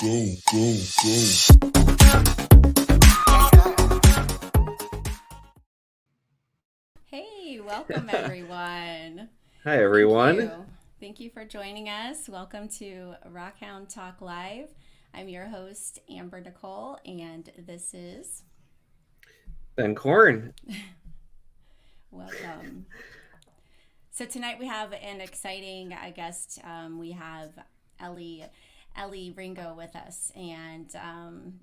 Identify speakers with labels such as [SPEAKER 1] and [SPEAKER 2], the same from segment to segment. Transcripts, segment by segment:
[SPEAKER 1] Hey, welcome everyone.
[SPEAKER 2] Hi,
[SPEAKER 1] Thank
[SPEAKER 2] everyone.
[SPEAKER 1] you. Thank you for joining us. Welcome to Rockhound Talk Live. I'm your host, Amber Nicole, and this is
[SPEAKER 2] Ben Corn.
[SPEAKER 1] welcome. So tonight we have an exciting guest. We have Ellie Elley Ringo with us, and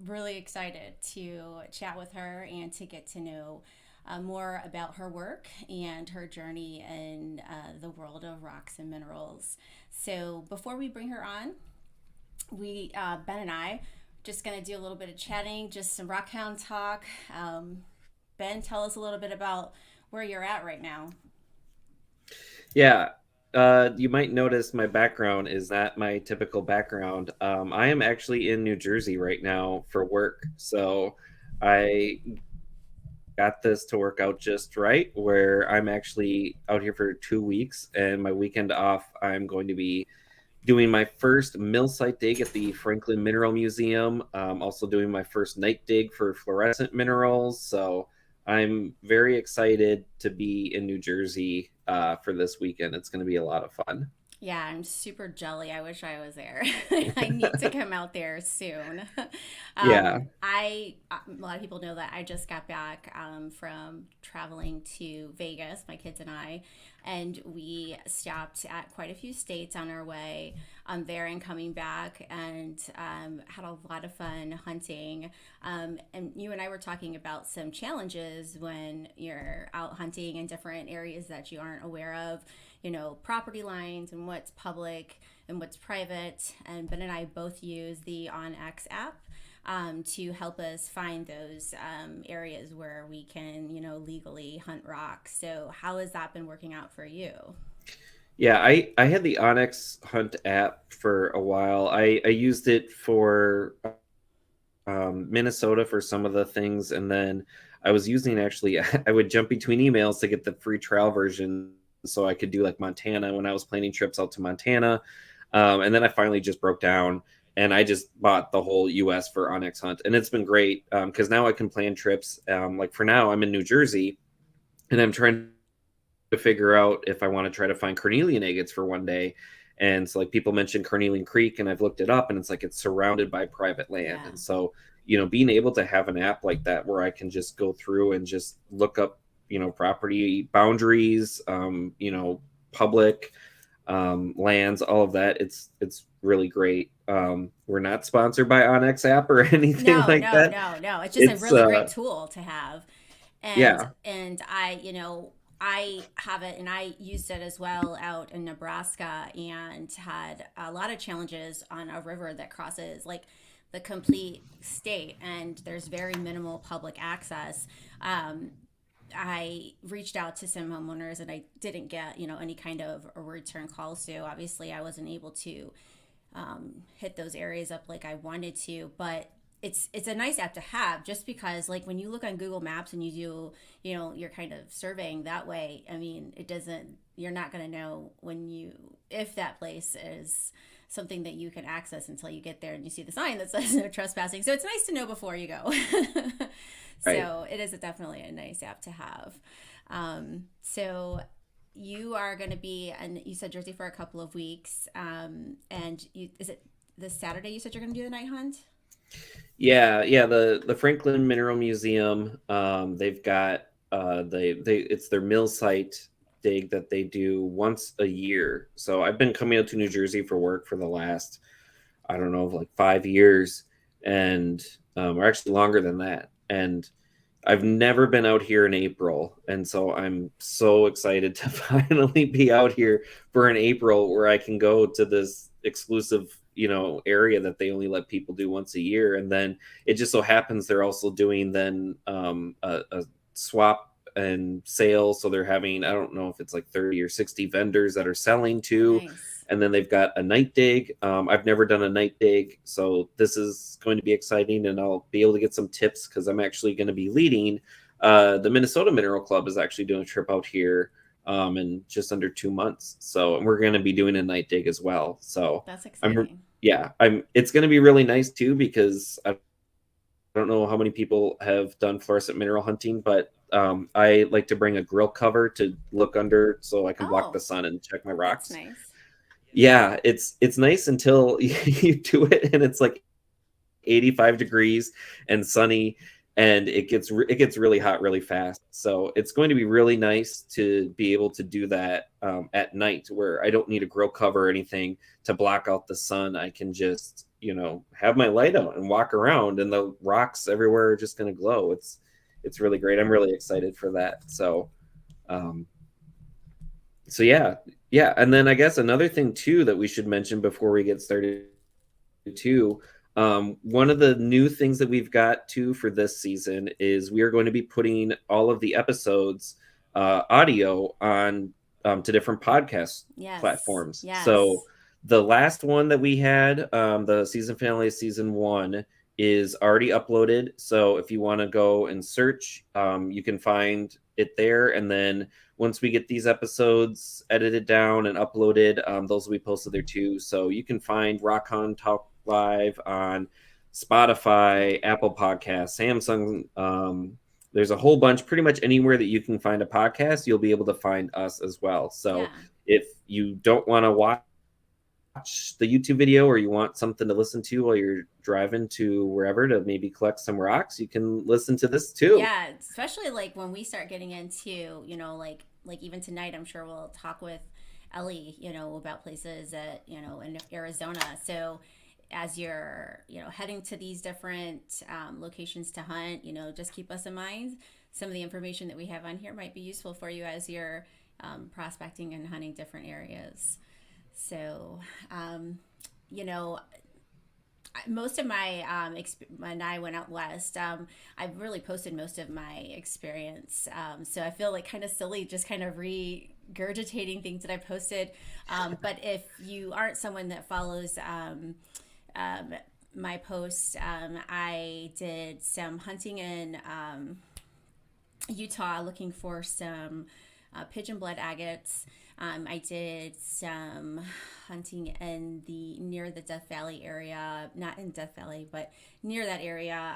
[SPEAKER 1] really excited to chat with her and to get to know more about her work and her journey in the world of rocks and minerals. So before we bring her on, we Ben and I just gonna do a little bit of chatting, just some Rockhound talk. Ben, tell us a little bit about where you're at right now.
[SPEAKER 2] Yeah, you might notice my background is not my typical background. I am actually in New Jersey right now for work. So I got this to work out just right, where I'm actually out here for 2 weeks, and my weekend off, I'm going to be doing my first mill site dig at the Franklin Mineral Museum. Also doing my first night dig for fluorescent minerals. So I'm very excited to be in New Jersey for this weekend. It's going to be a lot of fun.
[SPEAKER 1] Yeah, I'm super jelly. I wish I was there. I need to come out there soon.
[SPEAKER 2] Yeah.
[SPEAKER 1] A lot of people know that I just got back from traveling to Vegas, my kids and I, and we stopped at quite a few states on our way there and coming back, and had a lot of fun hunting. And you and I were talking about some challenges when you're out hunting in different areas that you aren't aware of, property lines and what's public and what's private. And Ben and I both use the OnX app to help us find those areas where we can, legally hunt rocks. So, how has that been working out for you?
[SPEAKER 2] Yeah, I had the Onyx Hunt app for a while. I used it for Minnesota for some of the things, and then I was using actually I would jump between emails to get the free trial version, so I could do like Montana when I was planning trips out to Montana, and then I finally just broke down and I just bought the whole U.S. for Onyx Hunt, and it's been great because now I can plan trips. Like for now, I'm in New Jersey, and I'm trying to figure out if I want to try to find carnelian agates for one day. And so like people mentioned Carnelian Creek, and I've looked it up, and it's like it's surrounded by private land.
[SPEAKER 1] Yeah.
[SPEAKER 2] And so, being able to have an app like that where I can just go through and just look up, property boundaries, public lands, all of that. It's really great. We're not sponsored by Onyx app or anything
[SPEAKER 1] No,
[SPEAKER 2] like
[SPEAKER 1] no,
[SPEAKER 2] that.
[SPEAKER 1] no, no. It's just a
[SPEAKER 2] It's
[SPEAKER 1] really great tool to have. And
[SPEAKER 2] yeah.
[SPEAKER 1] and I have it and I used it as well out in Nebraska and had a lot of challenges on a river that crosses like the complete state, and there's very minimal public access. Um, I reached out to some homeowners and I didn't get, any kind of a return call. So obviously I wasn't able to hit those areas up like I wanted to, but it's a nice app to have just because like when you look on Google Maps and you do, you're kind of surveying that way. I mean, it doesn't, you're not going to know if that place is something that you can access until you get there and you see the sign that says no trespassing. So it's nice to know before you go.
[SPEAKER 2] Right.
[SPEAKER 1] So it is definitely a nice app to have. So you are going to be, and you said Jersey for a couple of weeks. Is it this Saturday you said you're going to do the night hunt?
[SPEAKER 2] Yeah. The Franklin Mineral Museum. They've got they it's their mill site dig that they do once a year. So I've been coming out to New Jersey for work for the last, I don't know, like 5 years, and or actually longer than that. And I've never been out here in April, and so I'm so excited to finally be out here for an April where I can go to this exclusive, area that they only let people do once a year. And then it just so happens they're also doing then a swap and sale. So they're having, I don't know if it's like 30 or 60 vendors that are selling to,
[SPEAKER 1] Nice.
[SPEAKER 2] and then they've got a night dig. I've never done a night dig, so this is going to be exciting, and I'll be able to get some tips because I'm actually going to be leading. The Minnesota Mineral Club is actually doing a trip out here in just under 2 months, so we're going to be doing a night dig as well. So
[SPEAKER 1] That's
[SPEAKER 2] I'm
[SPEAKER 1] exciting.
[SPEAKER 2] yeah, it's going to be really nice too, because I don't know how many people have done fluorescent mineral hunting, but I like to bring a grill cover to look under so I can block the
[SPEAKER 1] Oh,
[SPEAKER 2] sun and check my
[SPEAKER 1] that's
[SPEAKER 2] rocks.
[SPEAKER 1] nice.
[SPEAKER 2] Yeah, it's nice until you do it and it's like 85 degrees and sunny, and it gets really hot really fast. So it's going to be really nice to be able to do that at night, where I don't need a grill cover or anything to block out the sun. I can just, have my light out and walk around, and the rocks everywhere are just going to glow. It's really great. I'm really excited for that. Um, so yeah. And then I guess another thing too that we should mention before we get started too. One of the new things that we've got too for this season is we are going to be putting all of the episodes audio on to different podcast
[SPEAKER 1] Yes.
[SPEAKER 2] platforms. So
[SPEAKER 1] Yes.
[SPEAKER 2] the last one that we had, the season finale of season 1, is already uploaded. So if you want to go and search, you can find it there. And then once we get these episodes edited down and uploaded, those will be posted there too. So you can find Rockhound Talk Live on Spotify, Apple Podcasts, Samsung. There's a whole bunch, pretty much anywhere that you can find a podcast, you'll be able to find us as well. So
[SPEAKER 1] Yeah.
[SPEAKER 2] if you don't want to watch the YouTube video, or you want something to listen to while you're driving to wherever to maybe collect some rocks, you can listen to this too.
[SPEAKER 1] Yeah, especially like when we start getting into, like even tonight, I'm sure we'll talk with Ellie, about places in Arizona. So as you're, heading to these different locations to hunt, just keep us in mind. Some of the information that we have on here might be useful for you as you're prospecting and hunting different areas. So, um, you know, most of my when I went out west, I've really posted most of my experience. So I feel like kind of silly just kind of regurgitating things that I posted. But if you aren't someone that follows um, my posts, I did some hunting in Utah looking for some pigeon blood agates. I did some hunting in the near the Death Valley area, not in Death Valley, but near that area,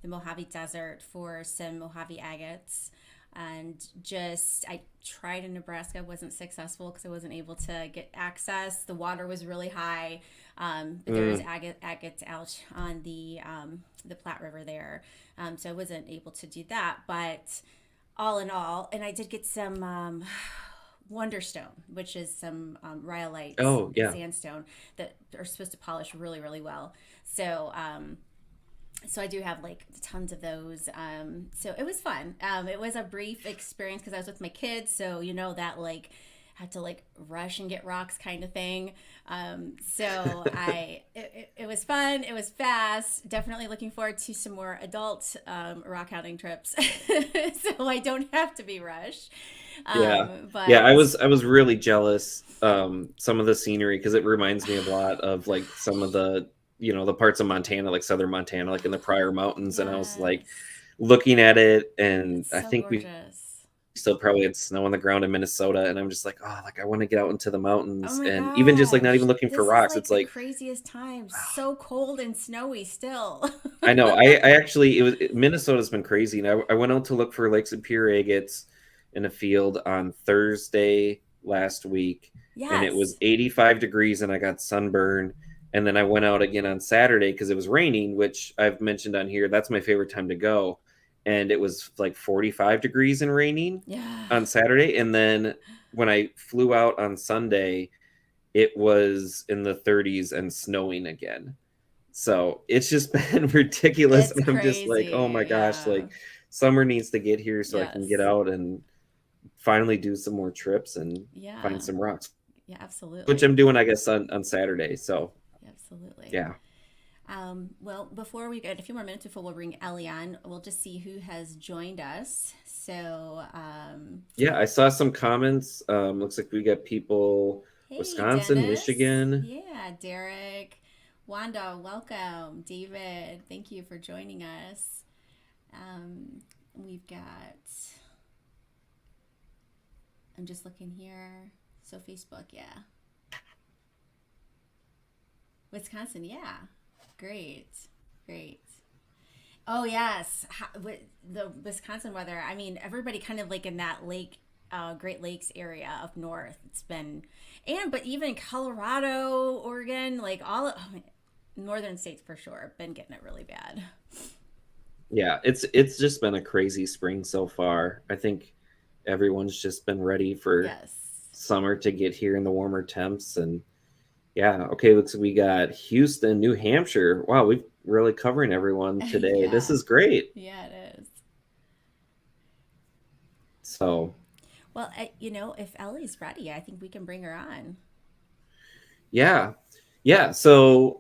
[SPEAKER 1] the Mojave Desert for some Mojave agates. And just I tried in Nebraska, wasn't successful because I wasn't able to get access. The water was really high, but there is
[SPEAKER 2] Mm.
[SPEAKER 1] agates out on the Platte River there, so I wasn't able to do that. But all in all, and I did get some Wonderstone, which is some rhyolite
[SPEAKER 2] Oh yeah.
[SPEAKER 1] sandstone that are supposed to polish really, really well. So I do have like tons of those. So it was fun. It was a brief experience because I was with my kids. So that like had to like rush and get rocks kind of thing. It was fun. It was fast. Definitely looking forward to some more adult rock hounding trips, so I don't have to be rushed.
[SPEAKER 2] Yeah. Yeah,
[SPEAKER 1] But
[SPEAKER 2] I was really jealous some of the scenery, because it reminds me a lot of like some of the, the parts of Montana, like southern Montana, like in the Prior Mountains, and I was like
[SPEAKER 1] yes,
[SPEAKER 2] looking at it, and
[SPEAKER 1] it's
[SPEAKER 2] I
[SPEAKER 1] so
[SPEAKER 2] think we
[SPEAKER 1] gorgeous.
[SPEAKER 2] still probably had snow on the ground in Minnesota, and I'm just like, oh, like I want to get out into the
[SPEAKER 1] Oh
[SPEAKER 2] mountains,
[SPEAKER 1] my
[SPEAKER 2] and even just like not
[SPEAKER 1] gosh.
[SPEAKER 2] even looking for
[SPEAKER 1] This is
[SPEAKER 2] rocks, it's
[SPEAKER 1] like the
[SPEAKER 2] like
[SPEAKER 1] craziest time. So cold and snowy still.
[SPEAKER 2] I know. I actually Minnesota's been crazy, and I went out to look for like superior agates in a field on Thursday last week, and it was
[SPEAKER 1] Yes.
[SPEAKER 2] 85 degrees, and I got sunburn. And then I went out again on Saturday because it was raining, which I've mentioned on here. That's my favorite time to go, and it was like 45 degrees and raining
[SPEAKER 1] Yeah.
[SPEAKER 2] on Saturday. And then when I flew out on Sunday, it was in the 30s and snowing again. So it's just been ridiculous.
[SPEAKER 1] It's
[SPEAKER 2] And I'm just like, oh my
[SPEAKER 1] crazy.
[SPEAKER 2] gosh,
[SPEAKER 1] Yeah.
[SPEAKER 2] like summer needs to get here so I can get
[SPEAKER 1] Yes.
[SPEAKER 2] out and finally do some more trips and find
[SPEAKER 1] Yeah.
[SPEAKER 2] some rocks,
[SPEAKER 1] Yeah,
[SPEAKER 2] which I'm
[SPEAKER 1] absolutely.
[SPEAKER 2] doing, I guess, on Saturday. So
[SPEAKER 1] Absolutely.
[SPEAKER 2] yeah.
[SPEAKER 1] Well, before we get a few more minutes before we'll bring Ellie on, we'll just see who has joined us. So,
[SPEAKER 2] Yeah, I saw some comments. Looks like we got people
[SPEAKER 1] hey,
[SPEAKER 2] Wisconsin,
[SPEAKER 1] Dennis.
[SPEAKER 2] Michigan.
[SPEAKER 1] Yeah, Derek. Wanda, welcome. David, thank you for joining us. We've got, I'm just looking here. So, Facebook, yeah. Wisconsin, yeah. Great. Great. Oh yes, the Wisconsin weather. I mean, everybody kind of like in that Great Lakes area up north. It's been, but even Colorado, Oregon, like northern states for sure, have been getting it really bad.
[SPEAKER 2] Yeah, it's just been a crazy spring so far. I think everyone's just been ready for
[SPEAKER 1] Yes.
[SPEAKER 2] summer to get here in the warmer temps. And yeah, okay, looks like we got Houston, New Hampshire. Wow, we're really covering everyone today. This
[SPEAKER 1] Yeah.
[SPEAKER 2] is great.
[SPEAKER 1] Yeah, it is.
[SPEAKER 2] So
[SPEAKER 1] Well, if Ellie's ready, I think we can bring her on.
[SPEAKER 2] yeah, yeah. So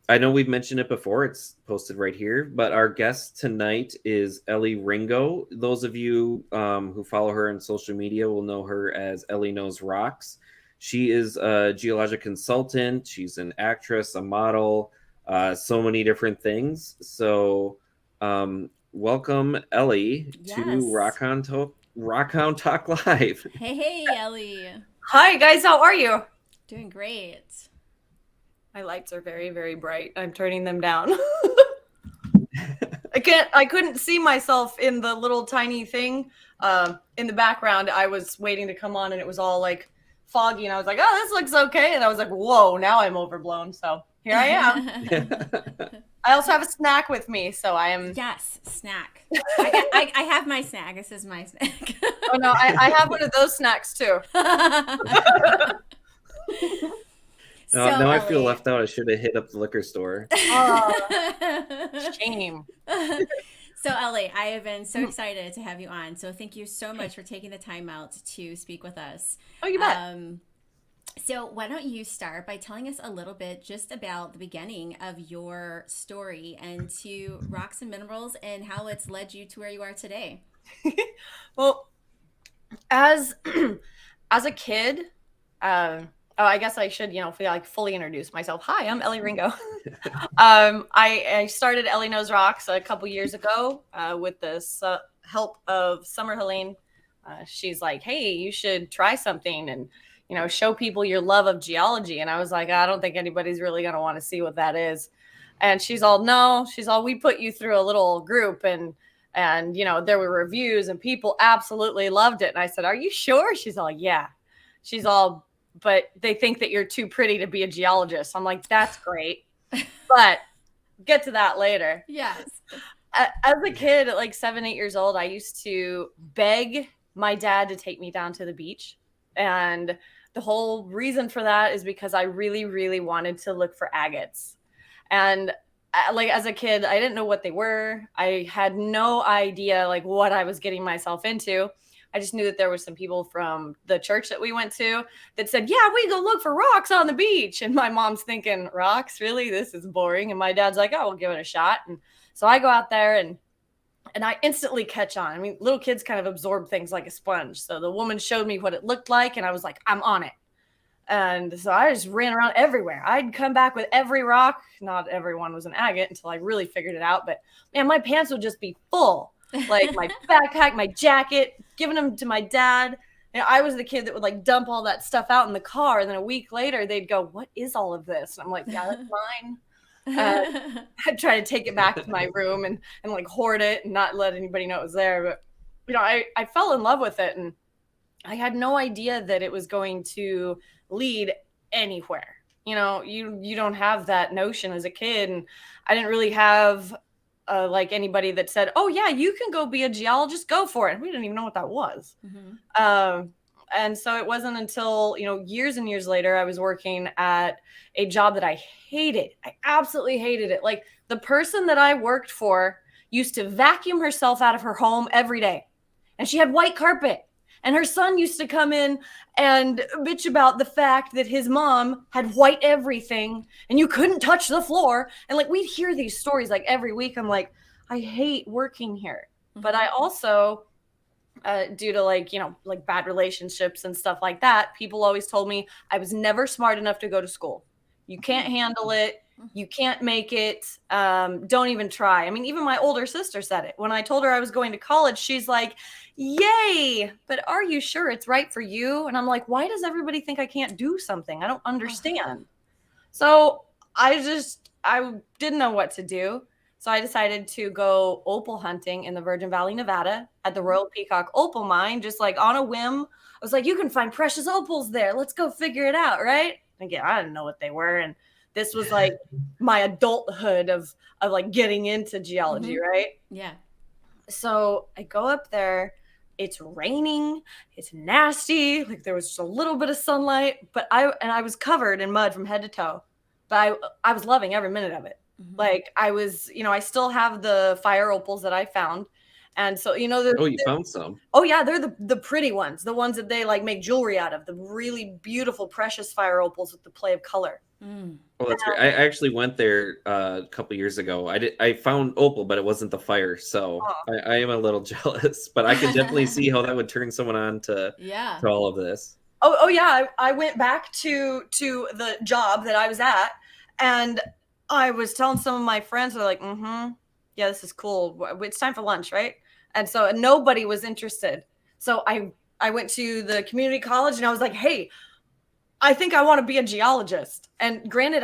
[SPEAKER 2] I know we've mentioned it before. It's posted right here. But our guest tonight is Elley Ringo. Those of you who follow her on social media will know her as Elley Knows Rocks. She is a geologic consultant. She's an actress, a model, so many different things. So welcome, Elley, to
[SPEAKER 1] Yes.
[SPEAKER 2] Rockhound Talk Live.
[SPEAKER 1] Hey, Ellie.
[SPEAKER 3] Hi guys, how are you?
[SPEAKER 1] Doing great.
[SPEAKER 3] My lights are very, very bright. I'm turning them down. I couldn't see myself in the little tiny thing in the background. I was waiting to come on and it was all like foggy and I was like, oh, this looks okay. And I was like, whoa, now I'm overblown. So here I am. I also have a snack with me, so I am.
[SPEAKER 1] Yes, snack. I have my snack. This is my snack.
[SPEAKER 3] Oh no, I have one of those snacks too.
[SPEAKER 2] Now I feel left out. I should have hit up the liquor store.
[SPEAKER 3] Oh, shame.
[SPEAKER 1] So Elley, I have been so excited to have you on. So thank you so much for taking the time out to speak with us.
[SPEAKER 3] Oh, you bet.
[SPEAKER 1] So why don't you start by telling us a little bit just about the beginning of your story and to rocks and minerals and how it's led you to where you are today.
[SPEAKER 3] Well, as a kid, I guess I should, fully introduce myself. Hi, I'm Elley Ringo. I started Elley Knows Rocks a couple years ago with the help of Summer Helene. She's like, hey, you should try something and, show people your love of geology. And I was like, I don't think anybody's really going to want to see what that is. And she's all, no, we put you through a little group and there were reviews and people absolutely loved it. And I said, are you sure? She's all, yeah. She's all, but they think that you're too pretty to be a geologist. I'm like, that's great. But get to that later.
[SPEAKER 1] Yes.
[SPEAKER 3] As a kid at like 7, 8 years old, I used to beg my dad to take me down to the beach. And the whole reason for that is because I really, really wanted to look for agates. And like as a kid, I didn't know what they were. I had no idea like what I was getting myself into. I just knew that there were some people from the church that we went to that said, yeah, we go look for rocks on the beach. And my mom's thinking, rocks? Really? This is boring. And my dad's like, oh, we'll give it a shot. And so I go out there and I instantly catch on. I mean, little kids kind of absorb things like a sponge. So the woman showed me what it looked like and I was like, I'm on it. And so I just ran around everywhere. I'd come back with every rock. Not everyone was an agate until I really figured it out. But man, my pants would just be full. Like my backpack, my jacket, giving them to my dad. And I was the kid that would like dump all that stuff out in the car. And then a week later, they'd go, what is all of this? And I'm like, yeah, that's mine. I'd try to take it back to my room and like hoard it and not let anybody know it was there. But, I fell in love with it. And I had no idea that it was going to lead anywhere. You don't have that notion as a kid. And I didn't really have like anybody that said, oh yeah, you can go be a geologist, go for it. We didn't even know what that was. Mm-hmm. And so it wasn't until, years and years later, I was working at a job that I hated. I absolutely hated it. Like the person that I worked for used to vacuum herself out of her home every day. And she had white carpet. And her son used to come in and bitch about the fact that his mom had white everything and you couldn't touch the floor. And like, we'd hear these stories like every week. I'm like, I hate working here. Mm-hmm. But I also, due to like bad relationships and stuff like that, people always told me I was never smart enough to go to school. You can't handle it. You can't make it. Don't even try. I mean, even my older sister said it. When I told her I was going to college, she's like, yay, but are you sure it's right for you? And I'm like, why does everybody think I can't do something? I don't understand. So I didn't know what to do. So I decided to go opal hunting in the Virgin Valley, Nevada at the Royal Peacock Opal Mine, just like on a whim. I was like, you can find precious opals there. Let's go figure it out, right? Again, I didn't know what they were. And this was like my adulthood of like getting into geology, right?
[SPEAKER 1] Yeah.
[SPEAKER 3] So I go up there. It's raining. It's nasty. Like there was just a little bit of sunlight, but I was covered in mud from head to toe. But I was loving every minute of it. Like I was, I still have the fire opals that I found. And so, you
[SPEAKER 2] found some.
[SPEAKER 3] Oh yeah, they're the pretty ones, the ones that they like make jewelry out of, the really beautiful, precious fire opals with the play of color.
[SPEAKER 2] Oh, that's great. I actually went there a couple years ago. I found opal, but it wasn't the fire, so I am a little jealous. But I could definitely see how that would turn someone on to all of this.
[SPEAKER 3] Oh yeah, I went back to the job that I was at, and I was telling some of my friends, they're like, yeah, this is cool. It's time for lunch, right? And so nobody was interested. So I went to the community college and I was like, hey, I think I want to be a geologist. And granted,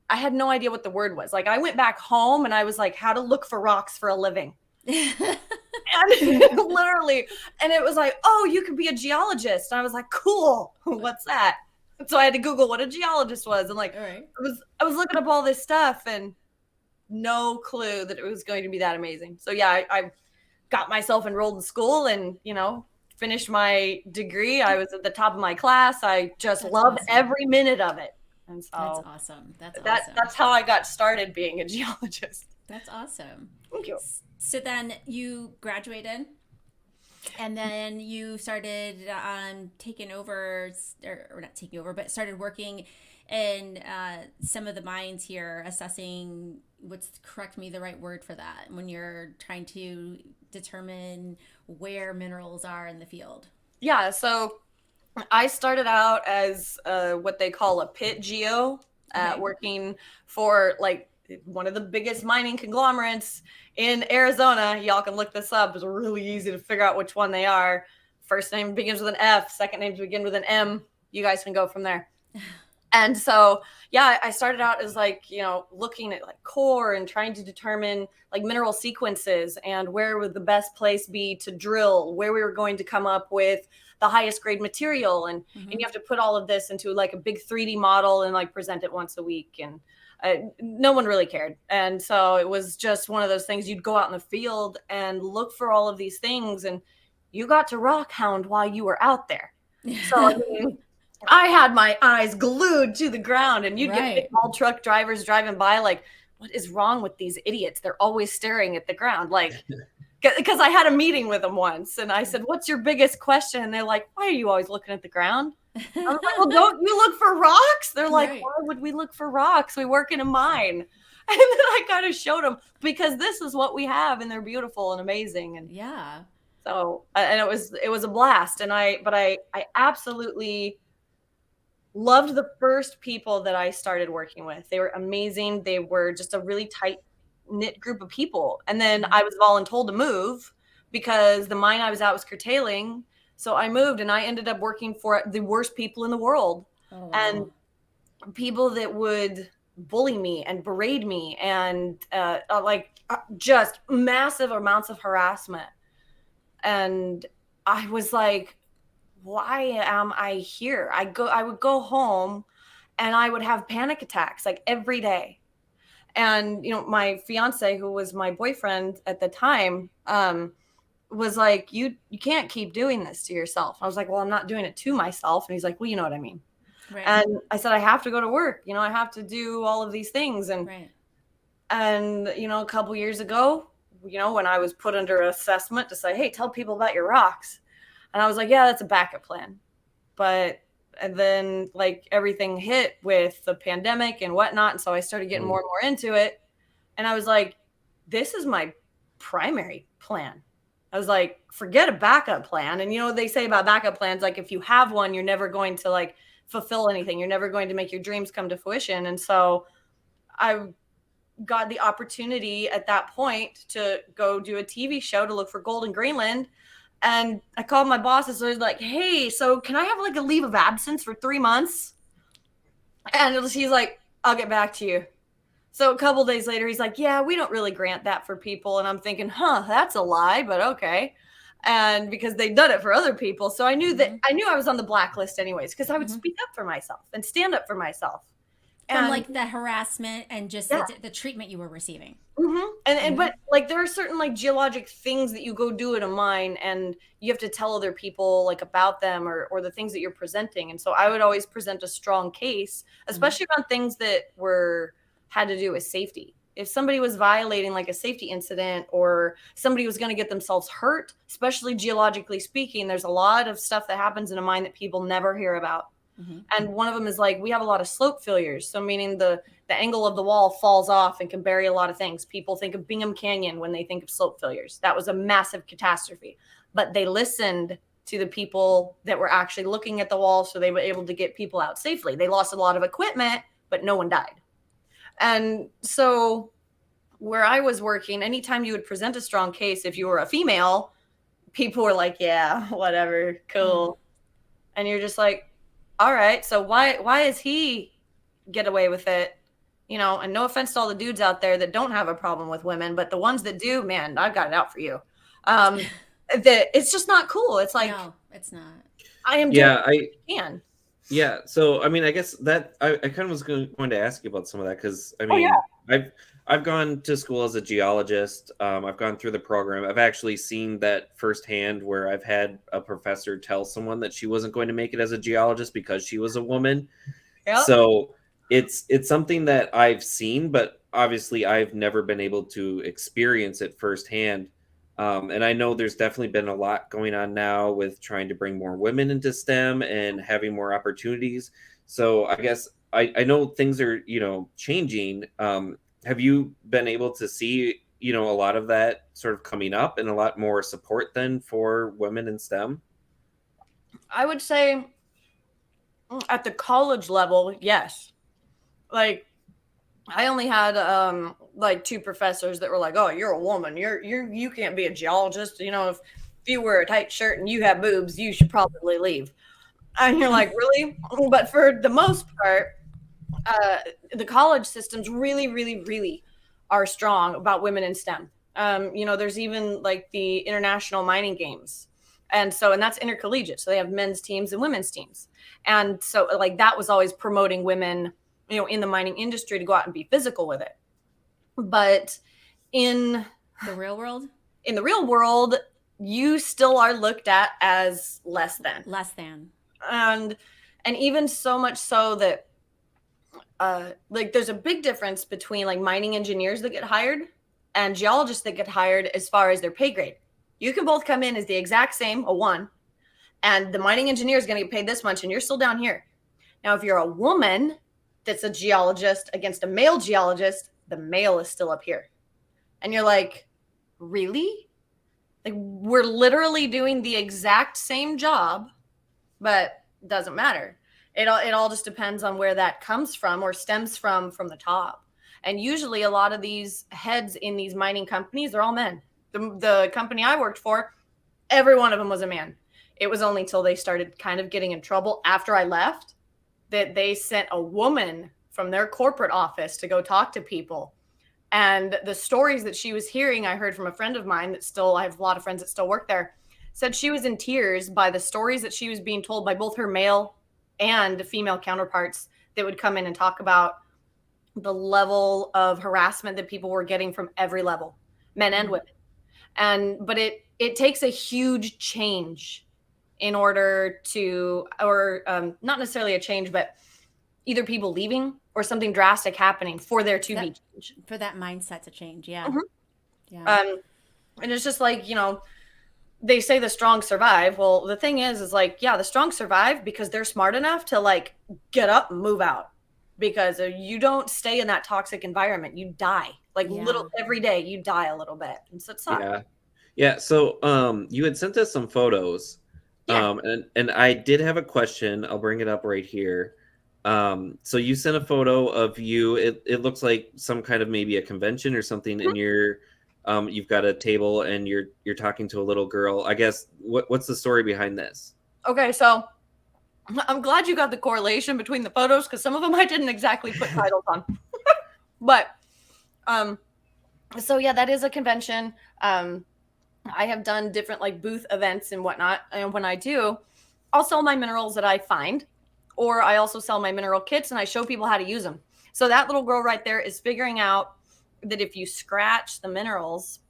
[SPEAKER 3] I had no idea what the word was. Like I went back home and I was like, how to look for rocks for a living. And literally, and it was like, oh, you could be a geologist. And I was like, cool. What's that? So I had to Google what a geologist was. And like, I was looking up all this stuff and no clue that it was going to be that amazing. So yeah, I got myself enrolled in school and, finished my degree. I was at the top of my class. I just loved every minute of it. And so
[SPEAKER 1] that's awesome.
[SPEAKER 3] That's how I got started being a geologist.
[SPEAKER 1] That's awesome.
[SPEAKER 3] Thank you.
[SPEAKER 1] So then you graduated and then you started taking over, or not taking over, but started working in some of the mines here, assessing correct me the right word for that, when you're trying to determine where minerals are in the field.
[SPEAKER 3] Yeah, so I started out as what they call a pit geo, working for like one of the biggest mining conglomerates in Arizona. Y'all can look this up. It's really easy to figure out which one they are. First name begins with an F, second names begin with an M. You guys can go from there. And so, yeah, I started out as like, looking at like core and trying to determine like mineral sequences and where would the best place be to drill, where we were going to come up with the highest grade material. And you have to put all of this into like a big 3D model and like present it once a week. And no one really cared. And so it was just one of those things. You'd go out in the field and look for all of these things, and you got to rockhound while you were out there. So I mean, I had my eyes glued to the ground, and you'd get small truck drivers driving by like, what is wrong with these idiots? They're always staring at the ground. Like, because I had a meeting with them once and I said, what's your biggest question? And they're like, why are you always looking at the ground? I was like, well, don't you look for rocks? They're like, why would we look for rocks? We work in a mine. And then I kind of showed them, because this is what we have and they're beautiful and amazing. And so, and it was a blast. And I absolutely loved the first people that I started working with. They were amazing. They were just a really tight knit group of people. And then I was voluntold to move because the mine I was at was curtailing. So I moved and I ended up working for the worst people in the world. And people that would bully me and berate me and just massive amounts of harassment. And I was like, why am I here? I would go home and I would have panic attacks like every day. And, my fiance, who was my boyfriend at the time, was like, you can't keep doing this to yourself. I was like, well, I'm not doing it to myself. And he's like, well, you know what I mean? Right. And I said, I have to go to work. I have to do all of these things. And, and, a couple years ago, when I was put under assessment to say, hey, tell people about your rocks. And I was like, yeah, that's a backup plan. And then like everything hit with the pandemic and whatnot. And so I started getting more and more into it. And I was like, this is my primary plan. I was like, forget a backup plan. And they say about backup plans, like if you have one, you're never going to like fulfill anything. You're never going to make your dreams come to fruition. And so I got the opportunity at that point to go do a TV show to look for gold in Greenland. And I called my boss and was like, hey, so can I have like a leave of absence for 3 months? And he's like, I'll get back to you. So a couple days later, he's like, yeah, we don't really grant that for people. And I'm thinking, that's a lie, but okay. And because they'd done it for other people. So I knew that I was on the blacklist anyways, because I would speak up for myself and stand up for myself.
[SPEAKER 1] From like the harassment and just the treatment you were receiving.
[SPEAKER 3] But like there are certain like geologic things that you go do in a mine and you have to tell other people like about them or the things that you're presenting. And so I would always present a strong case, especially around things that had to do with safety. If somebody was violating like a safety incident or somebody was going to get themselves hurt, especially geologically speaking, there's a lot of stuff that happens in a mine that people never hear about. And one of them is like, we have a lot of slope failures. So meaning the angle of the wall falls off and can bury a lot of things. People think of Bingham Canyon when they think of slope failures. That was a massive catastrophe. But they listened to the people that were actually looking at the wall, so they were able to get people out safely. They lost a lot of equipment, but no one died. And so where I was working, anytime you would present a strong case, if you were a female, people were like, yeah, whatever, cool. And you're just like, all right, so why is he get away with it? You know, and no offense to all the dudes out there that don't have a problem with women, but the ones that do, man, I've got it out for you. It's just not cool. It's like,
[SPEAKER 1] no, it's not.
[SPEAKER 3] I am doing what I can.
[SPEAKER 2] Yeah, so I mean, I guess that I kind of was going to ask you about some of that because I mean, I've gone to school as a geologist. I've gone through the program. I've actually seen that firsthand where I've had a professor tell someone that she wasn't going to make it as a geologist because she was a woman. Yep. So it's something that I've seen, but obviously I've never been able to experience it firsthand. And I know there's definitely been a lot going on now with trying to bring more women into STEM and having more opportunities. So I guess I know things are, changing. Have you been able to see, a lot of that sort of coming up and a lot more support then for women in STEM?
[SPEAKER 3] I would say at the college level, yes. Like I only had like two professors that were like, "Oh, you're a woman. You can't be a geologist. If you wear a tight shirt and you have boobs, you should probably leave." And you're like, "Really?" But for the most part, the college systems really, really, really are strong about women in STEM. There's even like the international mining games. And that's intercollegiate. So they have men's teams and women's teams. And so like that was always promoting women, in the mining industry to go out and be physical with it. But in
[SPEAKER 1] the real world,
[SPEAKER 3] you still are looked at as less than. And even so much so that like there's a big difference between like mining engineers that get hired and geologists that get hired as far as their pay grade. You can both come in as the exact same, a 1, and the mining engineer is going to get paid this much and you're still down here. Now, if you're a woman that's a geologist against a male geologist, the male is still up here. And you're like, really? Like we're literally doing the exact same job, but it doesn't matter. It all just depends on where that comes from or stems from the top. And usually a lot of these heads in these mining companies are all men. The company I worked for, every one of them was a man. It was only till they started kind of getting in trouble after I left that they sent a woman from their corporate office to go talk to people. And the stories that she was hearing, I heard from a friend of mine I have a lot of friends that still work there, said she was in tears by the stories that she was being told by both her male and female counterparts that would come in and talk about the level of harassment that people were getting from every level, men and women. But it takes a huge change in order to, or not necessarily a change, but either people leaving or something drastic happening for there to be change.
[SPEAKER 1] For that mindset to change, yeah.
[SPEAKER 3] And it's just like, they say the strong survive. Well, the thing is like, yeah, the strong survive because they're smart enough to like get up and move out. Because you don't stay in that toxic environment, you die. Like every day you die a little bit. And so it sucks.
[SPEAKER 2] Yeah. So you had sent us some photos. And I did have a question. I'll bring it up right here. So you sent a photo of you. It looks like some kind of maybe a convention or something in your you've got a table and you're talking to a little girl. I guess what's the story behind this?
[SPEAKER 3] Okay, so I'm glad you got the correlation between the photos because some of them I didn't exactly put titles on. But so yeah, that is a convention. I have done different like booth events and whatnot. And when I do, I'll sell my minerals that I find, or I also sell my mineral kits and I show people how to use them. So that little girl right there is figuring out that if you scratch the minerals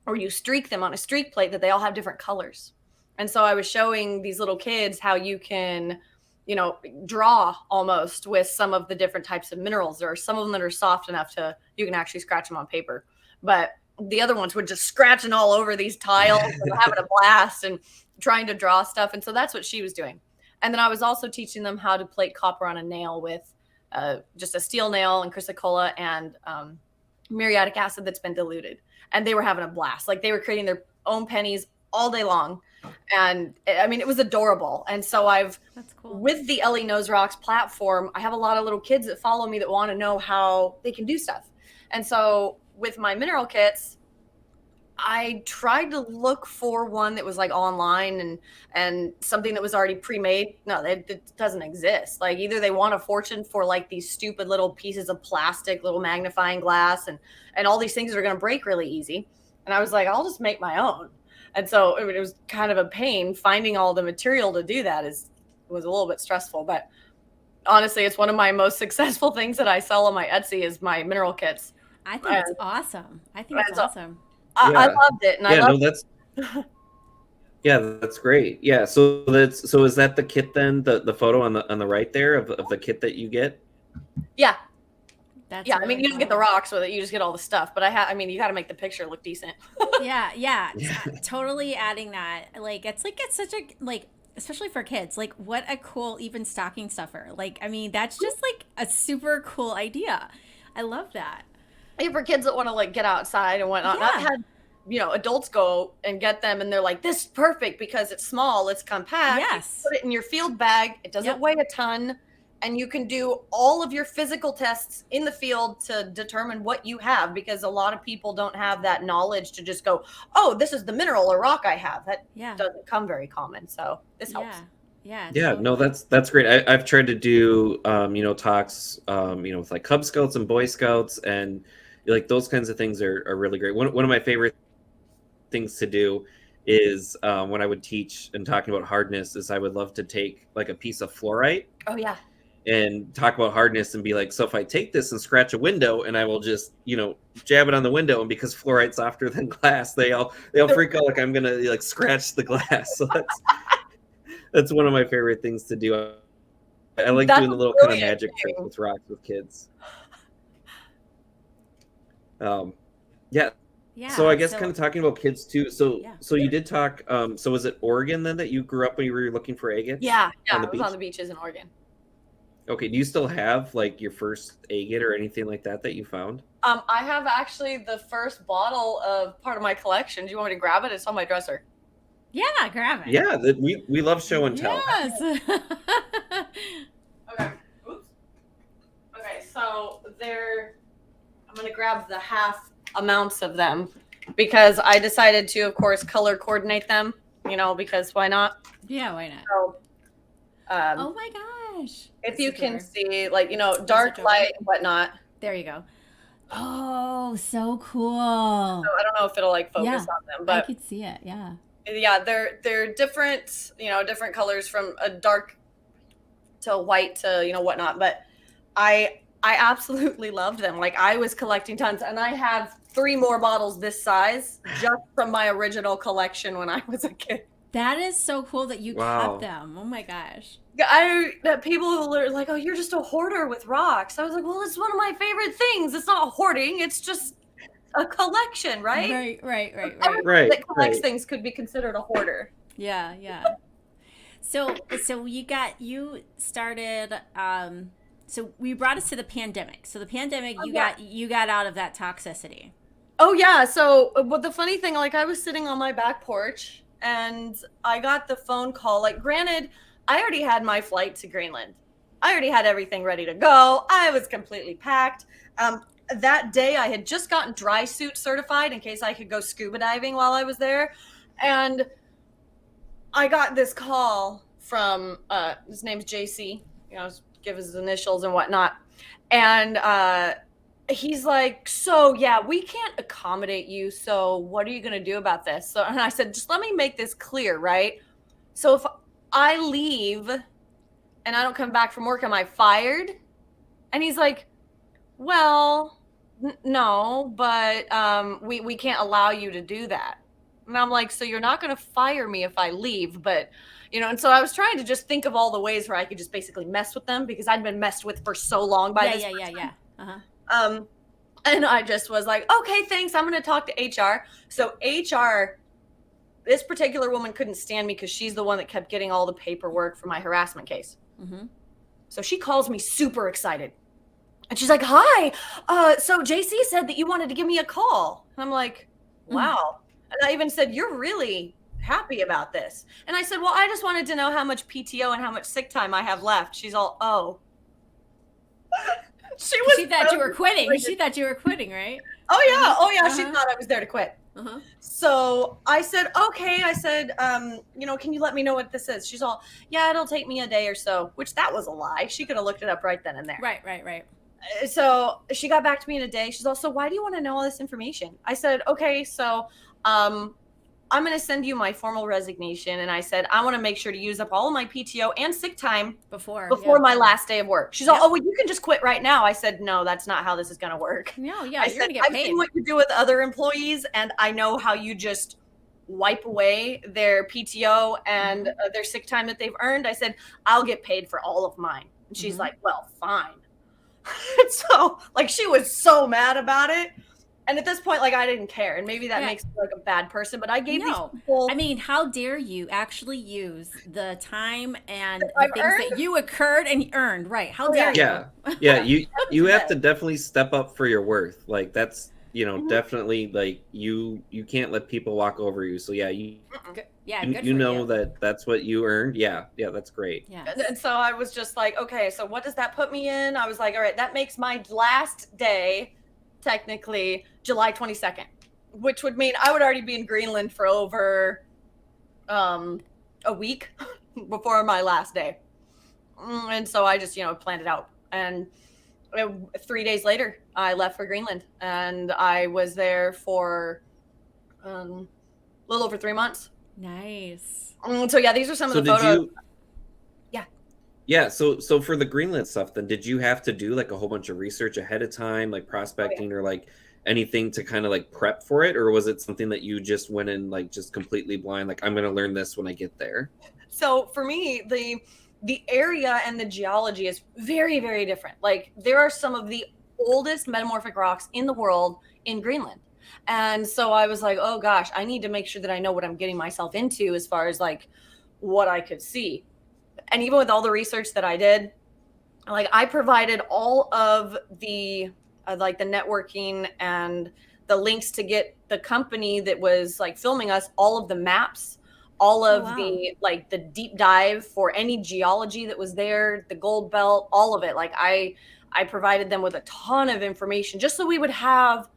[SPEAKER 3] or you streak them on a streak plate, that they all have different colors. And so I was showing these little kids how you can, draw almost with some of the different types of minerals. There are some of them that are soft enough to, you can actually scratch them on paper. But the other ones were just scratching all over these tiles and having a blast and trying to draw stuff. And so that's what she was doing. And then I was also teaching them how to plate copper on a nail with just a steel nail and chrysocolla and muriatic acid that's been diluted. And they were having a blast. Like they were creating their own pennies all day long. And I mean, it was adorable. And so that's cool. With the Elley Knows Rocks platform, I have a lot of little kids that follow me that want to know how they can do stuff. And so with my mineral kits, I tried to look for one that was like online and something that was already pre-made. No, it doesn't exist. Like either they want a fortune for like these stupid little pieces of plastic, little magnifying glass and all these things that are going to break really easy. And I was like, I'll just make my own. And so it was kind of a pain finding all the material to do that was a little bit stressful. But honestly, it's one of my most successful things that I sell on my Etsy is my mineral kits.
[SPEAKER 1] I think it's awesome. I think it's awesome.
[SPEAKER 3] I loved it. And
[SPEAKER 2] that's great. Yeah. So is that the kit then? The photo on the right there of the kit that you get?
[SPEAKER 3] Yeah.
[SPEAKER 1] That's
[SPEAKER 3] really I mean, you don't get the rocks with it. You just get all the stuff. But you got to make the picture look decent.
[SPEAKER 1] Yeah. Totally adding that. Like, it's such a, like, especially for kids, like, what a cool, even stocking stuffer. Like, I mean, that's just, like, a super cool idea. I love that.
[SPEAKER 3] Yeah, for kids that want to, like, get outside and whatnot. Yeah. I've had, adults go and get them, and they're like, this is perfect because it's small, it's compact.
[SPEAKER 1] Yes.
[SPEAKER 3] You put it in your field bag. It doesn't weigh a ton. And you can do all of your physical tests in the field to determine what you have, because a lot of people don't have that knowledge to just go, oh, this is the mineral or rock I have. That doesn't come very common. So this helps.
[SPEAKER 1] Yeah.
[SPEAKER 2] Totally. No, that's great. I've tried to do, talks, with like Cub Scouts and Boy Scouts, and like those kinds of things are really great. One of my favorite things to do is when I would teach and talking about hardness is I would love to take like a piece of fluorite.
[SPEAKER 3] Oh, yeah.
[SPEAKER 2] And talk about hardness and be like, so if I take this and scratch a window and I will just, jab it on the window, and because fluorite's softer than glass, they all freak out like I'm gonna like scratch the glass. So that's one of my favorite things to do. I like doing the little kind of magic trick with rocks with kids. Yeah. So I guess kind of talking about kids too. So you did talk. So was it Oregon then that you grew up when you were looking for agates?
[SPEAKER 3] Yeah. I was on the beaches in Oregon.
[SPEAKER 2] Okay, do you still have like your first agate or anything like that you found?
[SPEAKER 3] I have actually the first bottle of part of my collection. Do you want me to grab it? It's on my dresser.
[SPEAKER 1] Yeah, grab it.
[SPEAKER 2] Yeah, we love show and tell.
[SPEAKER 1] Yes.
[SPEAKER 3] Okay. Oops. Okay, so I'm gonna grab the half amounts of them because I decided to, of course, color coordinate them. Because why not?
[SPEAKER 1] Yeah, why not?
[SPEAKER 3] So,
[SPEAKER 1] oh my gosh.
[SPEAKER 3] If you can see, like, dark light and whatnot.
[SPEAKER 1] There you go. Oh, so cool.
[SPEAKER 3] So I don't know if it'll like focus on them, but
[SPEAKER 1] I could see it. Yeah.
[SPEAKER 3] Yeah, they're different, different colors from a dark to white to, whatnot. But I absolutely loved them. Like I was collecting tons, and I have 3 more bottles this size just from my original collection when I was a kid.
[SPEAKER 1] That is so cool that you kept them. Oh my gosh.
[SPEAKER 3] People are like, oh, you're just a hoarder with rocks. I was like, well, it's one of my favorite things. It's not hoarding. It's just a collection, right?
[SPEAKER 1] Right.
[SPEAKER 3] Everyone that collects things could be considered a hoarder.
[SPEAKER 1] Yeah. So you started. So we brought us to the pandemic. So the pandemic, you got out of that toxicity.
[SPEAKER 3] Oh yeah. So, but the funny thing, like I was sitting on my back porch and I got the phone call. Like, granted, I already had my flight to Greenland. I already had everything ready to go. I was completely packed. That day I had just gotten dry suit certified in case I could go scuba diving while I was there. And I got this call from his name's JC, give his initials and whatnot. And he's like, so yeah, we can't accommodate you. So what are you going to do about this? So, and I said, just let me make this clear, right? So if I leave and I don't come back from work, am I fired? And he's like, well, no, but we can't allow you to do that. And I'm like, so you're not going to fire me if I leave, but and so I was trying to just think of all the ways where I could just basically mess with them because I'd been messed with for so long by this person.
[SPEAKER 1] Yeah. Uh-huh.
[SPEAKER 3] And I just was like, okay, thanks. I'm going to talk to HR. So HR, this particular woman couldn't stand me because she's the one that kept getting all the paperwork for my harassment case.
[SPEAKER 1] Mm-hmm.
[SPEAKER 3] So she calls me super excited. And she's like, hi, so JC said that you wanted to give me a call. And I'm like, wow. And I even said, you're really happy about this. And I said, well, I just wanted to know how much PTO and how much sick time I have left. She's all, oh.
[SPEAKER 1] She thought you were quitting. She thought you were quitting, right?
[SPEAKER 3] Oh, yeah. She thought I was there to quit.
[SPEAKER 1] Uh-huh.
[SPEAKER 3] So I said, okay. I said, can you let me know what this is? She's all, yeah, it'll take me a day or so, which that was a lie. She could have looked it up right then and there.
[SPEAKER 1] Right.
[SPEAKER 3] So she got back to me in a day. She's also, why do you want to know all this information? I said, okay, so I'm going to send you my formal resignation. And I said, I want to make sure to use up all of my PTO and sick time before my last day of work. She's all, oh, well, you can just quit right now. I said, no, that's not how this is going to work.
[SPEAKER 1] No, yeah,
[SPEAKER 3] I said, I've seen what you do with other employees, and I know how you just wipe away their PTO and their sick time that they've earned. I said, I'll get paid for all of mine. And she's like, well, fine. So, she was so mad about it. And at this point, I didn't care. And maybe that makes me a bad person, but I gave these people...
[SPEAKER 1] I mean, how dare you actually use the time and the things that you occurred and earned, right? How dare you?
[SPEAKER 2] Yeah, you have to definitely step up for your worth. That's, definitely, you can't let people walk over you. So, yeah, you know that's what you earned. Yeah, that's great.
[SPEAKER 1] Yeah.
[SPEAKER 3] And so I was just like, okay, so what does that put me in? I was like, all right, that makes my last day... technically July 22nd, which would mean I would already be in Greenland for over a week before my last day. And so I just, planned it out. And 3 days later, I left for Greenland, and I was there for a little over 3 months.
[SPEAKER 1] Nice.
[SPEAKER 3] So yeah, these are some of the photos.
[SPEAKER 2] Yeah, so for the Greenland stuff, then did you have to do a whole bunch of research ahead of time, prospecting or anything to kind of prep for it, or was it something that you just went in just completely blind, I'm going to learn this when I get there?
[SPEAKER 3] So for me, the area and the geology is very, very different. There are some of the oldest metamorphic rocks in the world in Greenland. And so I was like, oh gosh, I need to make sure that I know what I'm getting myself into as far as what I could see. And even with all the research that I did, I provided all of the the networking and the links to get the company that was filming us, all of the maps, all of the deep dive for any geology that was there, the gold belt, all of it. I provided them with a ton of information just so we would have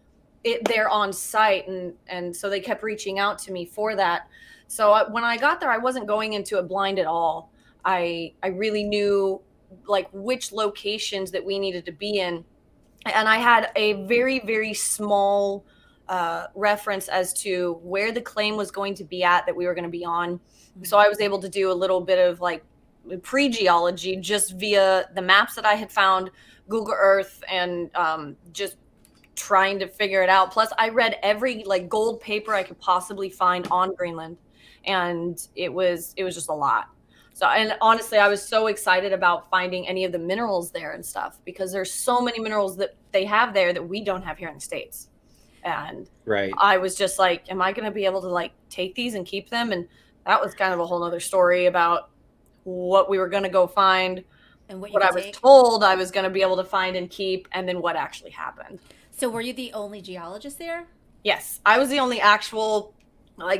[SPEAKER 3] it there on site. And so they kept reaching out to me for that. So when I got there, I wasn't going into it blind at all. I really knew which locations that we needed to be in. And I had a very, very small reference as to where the claim was going to be at that we were going to be on. So I was able to do a little bit of pre-geology just via the maps that I had found, Google Earth, and just trying to figure it out. Plus I read every gold paper I could possibly find on Greenland. And it was just a lot. So, and honestly, I was so excited about finding any of the minerals there and stuff, because there's so many minerals that they have there that we don't have here in the States. And I was just like, am I going to be able to take these and keep them? And that was kind of a whole nother story about what we were going to go find and what I was told I was going to be able to find and keep, and then what actually happened.
[SPEAKER 1] So were you the only geologist there?
[SPEAKER 3] Yes, I was the only actual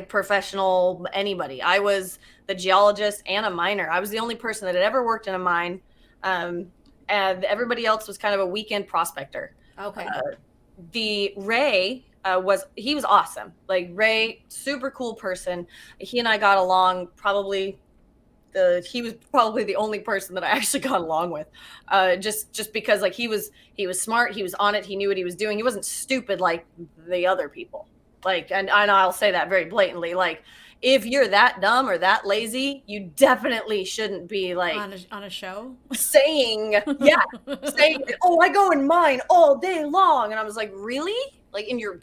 [SPEAKER 3] professional anybody. I was the geologist and a miner. I was the only person that had ever worked in a mine, and everybody else was kind of a weekend prospector.
[SPEAKER 1] Okay.
[SPEAKER 3] The Ray was awesome. Ray, super cool person. He and I got along probably he was probably the only person that I actually got along with, just because like he was smart, he was on it, he knew what he was doing, he wasn't stupid like the other people. Like, and I'll say that very blatantly. Like, if you're that dumb or that lazy, you definitely shouldn't be like
[SPEAKER 1] on a show
[SPEAKER 3] saying oh, I go in mine all day long, and I was like, really? Like in your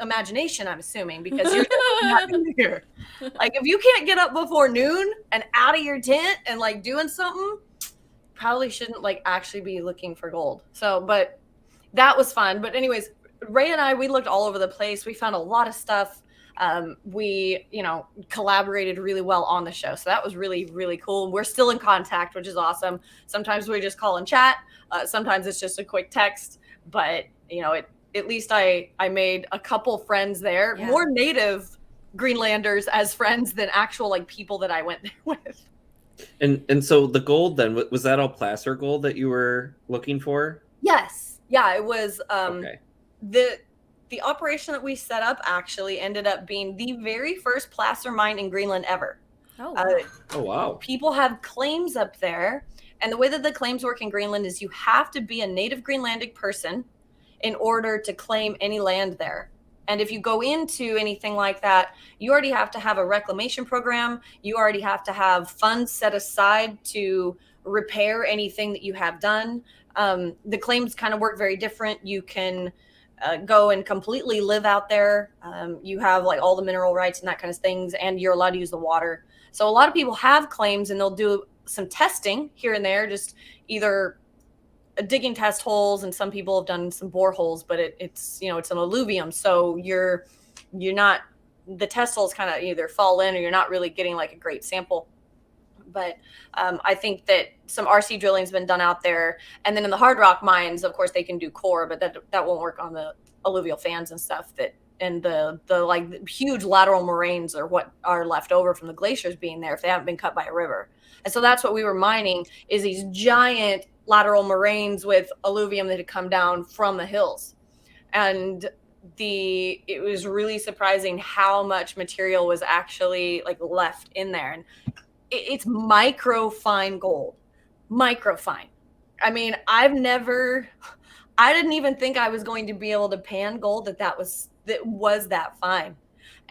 [SPEAKER 3] imagination, I'm assuming, because you're not in here. Like, if you can't get up before noon and out of your tent and like doing something, probably shouldn't like actually be looking for gold. So, but that was fun. But anyways, Ray and I, we looked all over the place. We found a lot of stuff. We, collaborated really well on the show. So that was really, really cool. We're still in contact, which is awesome. Sometimes we just call and chat. Sometimes it's just a quick text. But, at least I made a couple friends there, more native Greenlanders as friends than actual like people that I went there with.
[SPEAKER 2] And so the gold then, was that all placer gold that you were looking for?
[SPEAKER 3] Yes. Yeah, it was.
[SPEAKER 2] Okay.
[SPEAKER 3] The operation that we set up actually ended up being the very first placer mine in Greenland ever.
[SPEAKER 1] Oh, wow.
[SPEAKER 2] Oh, wow.
[SPEAKER 3] People have claims up there. And the way that the claims work in Greenland is you have to be a native Greenlandic person in order to claim any land there. And if you go into anything like that, you already have to have a reclamation program. You already have to have funds set aside to repair anything that you have done. The claims kind of work very different. You can go and completely live out there. You have like all the mineral rights and that kind of things, and you're allowed to use the water. So a lot of people have claims and they'll do some testing here and there, just either digging test holes, and some people have done some boreholes, but it's it's an alluvium, so you're not, the test holes kind of either fall in or you're not really getting like a great sample. But I think that some RC drilling has been done out there. And then in the hard rock mines, of course, they can do core, but that won't work on the alluvial fans and stuff. And the like huge lateral moraines are what are left over from the glaciers being there if they haven't been cut by a river. And so that's what we were mining, is these giant lateral moraines with alluvium that had come down from the hills. And it was really surprising how much material was actually like left in there. And it's micro fine gold, micro fine. I mean, I didn't even think I was going to be able to pan gold that was that fine.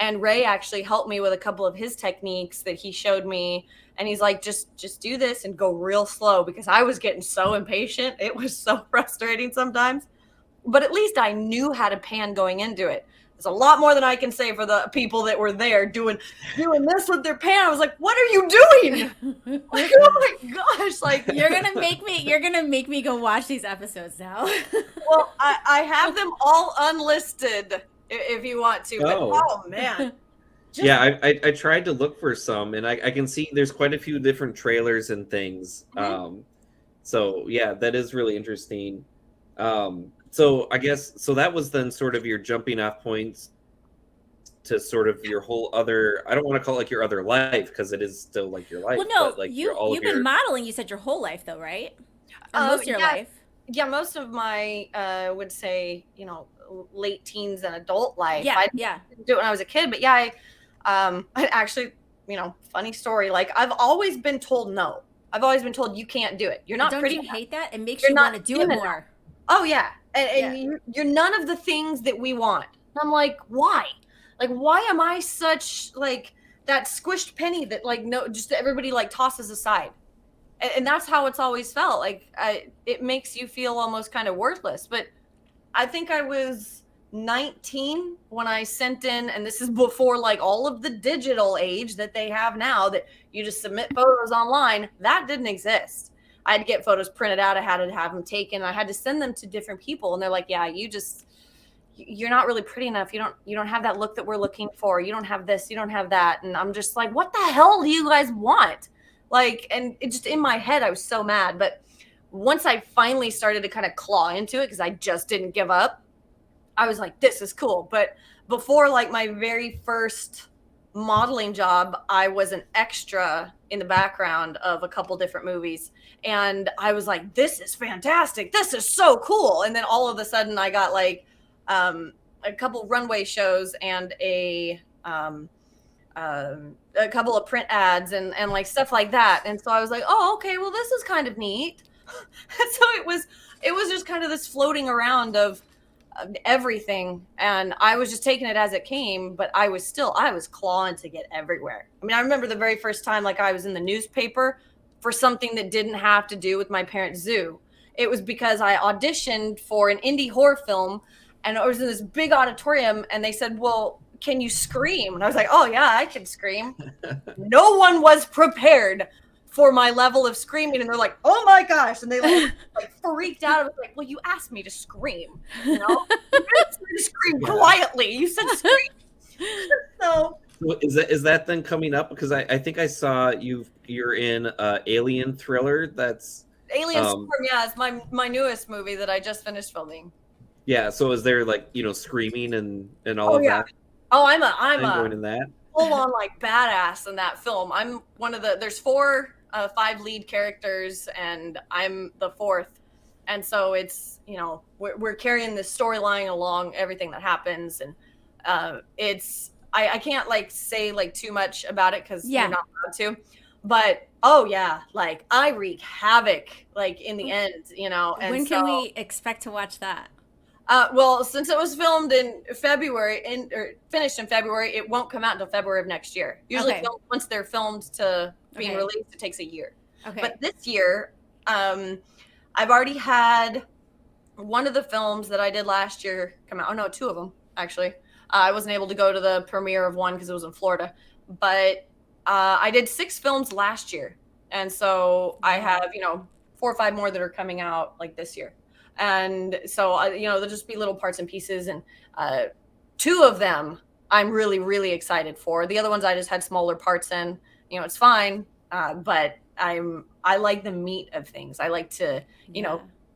[SPEAKER 3] And Ray actually helped me with a couple of his techniques that he showed me. And he's like, just do this and go real slow, because I was getting so impatient. It was so frustrating sometimes. But at least I knew how to pan going into it. There's a lot more than I can say for the people that were there doing this with their pan. I was like, what are you doing? Like, oh my gosh. Like,
[SPEAKER 1] you're gonna make me go watch these episodes now.
[SPEAKER 3] Well, I have them all unlisted if you want to. But, oh man.
[SPEAKER 2] I tried to look for some, and I can see there's quite a few different trailers and things.
[SPEAKER 3] Mm-hmm.
[SPEAKER 2] So yeah, that is really interesting. So I guess, so that was then sort of your jumping off points to sort of your whole other, I don't want to call it like your other life, because it is still like your life.
[SPEAKER 1] Well, no,
[SPEAKER 2] but like
[SPEAKER 1] you've been modeling, you said, your whole life though, right? Or most of your life.
[SPEAKER 3] Yeah, most of my, would say, late teens and adult life.
[SPEAKER 1] Yeah,
[SPEAKER 3] I didn't do it when I was a kid, but yeah, I actually, funny story. Like, I've always been told no. I've always been told you can't do it. You're not pretty.
[SPEAKER 1] Don't you hate that? It makes you want to do it more.
[SPEAKER 3] Oh yeah. And you're none of the things that we want. And I'm like, why? Like, why am I such like that squished penny that like just everybody like tosses aside? And that's how it's always felt. Like, it makes you feel almost kind of worthless. But I think I was 19 when I sent in, and this is before like all of the digital age that they have now, that you just submit photos online. That didn't exist. I had to get photos printed out. I had to have them taken. I had to send them to different people. And they're like, yeah, you're not really pretty enough. You don't have that look that we're looking for. You don't have this, you don't have that. And I'm just like, what the hell do you guys want? Like, and it just, in my head, I was so mad. But once I finally started to kind of claw into it, because I just didn't give up, I was like, this is cool. But before like my very first modeling job, I was an extra in the background of a couple different movies. And I was like, this is fantastic. This is so cool. And then all of a sudden I got like a couple runway shows and a a couple of print ads and like stuff like that. And so I was like, oh, okay, well, this is kind of neat. And so it was just kind of this floating around of everything, and I was just taking it as it came, but I was clawing to get everywhere. I mean, I remember the very first time, like, I was in the newspaper for something that didn't have to do with my parents' zoo. It was because I auditioned for an indie horror film, and I was in this big auditorium, and they said, well, can you scream? And I was like, oh yeah, I can scream. No one was prepared for my level of screaming, and they're like, oh my gosh, and they like freaked out. I was like, well, you asked me to scream, you know? You asked me to scream quietly. You said scream. So
[SPEAKER 2] is that then coming up? Because I think I saw you're in Alien Thriller. That's
[SPEAKER 3] Alien Storm, yeah, it's my newest movie that I just finished filming.
[SPEAKER 2] Yeah, so is there like, screaming and all of that?
[SPEAKER 3] Oh, I'm
[SPEAKER 2] going in that
[SPEAKER 3] full on like badass in that film. I'm one of there's 5 lead characters, and I'm the 4th. And so it's, we're carrying this storyline along, everything that happens. And it's, I can't like say like too much about it because you're not allowed to. But oh yeah, like I wreak havoc like in the end, And
[SPEAKER 1] when can we expect to watch that?
[SPEAKER 3] Well, since it was filmed in February or finished in February, it won't come out until February of next year. Usually once they're filmed to being released, it takes a year. Okay. But this year, I've already had one of the films that I did last year come out. Oh no, 2 of them actually. I wasn't able to go to the premiere of one because it was in Florida, but I did 6 films last year. And so I have, 4 or 5 more that are coming out like this year. And so, there'll just be little parts and pieces. And 2 of them I'm really, really excited for. The other ones I just had smaller parts in. It's fine. But I like the meat of things. I like to,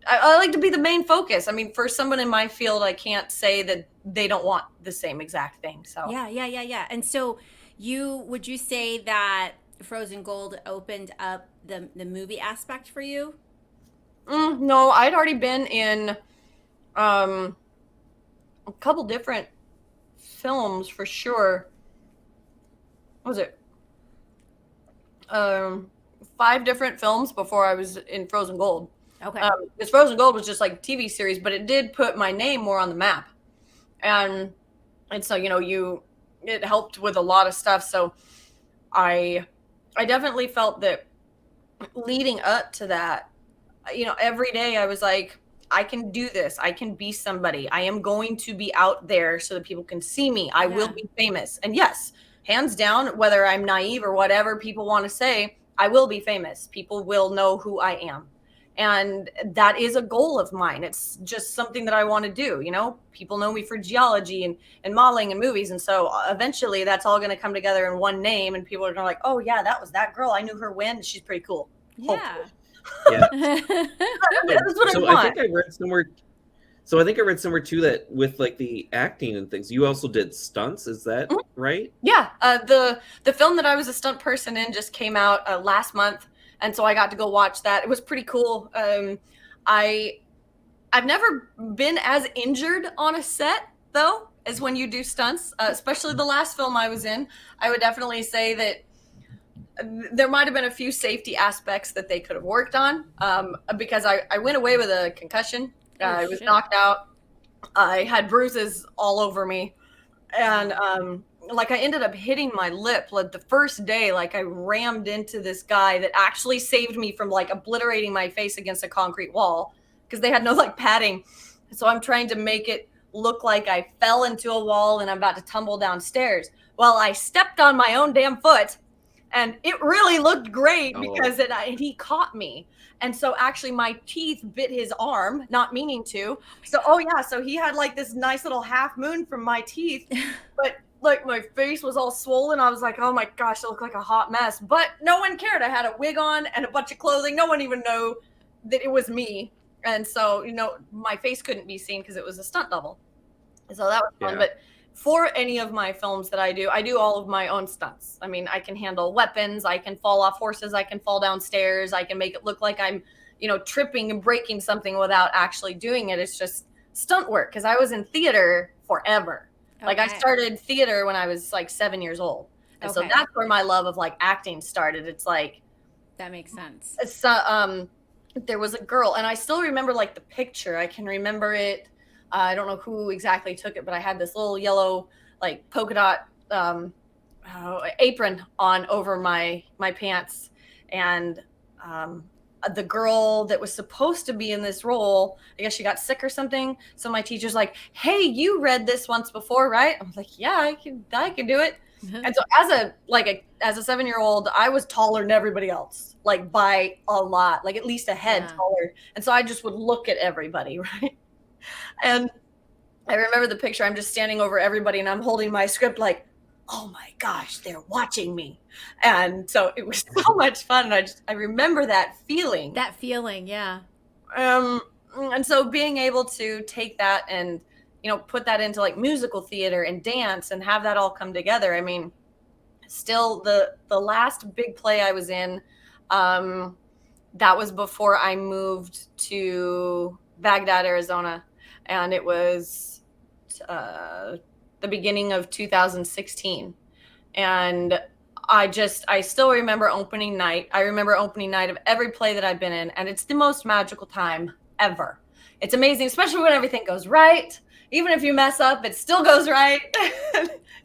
[SPEAKER 3] I like to be the main focus. I mean, for someone in my field, I can't say that they don't want the same exact thing. So
[SPEAKER 1] yeah. And so would you say that Frozengold opened up the movie aspect for you?
[SPEAKER 3] No, I'd already been in a couple different films for sure. What was it? 5 different films before I was in Frozengold.
[SPEAKER 1] Okay.
[SPEAKER 3] Because Frozengold was just like a TV series, but it did put my name more on the map. And so, it helped with a lot of stuff. So I definitely felt that leading up to that, every day I was like, I can do this. I can be somebody. I am going to be out there so that people can see me. I will be famous. And yes, hands down, whether I'm naive or whatever people want to say, I will be famous. People will know who I am. And that is a goal of mine. It's just something that I want to do. People know me for geology and modeling and movies. And so eventually that's all going to come together in one name. And people are going to like, oh yeah, that was that girl. I knew her when. She's pretty cool.
[SPEAKER 1] Yeah.
[SPEAKER 3] Hopefully.
[SPEAKER 2] Yeah.
[SPEAKER 3] That's what I want.
[SPEAKER 2] I think I read somewhere too that with like the acting and things, you also did stunts. Is that right?
[SPEAKER 3] Yeah. The film that I was a stunt person in just came out last month, and so I got to go watch that. It was pretty cool. I've never been as injured on a set though as when you do stunts, especially the last film I was in. I would definitely say that there might have been a few safety aspects that they could have worked on, because I went away with a concussion. I was knocked out. I had bruises all over me. And I ended up hitting my lip like the first day. Like I rammed into this guy that actually saved me from like obliterating my face against a concrete wall because they had no like padding. So I'm trying to make it look like I fell into a wall and I'm about to tumble downstairs. Well, I stepped on my own damn foot. And it really looked great because he caught me. And so actually my teeth bit his arm, not meaning to. So he had like this nice little half moon from my teeth. But like my face was all swollen. I was like, oh my gosh, I look like a hot mess. But no one cared. I had a wig on and a bunch of clothing. No one even knew that it was me. And so, my face couldn't be seen because it was a stunt double. So that was fun. But for any of my films that I do all of my own stunts. I mean, I can handle weapons. I can fall off horses. I can fall down stairs. I can make it look like I'm, tripping and breaking something without actually doing it. It's just stunt work because I was in theater forever. Okay. Like I started theater when I was like 7 years old. And so
[SPEAKER 1] Okay.
[SPEAKER 3] that's where my love of like acting started. It's like,
[SPEAKER 1] That makes sense.
[SPEAKER 3] so there was a girl, and I still remember like the picture. I can remember it. I don't know who exactly took it, but I had this little yellow like polka dot apron on over my pants, and the girl that was supposed to be in this role, I guess she got sick or something. So my teacher's like, "Hey, you read this once before, right?" I was like, "Yeah, I can do it." And so as a 7-year-old, I was taller than everybody else, like by a lot, like at least a head taller. And so I just would look at everybody, right? And I remember the picture. I'm just standing over everybody and I'm holding my script like, oh my gosh, they're watching me. And so it was so much fun. And I remember that feeling.
[SPEAKER 1] That feeling, yeah.
[SPEAKER 3] And so being able to take that and, put that into like musical theater and dance and have that all come together. I mean, still the last big play I was in, that was before I moved to Baghdad, Arizona. And it was the beginning of 2016. And I still remember opening night. I remember opening night of every play that I've been in. And it's the most magical time ever. It's amazing, especially when everything goes right. Even if you mess up, it still goes right.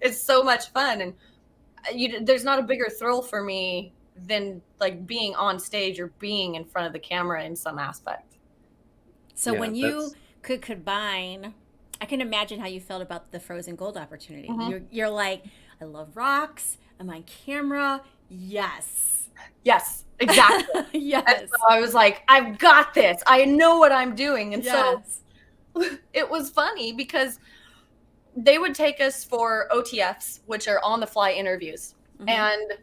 [SPEAKER 3] It's so much fun. And there's not a bigger thrill for me than like being on stage or being in front of the camera in some aspect.
[SPEAKER 1] So when you could combine, I can imagine how you felt about the frozen gold opportunity.
[SPEAKER 3] Mm-hmm.
[SPEAKER 1] You're like, I love rocks. I'm on camera. Yes.
[SPEAKER 3] Yes, exactly.
[SPEAKER 1] Yes.
[SPEAKER 3] And so I was like, I've got this. I know what I'm doing. And so it was funny because they would take us for OTFs, which are on the fly interviews. Mm-hmm. And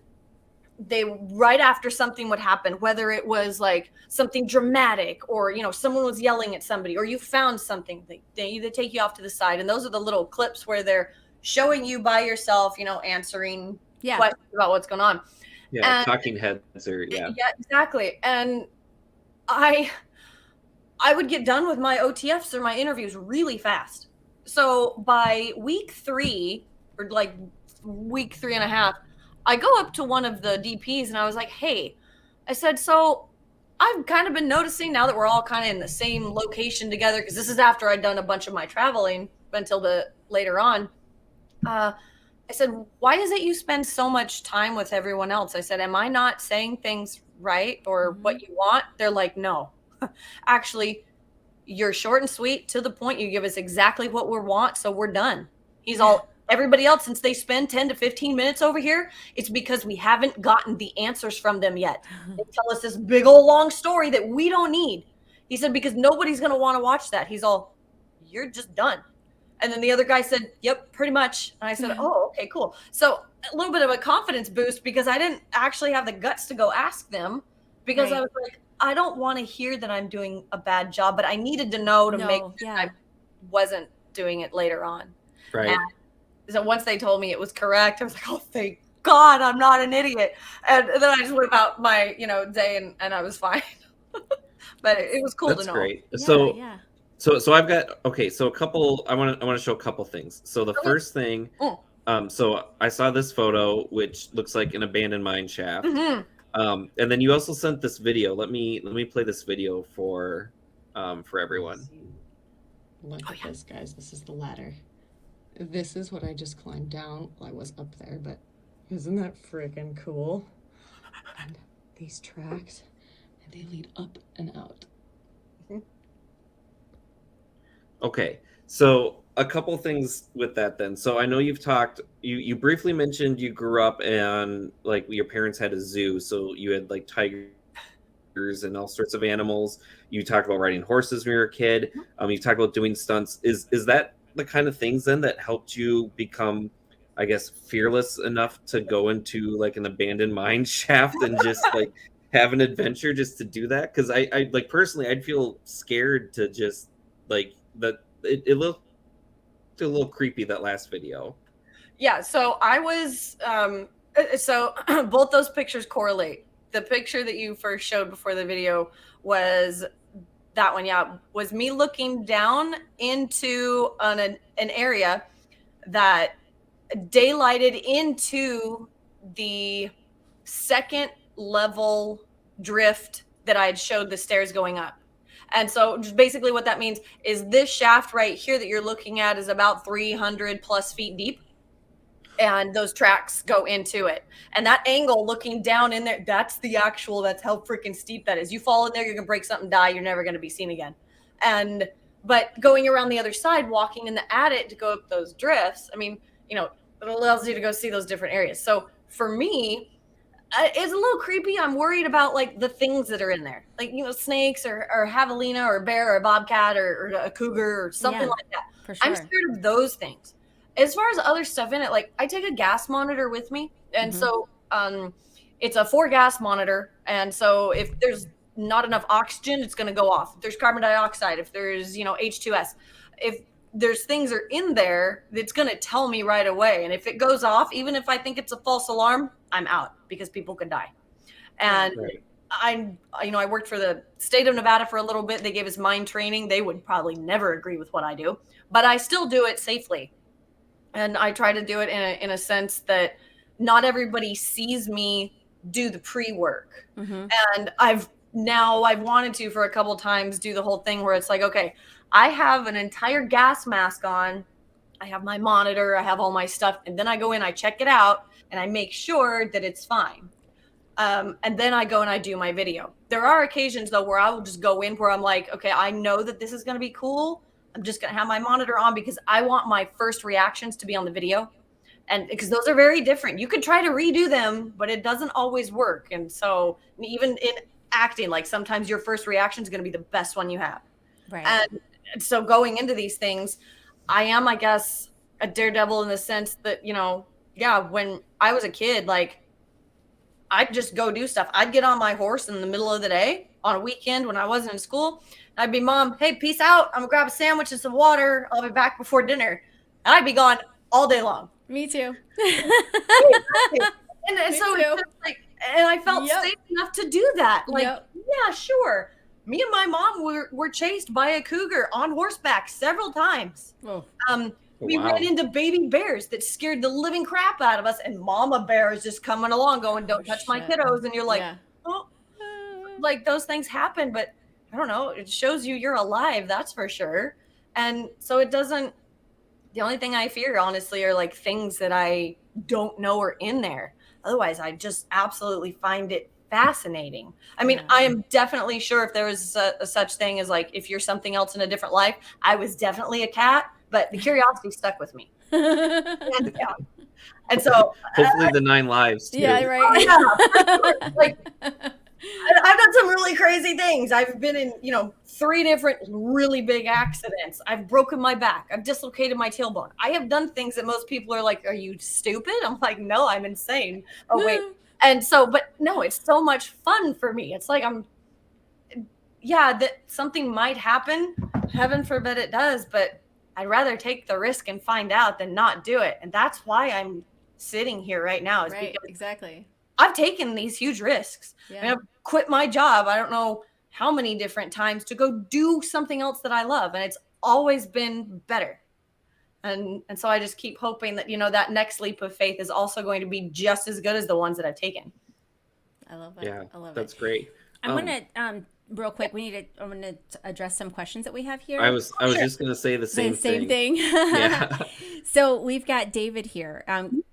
[SPEAKER 3] they, right after something would happen, whether it was like something dramatic or, someone was yelling at somebody or you found something, they take you off to the side. And those are the little clips where they're showing you by yourself, answering questions about what's going on.
[SPEAKER 2] Yeah, and talking heads or
[SPEAKER 3] Yeah, exactly. And I would get done with my OTFs or my interviews really fast. So by week 3 or like week 3.5, I go up to one of the DPs and I was like, hey, I said, so I've kind of been noticing now that we're all kind of in the same location together, because this is after I'd done a bunch of my traveling until later on. I said, why is it you spend so much time with everyone else? I said, am I not saying things right or what you want? They're like, no, actually, you're short and sweet to the point. You give us exactly what we want. So we're done. He's all, everybody else, since they spend 10 to 15 minutes over here, it's because we haven't gotten the answers from them yet. They tell us this big old long story that we don't need. He said, because nobody's going to want to watch that. He's all, you're just done. And then the other guy said, yep, pretty much. And I said, oh, okay, cool. So a little bit of a confidence boost, because I didn't actually have the guts to go ask them, because I was like, I don't want to hear that I'm doing a bad job, but I needed to know to make sure I wasn't doing it later on.
[SPEAKER 2] Right.
[SPEAKER 3] And so once they told me it was correct, I was like, oh, thank God I'm not an idiot. And then I just went about my, day and I was fine. But it was cool to know.
[SPEAKER 2] That's great.
[SPEAKER 1] Yeah,
[SPEAKER 2] So I've got, so a couple, I want to show a couple things. So the first thing, so I saw this photo, which looks like an abandoned mine shaft.
[SPEAKER 3] Mm-hmm.
[SPEAKER 2] And then you also sent this video. Let me play this video for everyone.
[SPEAKER 4] Look at this, guys. This is the ladder. This is what I just climbed down. Well, I was up there, but isn't that freaking cool? And these tracks, they lead up and out.
[SPEAKER 2] Okay, so a couple things with that then. So I know you've talked, you briefly mentioned you grew up and like your parents had a zoo, so you had like tigers and all sorts of animals. You talked about riding horses when you were a kid. You talked about doing stunts. Is that the kind of things then that helped you become, I guess, fearless enough to go into like an abandoned mine shaft and just like have an adventure just to do that? Because I like personally, I'd feel scared to just like that. It looked a little creepy, that last video.
[SPEAKER 3] Yeah, so I was so both those pictures correlate. The picture that you first showed before the video was that one, was me looking down into an area that daylighted into the second level drift that I had showed the stairs going up. And so just basically what that means is this shaft right here that you're looking at is about 300 plus feet deep. And those tracks go into it. And that angle looking down in there, that's how freaking steep that is. You fall in there, you're going to break something, die. You're never going to be seen again. But going around the other side, walking in the adit to go up those drifts, I mean, you know, it allows you to go see those different areas. So for me, it's a little creepy. I'm worried about like the things that are in there, like, you know, snakes or javelina or a bear or a bobcat or a cougar or something like that.
[SPEAKER 1] For sure.
[SPEAKER 3] I'm scared of those things. As far as other stuff in it, like I take a gas monitor with me. And so it's a 4-gas monitor. And so if there's not enough oxygen, it's going to go off. If there's carbon dioxide, if there's, you know, H2S, if there's things are in there, it's going to tell me right away. And if it goes off, even if I think it's a false alarm, I'm out because people could die. And I worked for the state of Nevada for a little bit. They gave us mine training. They would probably never agree with what I do, but I still do it safely. And I try to do it in a sense that not everybody sees me do the pre-work. And I've wanted to for a couple times do the whole thing where it's like, okay, I have an entire gas mask on. I have my monitor, I have all my stuff. And then I go in, I check it out and I make sure that it's fine. And then I go and I do my video. There are occasions though, where I will just go in where I'm like, okay, I know that this is going to be cool. I'm just going to have my monitor on because I want my first reactions to be on the video. And because those are very different. You could try to redo them, but it doesn't always work. And so even in acting, like sometimes your first reaction is going to be the best one you have.
[SPEAKER 1] Right.
[SPEAKER 3] And so going into these things, I am, I guess, a daredevil in the sense that, you know, yeah, when I was a kid, like I'd just go do stuff. I'd get on my horse in the middle of the day on a weekend when I wasn't in school. I'd be, Mom, hey, peace out. I'm gonna grab a sandwich and some water. I'll be back before dinner. And I'd be gone all day long.
[SPEAKER 1] Me too.
[SPEAKER 3] and so it's just like, and I felt safe enough to do that. Like, yeah, sure. Me and my mom were chased by a cougar on horseback several times. We ran into baby bears that scared the living crap out of us, and mama bear is just coming along going, don't touch my kiddos. And you're like, oh, like those things happen, but I don't know. It shows you're alive. That's for sure. And so it doesn't, the only thing I fear, honestly, are like things that I don't know are in there. Otherwise, I just absolutely find it fascinating. I mean, I am definitely sure if there was a such thing as like, if you're something else in a different life, I was definitely a cat, but the curiosity stuck with me. And so
[SPEAKER 2] hopefully the 9 lives too.
[SPEAKER 1] Yeah, right.
[SPEAKER 3] Like, I've done some really crazy things. I've been in, 3 different really big accidents. I've broken my back. I've dislocated my tailbone. I have done things that most people are like, are you stupid? I'm like, no, I'm insane. Oh, wait. And so, but no, it's so much fun for me. It's like that something might happen. Heaven forbid it does, but I'd rather take the risk and find out than not do it. And that's why I'm sitting here right now.
[SPEAKER 1] Right, exactly.
[SPEAKER 3] I've taken these huge risks.
[SPEAKER 1] Yeah.
[SPEAKER 3] I mean, I've quit my job. I don't know how many different times to go do something else that I love. And it's always been better. And so I just keep hoping that, that next leap of faith is also going to be just as good as the ones that I've taken.
[SPEAKER 1] I love that.
[SPEAKER 2] Yeah,
[SPEAKER 1] I love
[SPEAKER 2] that's
[SPEAKER 1] it.
[SPEAKER 2] great.
[SPEAKER 1] I'm going to, real quick, I'm going to address some questions that we have here.
[SPEAKER 2] I was just going to say the same thing.
[SPEAKER 1] Yeah. So we've got David here.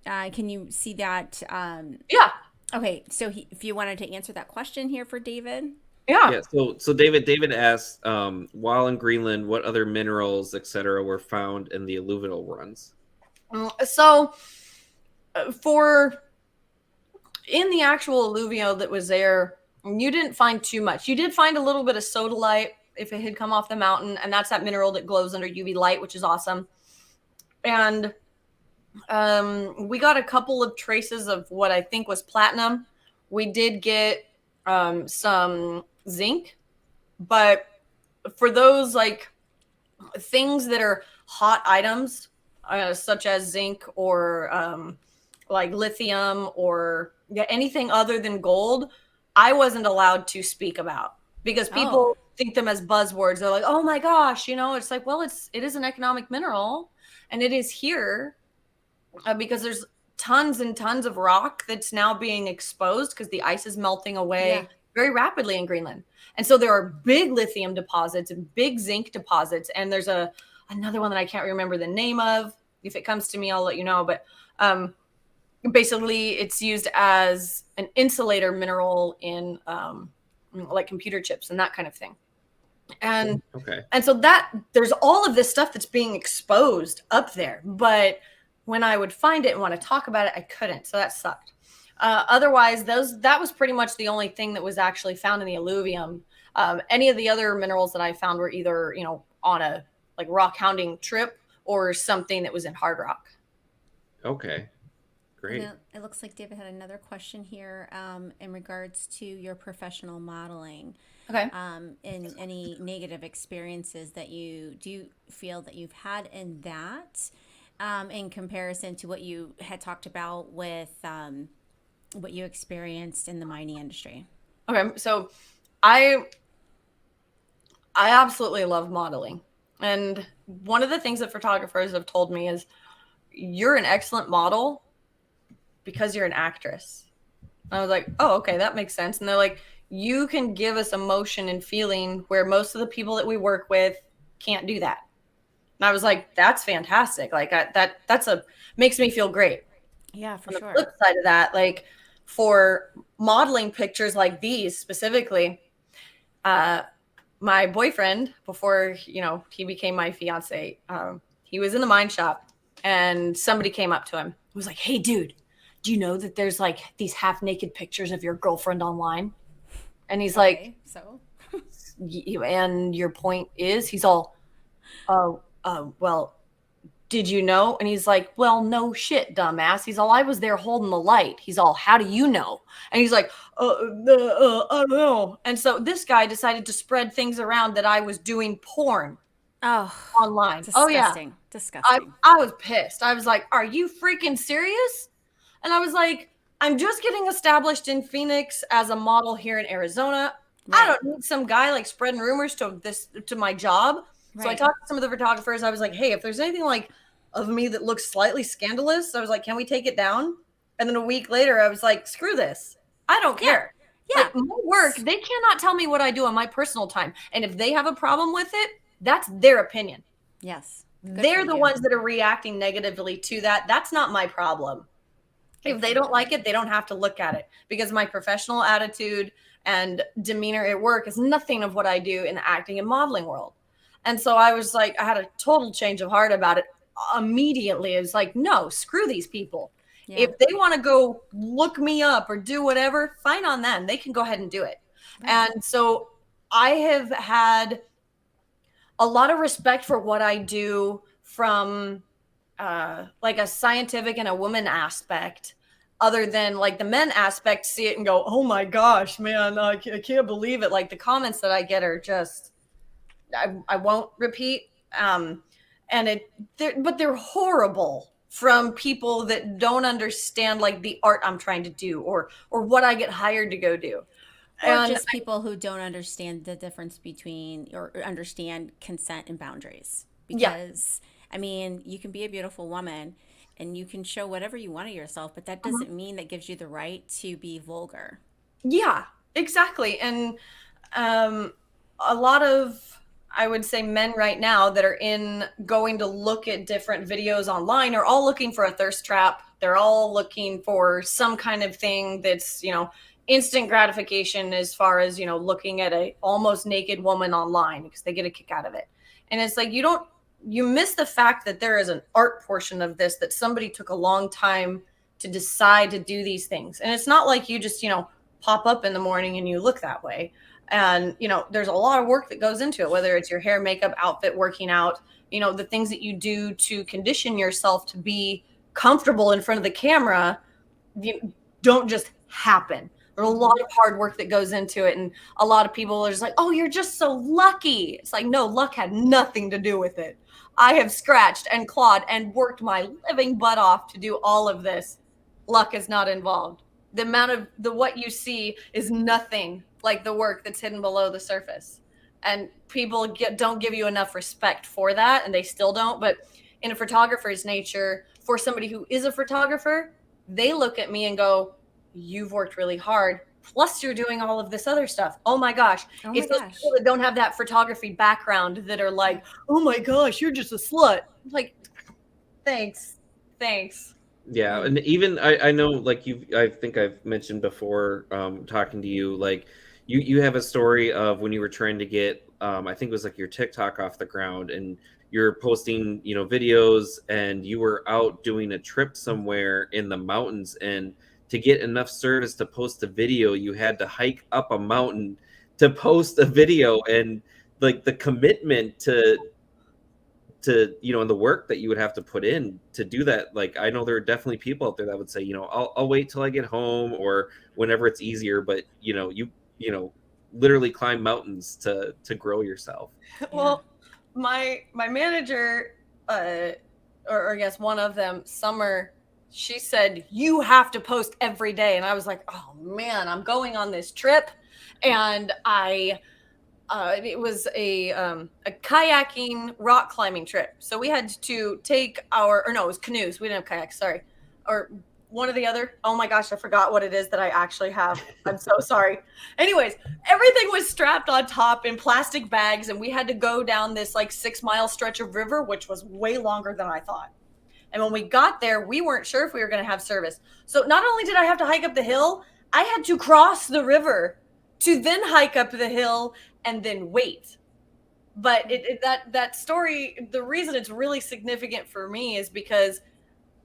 [SPEAKER 1] Can you see that?
[SPEAKER 3] Yeah.
[SPEAKER 1] Okay. So if you wanted to answer that question here for David.
[SPEAKER 3] Yeah.
[SPEAKER 2] So David asked, while in Greenland, what other minerals, etc., were found in the alluvial runs?
[SPEAKER 3] So in the actual alluvial that was there, you didn't find too much. You did find a little bit of sodalite if it had come off the mountain, and that's that mineral that glows under UV light, which is awesome. And we got a couple of traces of what I think was platinum. We did get some zinc, but for those like things that are hot items, such as zinc or like lithium or anything other than gold, I wasn't allowed to speak about because people think them as buzzwords. They're like, oh my gosh, it's like, well, it is an economic mineral and it is here because there's tons and tons of rock that's now being exposed because the ice is melting away very rapidly in Greenland. And so there are big lithium deposits and big zinc deposits. And there's another one that I can't remember the name of. If it comes to me, I'll let you know. But basically, it's used as an insulator mineral in like computer chips and that kind of thing. And so that there's all of this stuff that's being exposed up there. But when I would find it and want to talk about it, I couldn't. So that sucked. Otherwise, that was pretty much the only thing that was actually found in the alluvium. Any of the other minerals that I found were either, on a like rock hounding trip or something that was in hard rock.
[SPEAKER 2] Okay, great.
[SPEAKER 1] It looks like David had another question here in regards to your professional modeling.
[SPEAKER 3] Okay.
[SPEAKER 1] In any negative experiences that you feel that you've had in that, in comparison to what you had talked about with what you experienced in the mining industry.
[SPEAKER 3] Okay, so I absolutely love modeling. And one of the things that photographers have told me is you're an excellent model because you're an actress. And I was like, oh, okay, that makes sense. And they're like, you can give us emotion and feeling where most of the people that we work with can't do that. And I was like, that's fantastic. Like that's makes me feel great.
[SPEAKER 1] Yeah, for sure.
[SPEAKER 3] On the flip side of that, like for modeling pictures like these specifically, my boyfriend, before, he became my fiance, he was in the mine shop and somebody came up to him. He was like, hey, dude, do you know that there's like these half naked pictures of your girlfriend online? And he's like,
[SPEAKER 1] so,
[SPEAKER 3] and your point is, he's all, well, did you know? And he's like, well, no shit, dumbass. He's all, I was there holding the light. He's all, how do you know? And he's like, I don't know. And so this guy decided to spread things around that I was doing porn online.
[SPEAKER 1] Disgusting. Disgusting.
[SPEAKER 3] I was pissed. I was like, are you freaking serious? And I was like, I'm just getting established in Phoenix as a model here in Arizona. Right. I don't need some guy like spreading rumors to my job. Right. So I talked to some of the photographers. I was like, hey, if there's anything like of me that looks slightly scandalous, I was like, can we take it down? And then a week later, I was like, screw this. I don't care. Yeah. Like, my work, they cannot tell me what I do on my personal time. And if they have a problem with it, that's their opinion.
[SPEAKER 1] Yes.
[SPEAKER 3] They're the ones that are reacting negatively to that. That's not my problem. If they don't like it, they don't have to look at it, because my professional attitude and demeanor at work is nothing of what I do in the acting and modeling world. And so I was like, I had a total change of heart about it immediately. It was like, no, screw these people. Yeah. If they want to go look me up or do whatever, fine on them. They can go ahead and do it. Right. And so I have had a lot of respect for what I do from like a scientific and a woman aspect, other than like the men aspect, see it and go, oh my gosh, man, I can't believe it. Like the comments that I get are just, I won't repeat. But they're horrible from people that don't understand like the art I'm trying to do or what I get hired to go do.
[SPEAKER 1] Or just people who don't understand the difference between or understand consent and boundaries. Because I mean, you can be a beautiful woman and you can show whatever you want of yourself, but that doesn't mean that gives you the right to be vulgar.
[SPEAKER 3] Yeah, exactly. And a lot of, I would say, men right now that are going to look at different videos online are all looking for a thirst trap. They're all looking for some kind of thing that's, instant gratification as far as, looking at a almost naked woman online because they get a kick out of it. And it's like, you miss the fact that there is an art portion of this, that somebody took a long time to decide to do these things. And it's not like you just, pop up in the morning and you look that way. And, there's a lot of work that goes into it, whether it's your hair, makeup, outfit, working out, the things that you do to condition yourself to be comfortable in front of the camera, you don't just happen. There's a lot of hard work that goes into it. And a lot of people are just like, oh, you're just so lucky. It's like, no, luck had nothing to do with it. I have scratched and clawed and worked my living butt off to do all of this. Luck is not involved. The amount of what you see is nothing like the work that's hidden below the surface. And people don't give you enough respect for that, and they still don't. But in a photographer's nature, for somebody who is a photographer, they look at me and go, you've worked really hard. Plus you're doing all of this other stuff. Oh my gosh.
[SPEAKER 1] Oh
[SPEAKER 3] It's
[SPEAKER 1] my
[SPEAKER 3] those
[SPEAKER 1] gosh.
[SPEAKER 3] people that don't have that photography background that are like, oh my gosh, you're just a slut. Like, thanks.
[SPEAKER 2] Yeah, and even I know, like, I think I've mentioned before, talking to you, like, you have a story of when you were trying to get, I think it was like your TikTok off the ground, and you're posting, videos, and you were out doing a trip somewhere in the mountains, and to get enough service to post a video, you had to hike up a mountain to post a video, and like the commitment to and the work that you would have to put in to do that. Like, I know there are definitely people out there that would say, I'll wait till I get home or whenever it's easier, but you literally climb mountains to grow yourself.
[SPEAKER 3] Well, my manager, or I guess one of them, Summer, she said, you have to post every day. And I was like, oh man, I'm going on this trip. And it was a kayaking rock climbing trip. So we had to take it was canoes. We didn't have kayaks, sorry. Or one or the other. Oh my gosh, I forgot what it is that I actually have. I'm so sorry. Anyways, everything was strapped on top in plastic bags, and we had to go down this like 6-mile stretch of river, which was way longer than I thought. And when we got there, we weren't sure if we were going to have service. So not only did I have to hike up the hill, I had to cross the river to then hike up the hill and then wait. But that story, the reason it's really significant for me is because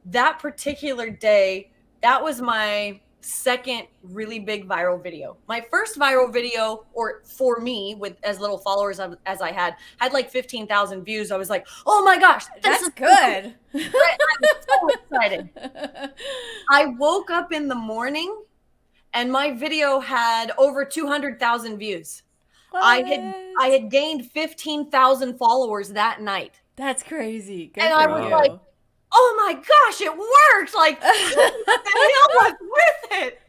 [SPEAKER 3] that particular day, that was my second really big viral video. My first viral video, or for me, with as little followers as I had like 15,000 views. I was like, oh my gosh,
[SPEAKER 1] that's good.
[SPEAKER 3] I'm so excited. I woke up in the morning and my video had over 200,000 views.
[SPEAKER 1] What?
[SPEAKER 3] I had gained 15,000 followers that night.
[SPEAKER 1] That's crazy. Good
[SPEAKER 3] and
[SPEAKER 1] for
[SPEAKER 3] I was
[SPEAKER 1] you.
[SPEAKER 3] like, oh my gosh, it worked. Like, the hell was with it?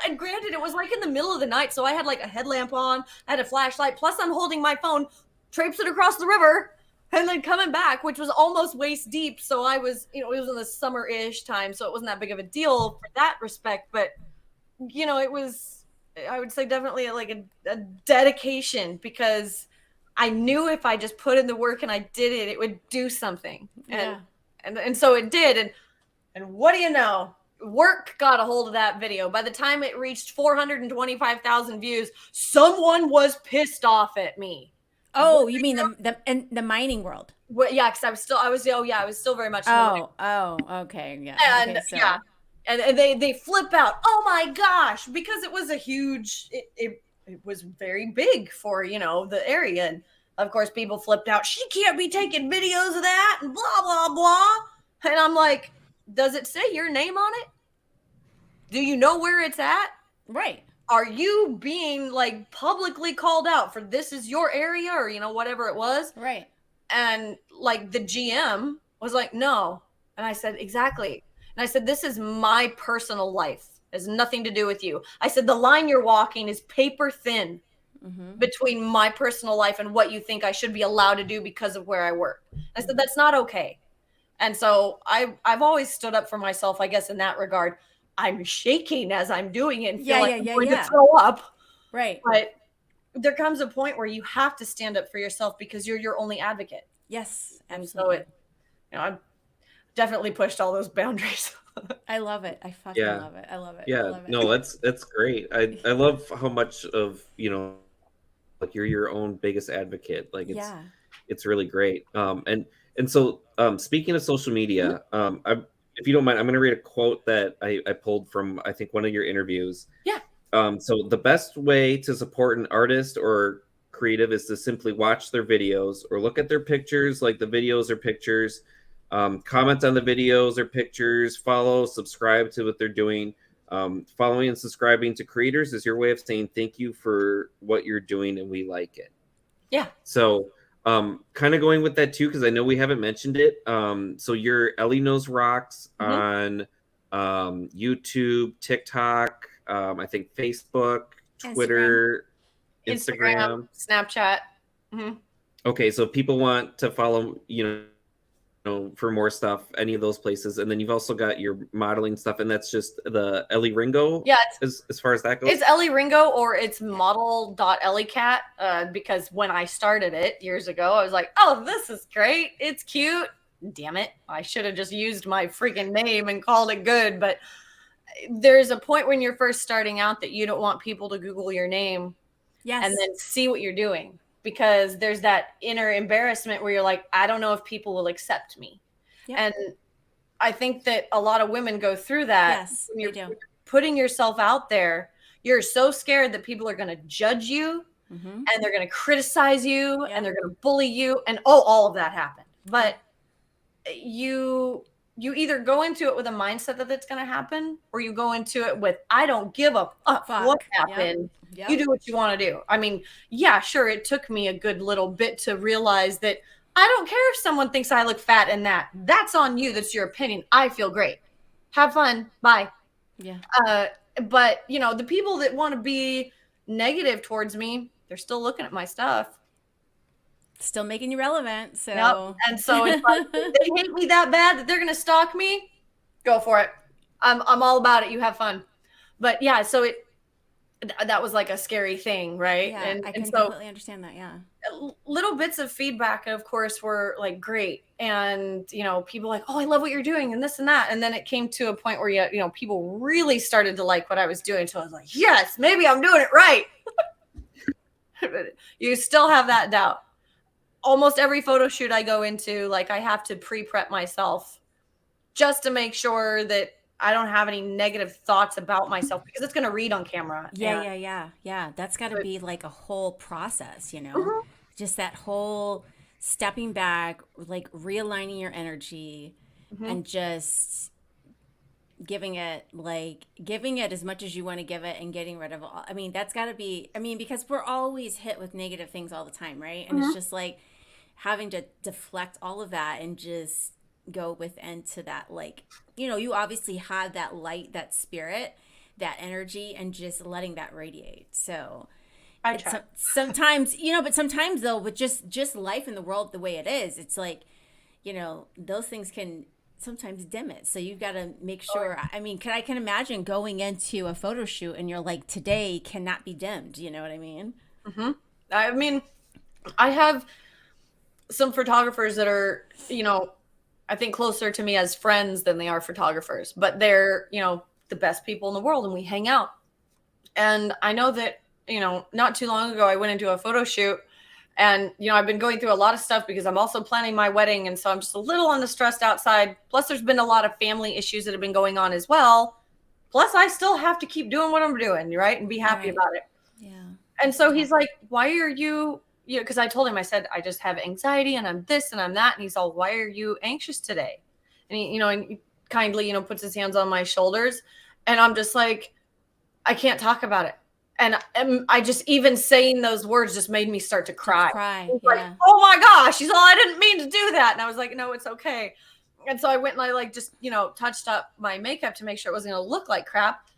[SPEAKER 3] And granted, it was like in the middle of the night. So I had like a headlamp on, I had a flashlight, plus I'm holding my phone, traipsing across the river and then coming back, which was almost waist deep. So I was, it was in the summer-ish time. So it wasn't that big of a deal for that respect. But, it was, I would say definitely like a dedication, because I knew if I just put in the work and I did it, it would do something. And so it did. And what do you know? Work got a hold of that video. By the time it reached 425,000 views, someone was pissed off at me.
[SPEAKER 1] Oh, you mean the mining world?
[SPEAKER 3] Well, yeah, because I was still very much in the mining.
[SPEAKER 1] Oh, okay, yeah.
[SPEAKER 3] And
[SPEAKER 1] okay, so.
[SPEAKER 3] yeah. And they flip out. Oh my gosh, because it was a huge it was very big for, the area. And of course people flipped out. She can't be taking videos of that and blah blah blah. And I'm like, does it say your name on it? Do you know where it's at?
[SPEAKER 1] Right.
[SPEAKER 3] Are you being like publicly called out for this is your area, or whatever it was?
[SPEAKER 1] Right.
[SPEAKER 3] And like the GM was like, no. And I said, exactly. And I said, this is my personal life. It has nothing to do with you. I said, the line you're walking is paper thin between my personal life and what you think I should be allowed to do because of where I work. I said, that's not okay. And so I've always stood up for myself, I guess, in that regard. I'm shaking as I'm doing it and feel like I'm going to throw up.
[SPEAKER 1] Right.
[SPEAKER 3] But there comes a point where you have to stand up for yourself because you're your only advocate.
[SPEAKER 1] Yes.
[SPEAKER 3] Absolutely. And so I've definitely pushed all those boundaries.
[SPEAKER 1] I love it. I fucking love it. I love it.
[SPEAKER 2] Yeah.
[SPEAKER 1] I love it.
[SPEAKER 2] No, that's great. I love how much of, like, you're your own biggest advocate. Like, it's really great. And so speaking of social media, if you don't mind, I'm going to read a quote that I pulled from, I think, one of your interviews.
[SPEAKER 3] Yeah.
[SPEAKER 2] So the best way to support an artist or creative is to simply watch their videos or look at their pictures, like the videos or pictures, comment on the videos or pictures, follow, subscribe to what they're doing. Following and subscribing to creators is your way of saying thank you for what you're doing and we like it.
[SPEAKER 3] Yeah.
[SPEAKER 2] So kind of going with that too, because I know we haven't mentioned it. So you're Elley Knows Rocks on YouTube, TikTok, I think Facebook, Twitter, Instagram,
[SPEAKER 3] Snapchat.
[SPEAKER 2] Okay, so if people want to follow, for more stuff, any of those places. And then you've also got your modeling stuff, and that's just the Elley Ringo.
[SPEAKER 3] Yeah,
[SPEAKER 2] as far as that goes.
[SPEAKER 3] It's Elley Ringo, or it's model.elleycat, because when I started it years ago, I was like, oh, this is great. It's cute. Damn it. I should have just used my freaking name and called it good. But there's a point when you're first starting out that you don't want people to Google your name and then see what you're doing, because there's that inner embarrassment where you're like, I don't know if people will accept me. Yep. And I think that a lot of women go through that.
[SPEAKER 1] Yes, you do.
[SPEAKER 3] Putting yourself out there, you're so scared that people are going to judge you, and they're going to criticize you, and they're going to bully you, and all of that happened. But you either go into it with a mindset that it's going to happen, or you go into it with, I don't give a fuck what happened. Yep. You do what you want to do. I mean, yeah, sure, it took me a good little bit to realize that I don't care if someone thinks I look fat and that's on you. That's your opinion. I feel great. Have fun. Bye. Yeah. But the people that want to be negative towards me, they're still looking at my stuff.
[SPEAKER 1] Still making you relevant. So
[SPEAKER 3] yep. And so if they hate me that bad that they're gonna stalk me, go for it. I'm all about it. You have fun. But yeah, so that was like a scary thing, right?
[SPEAKER 1] Yeah, I can completely understand that. Yeah.
[SPEAKER 3] Little bits of feedback, of course, were like great. And people like, oh, I love what you're doing and this and that. And then it came to a point where people really started to like what I was doing. So I was like, yes, maybe I'm doing it right. But you still have that doubt. Almost every photo shoot I go into, like, I have to pre-prep myself just to make sure that I don't have any negative thoughts about myself, because it's going to read on camera.
[SPEAKER 1] Yeah. That's got to be like a whole process, just that whole stepping back, like realigning your energy and just giving it as much as you want to give it, and getting rid of all. I mean, that's got to be, because we're always hit with negative things all the time, right? And it's just like having to deflect all of that and just go within to that, like, you obviously have that light, that spirit, that energy, and just letting that radiate. So
[SPEAKER 3] I try.
[SPEAKER 1] Sometimes, but sometimes though, with just life in the world the way it is, it's like, those things can sometimes dim it. So you've got to make sure. I can imagine going into a photo shoot and you're like, today cannot be dimmed. You know what I mean?
[SPEAKER 3] I have some photographers that are, I think closer to me as friends than they are photographers, but they're, the best people in the world, and we hang out. And I know that, not too long ago, I went into a photo shoot, and, I've been going through a lot of stuff because I'm also planning my wedding. And so I'm just a little on the stressed outside. Plus there's been a lot of family issues that have been going on as well. Plus I still have to keep doing what I'm doing, right? And be happy about it.
[SPEAKER 1] Yeah.
[SPEAKER 3] And so he's like, why are you, because I told him, I said, I just have anxiety and I'm this and I'm that. And he's all, why are you anxious today? And he, and he kindly, puts his hands on my shoulders. And I'm just like, I can't talk about it. And I just, even saying those words just made me start to cry. Like, oh my gosh, he's all, I didn't mean to do that. And I was like, no, it's okay. And so I went and I just, touched up my makeup to make sure it wasn't going to look like crap.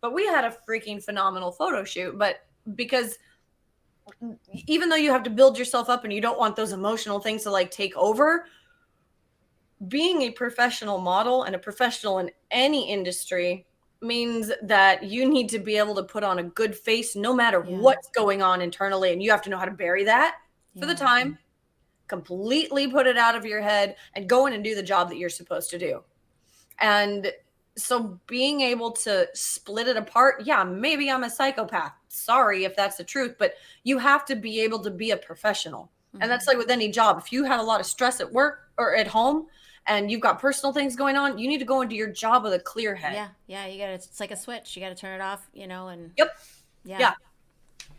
[SPEAKER 3] But we had a freaking phenomenal photo shoot. But because even though you have to build yourself up and you don't want those emotional things to take over, being a professional model and a professional in any industry means that you need to be able to put on a good face no matter what's going on internally. And you have to know how to bury that for the time, completely put it out of your head, and go in and do the job that you're supposed to do. And so being able to split it apart, maybe I'm a psychopath. Sorry if that's the truth, but you have to be able to be a professional. And that's like with any job. If you have a lot of stress at work or at home, and you've got personal things going on, you need to go into your job with a clear head.
[SPEAKER 1] Yeah, you gotta, it's like a switch. You gotta turn it off, and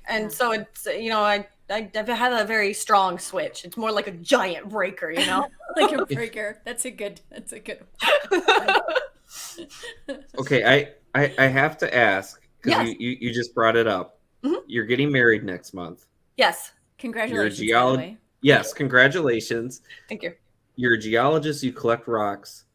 [SPEAKER 3] And so it's, I've had a very strong switch. It's more like a giant breaker,
[SPEAKER 1] like a breaker. That's a good
[SPEAKER 2] Okay, I have to ask, because you just brought it up. You're getting married next month.
[SPEAKER 3] Yes.
[SPEAKER 1] Congratulations. You're a
[SPEAKER 2] Yes, congratulations.
[SPEAKER 3] Thank you.
[SPEAKER 2] You're a geologist. You collect rocks.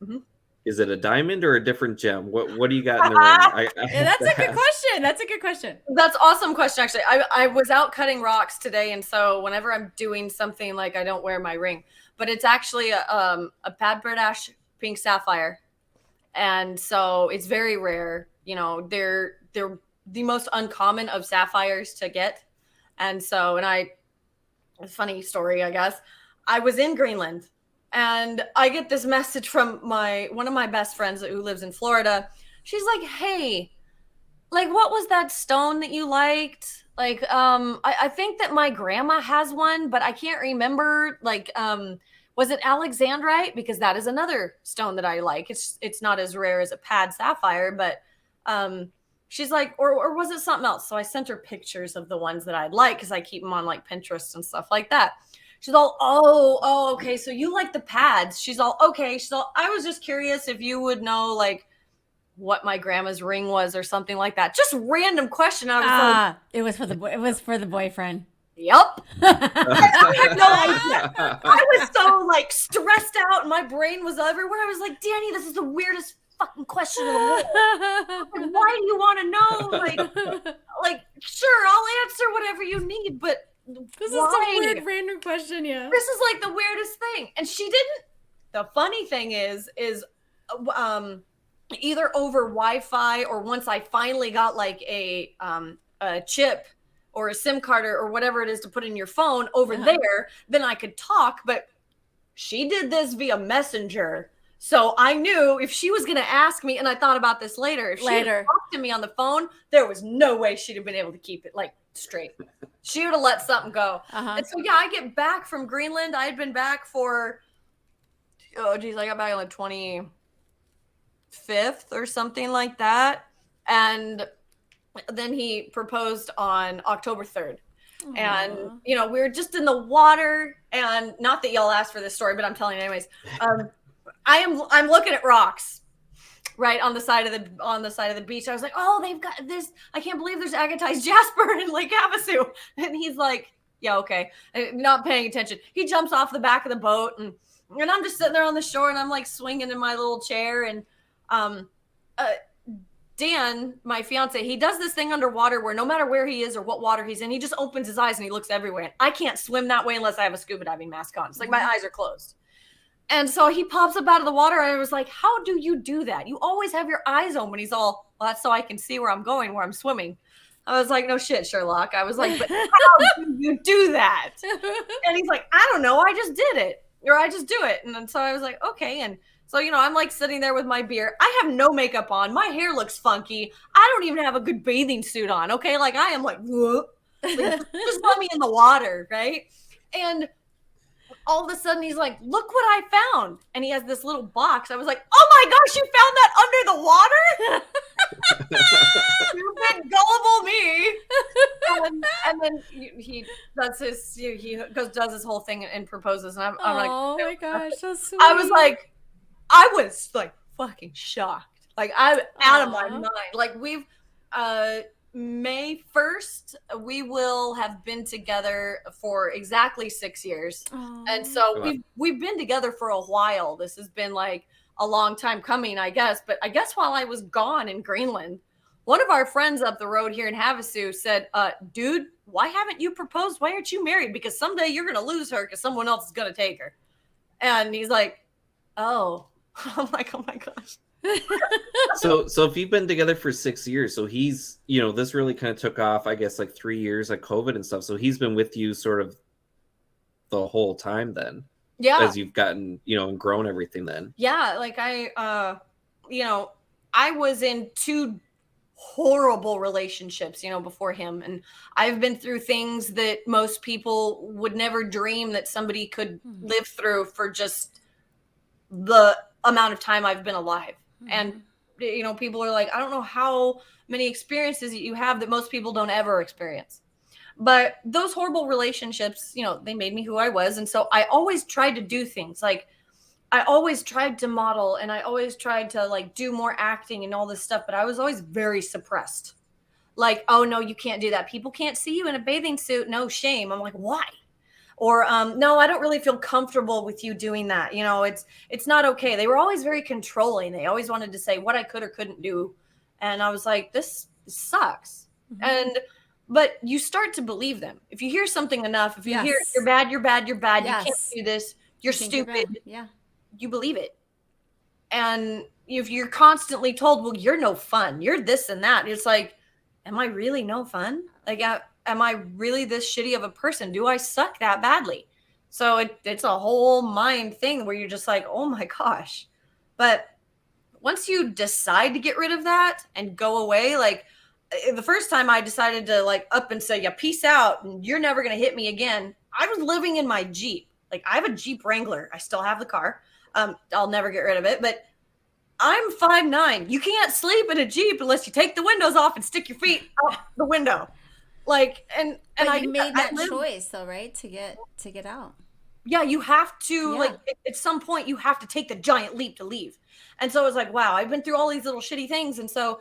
[SPEAKER 2] Is it a diamond or a different gem? What do you got in the ring?
[SPEAKER 1] Yeah, that's a good question. That's a good question.
[SPEAKER 3] That's awesome question, actually. I was out cutting rocks today, and so whenever I'm doing something, like, I don't wear my ring, but it's actually a Pad Berdache pink sapphire, and so it's very rare. You know, they're the most uncommon of sapphires to get, and so a funny story, I guess. I was in Greenland, and I get this message from one of my best friends who lives in Florida. She's like, "Hey, like, what was that stone that you liked? Like, I think that my grandma has one, but I can't remember. Like, was it Alexandrite? Because that is another stone that I like. It's not as rare as a pad sapphire, but she's like, or was it something else? So I sent her pictures of the ones that I'd like, because I keep them on like Pinterest and stuff like that. She's all, oh, okay. So you like the pads? She's all, okay. She's all, I was just curious if you would know, like, what my grandma's ring was or something like that. Just random question. I was like,
[SPEAKER 1] it was for the boyfriend.
[SPEAKER 3] Yep. I had no idea. I was so like stressed out and my brain was everywhere. I was like, Danny, this is the weirdest fucking question in the world. Like, why do you want to know? Like, sure, I'll answer whatever you need, but
[SPEAKER 1] this is a weird random question. Yeah.
[SPEAKER 3] This is like the weirdest thing. And she didn't. The funny thing is either over Wi-Fi or once I finally got like a chip or a SIM card or whatever it is to put in your phone over there, then I could talk. But she did this via Messenger. So I knew if she was going to ask me, and I thought about this later, if she had talked to me on the phone, there was no way she'd have been able to keep it like straight. She would have let something go. And so, yeah, I get back from Greenland. I had been back for, I got back on the 25th or something like that. And then he proposed on October 3rd. Aww. And, you know, we were just in the water, and not that y'all asked for this story, but I'm telling you anyways. I'm looking at rocks right on the side of the beach. I was like, oh, they've got this. I can't believe there's agatized jasper in Lake Havasu. And he's like, yeah, okay. Not paying attention. He jumps off the back of the boat, and I'm just sitting there on the shore, and I'm like swinging in my little chair. And Dan, my fiance, he does this thing underwater where no matter where he is or what water he's in, he just opens his eyes and he looks everywhere. And I can't swim that way unless I have a scuba diving mask on. It's like my eyes are closed. And so he pops up out of the water, and I was like, how do you do that? You always have your eyes open. He's all, well, that's so I can see where I'm going, where I'm swimming. I was like, no shit, Sherlock. I was like, but how do you do that? And he's like, I don't know. I just did it. Or I just do it. And so I was like, okay. And so, you know, I'm like sitting there with my beer. I have no makeup on. My hair looks funky. I don't even have a good bathing suit on. Okay. Like, I am like, whoop. Like, just let me in the water. Right. And all of a sudden he's like, look what I found. And he has this little box. I was like, oh my gosh, you found that under the water? You big gullible me. And then he does his whole thing and proposes. And I'm like,
[SPEAKER 1] oh my gosh, so sweet.
[SPEAKER 3] I was like fucking shocked. Like, I'm out of my mind. Like, we've May 1st, we will have been together for exactly 6 years. Aww. And so we've been together for a while. This has been like a long time coming, I guess. But I guess while I was gone in Greenland, one of our friends up the road here in Havasu said, dude, why haven't you proposed? Why aren't you married? Because someday you're going to lose her because someone else is going to take her. And he's like, oh. I'm like, oh my gosh.
[SPEAKER 2] So if you've been together for 6 years, so he's, you know, this really kind of took off, I guess, like 3 years, like COVID and stuff. So he's been with you sort of the whole time then. Yeah. As you've gotten, you know, and grown everything then.
[SPEAKER 3] Yeah. Like you know, I was in 2 horrible relationships, you know, before him. And I've been through things that most people would never dream that somebody could live through for just the amount of time I've been alive. And, you know, people are like, I don't know how many experiences that you have that most people don't ever experience. But those horrible relationships, you know, they made me who I was. And so I always tried to do things. Like, I always tried to model, and I always tried to like do more acting and all this stuff. But I was always very suppressed. Like, oh no, you can't do that. People can't see you in a bathing suit. No shame. I'm like, why? Or no, I don't really feel comfortable with you doing that. You know, it's not okay. They were always very controlling. They always wanted to say what I could or couldn't do. And I was like, this sucks. But you start to believe them. If you hear something enough, if you hear you're bad, you're bad, you're bad, you can't do this, you're stupid. You believe it. And if you're constantly told, well, you're no fun, you're this and that, it's like, am I really no fun? Like, am I really this shitty of a person? Do I suck that badly? So it's a whole mind thing where you're just like, oh my gosh. But once you decide to get rid of that and go away, like the first time I decided to like up and say, yeah, peace out, and you're never going to hit me again. I was living in my Jeep. Like I have a Jeep Wrangler. I still have the car. I'll never get rid of it, but I'm 5'9". You can't sleep in a Jeep unless you take the windows off and stick your feet out the window. Like, and
[SPEAKER 1] I made that choice though, right? To get out.
[SPEAKER 3] Yeah, you have to like at some point you have to take the giant leap to leave. And so I was like, wow, I've been through all these little shitty things. And so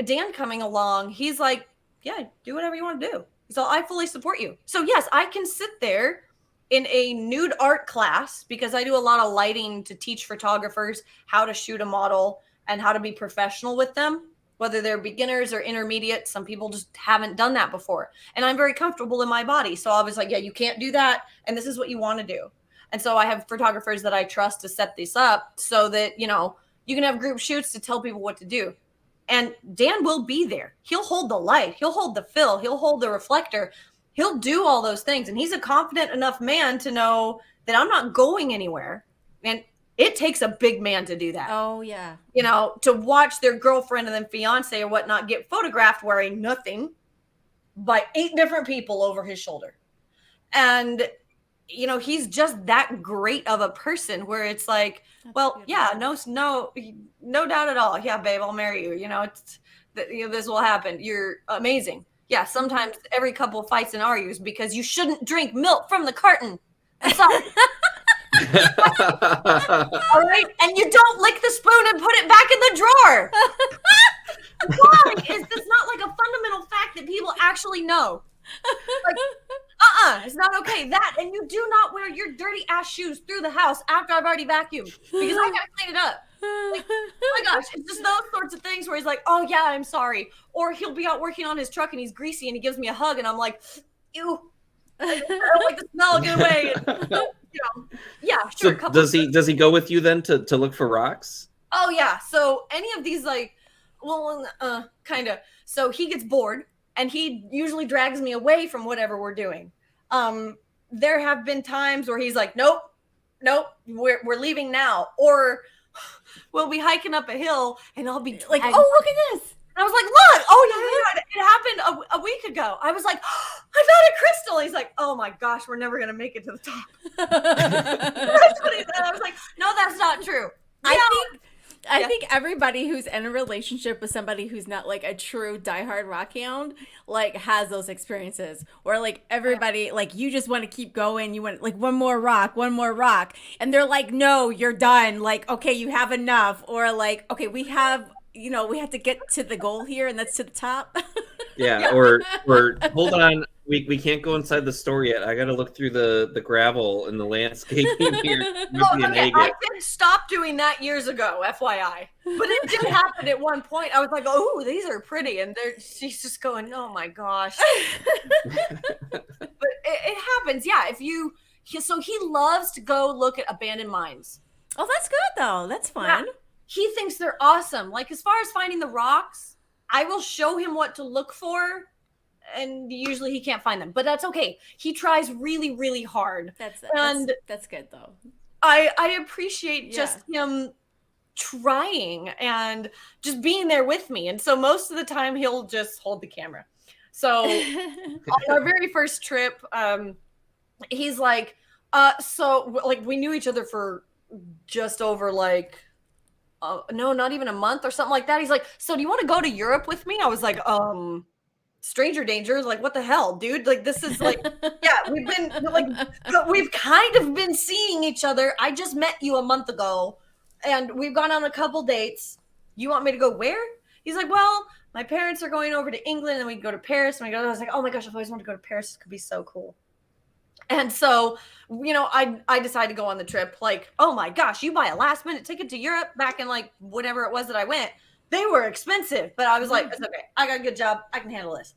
[SPEAKER 3] Dan coming along, he's like, yeah, do whatever you want to do. So I fully support you. So yes, I can sit there in a nude art class because I do a lot of lighting to teach photographers how to shoot a model and how to be professional with them, whether they're beginners or intermediate. Some people just haven't done that before. And I'm very comfortable in my body. So I was like, yeah, you can't do that. And this is what you want to do. And so I have photographers that I trust to set this up so that, you know, you can have group shoots to tell people what to do. And Dan will be there. He'll hold the light. He'll hold the fill. He'll hold the reflector. He'll do all those things. And he's a confident enough man to know that I'm not going anywhere. And it takes a big man to do that.
[SPEAKER 1] Oh, yeah.
[SPEAKER 3] You know, to watch their girlfriend and then fiance or whatnot get photographed wearing nothing by 8 different people over his shoulder. And, you know, he's just that great of a person where it's like, that's well, yeah, no doubt at all. Yeah, babe, I'll marry you. You know, this will happen. You're amazing. Yeah, sometimes every couple fights and argues because you shouldn't drink milk from the carton. I'm sorry. All right, and you don't lick the spoon and put it back in the drawer. Why is this not like a fundamental fact that people actually know? Like, it's not okay. That, and you do not wear your dirty ass shoes through the house after I've already vacuumed because I gotta clean it up. Like, oh my gosh, it's just those sorts of things where he's like, oh yeah, I'm sorry. Or he'll be out working on his truck and he's greasy and he gives me a hug and I'm like, ew, I don't like the smell, get away. And, you know, yeah, sure.
[SPEAKER 2] So does he go with you then to look for rocks?
[SPEAKER 3] Oh yeah. So any of these like, well, kind of. So he gets bored and he usually drags me away from whatever we're doing. There have been times where he's like, nope, we're leaving now. Or we'll be hiking up a hill and I'll be like, oh, look at this. And I was like, look, oh yeah, it happened a week ago. I was like, oh, I found a crystal. He's like, oh my gosh, we're never going to make it to the top. That's what he said. I was like, no, that's not true.
[SPEAKER 1] I think everybody who's in a relationship with somebody who's not like a true diehard rockhound like has those experiences where like everybody like you just want to keep going, you want like one more rock, and they're like, no, you're done, like okay, you have enough, or like okay, we have to get to the goal here and that's to the top.
[SPEAKER 2] Yeah. Or hold on, we can't go inside the store yet. I gotta look through the gravel and the landscape here.
[SPEAKER 3] I did stop doing that years ago, FYI. But it did happen at one point. I was like, oh, these are pretty. And she's just going, oh my gosh. But it happens. Yeah. So he loves to go look at abandoned mines.
[SPEAKER 1] Oh, that's good though. That's fun.
[SPEAKER 3] Yeah. He thinks they're awesome. Like as far as finding the rocks, I will show him what to look for. And usually he can't find them, but that's okay. He tries really, really hard. That's
[SPEAKER 1] good though.
[SPEAKER 3] I appreciate just him trying and just being there with me. And so most of the time he'll just hold the camera. So on our very first trip, he's like, so like we knew each other for just over like, no, not even a month or something like that. He's like, so do you want to go to Europe with me? I was like, stranger danger, like what the hell, dude? Like this is like, yeah, we've kind of been seeing each other. I just met you a month ago and we've gone on a couple dates. You want me to go where? He's like, well, my parents are going over to England and we go to Paris and I was like, oh my gosh, I've always wanted to go to Paris. It could be so cool. And so, I decided to go on the trip. Like, oh my gosh, you buy a last minute ticket to Europe back in like whatever it was that I went. They were expensive, but I was like, it's okay. I got a good job. I can handle this.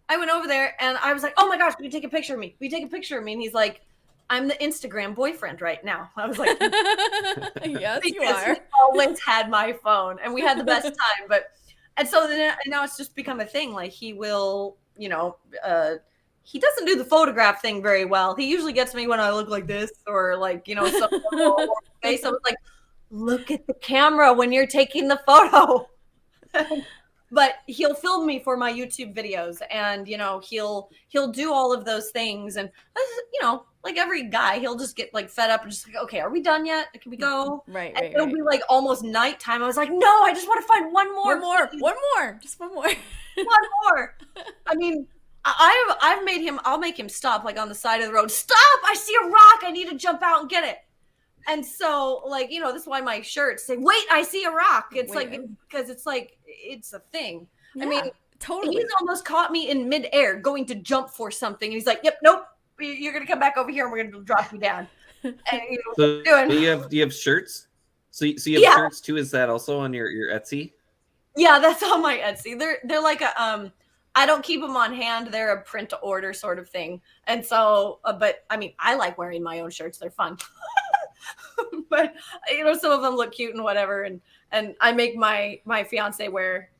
[SPEAKER 3] I went over there and I was like, oh my gosh, will you take a picture of me? Will you take a picture of me? And he's like, I'm the Instagram boyfriend right now. I was like,
[SPEAKER 1] yes, you are.
[SPEAKER 3] He always had my phone and we had the best time. And so then now it's just become a thing. Like he will, he doesn't do the photograph thing very well. He usually gets me when I look like this or like, some face. I was like, look at the camera when you're taking the photo. But he'll film me for my YouTube videos and, he'll do all of those things. And, like every guy, he'll just get like fed up and just like, okay, are we done yet? Can we go?
[SPEAKER 1] Right.
[SPEAKER 3] It'll be like almost nighttime. I was like, no, I just want to find one more.
[SPEAKER 1] Just one more.
[SPEAKER 3] One more. I mean, I'll make him stop like on the side of the road. Stop! I see a rock. I need to jump out and get it. And so like, this is why my shirts say, wait, I see a rock. It's because it's like, it's a thing.
[SPEAKER 1] Yeah,
[SPEAKER 3] I mean,
[SPEAKER 1] totally.
[SPEAKER 3] He's almost caught me in midair going to jump for something. And he's like, yep, nope. You're going to come back over here and we're going to drop you down. And
[SPEAKER 2] so you have shirts? So you have shirts too? Is that also on your Etsy?
[SPEAKER 3] Yeah, that's on my Etsy. They're like a, I don't keep them on hand. They're a print to order sort of thing. And so, but I mean, I like wearing my own shirts. They're fun. But some of them look cute and whatever. And I make my fiance wear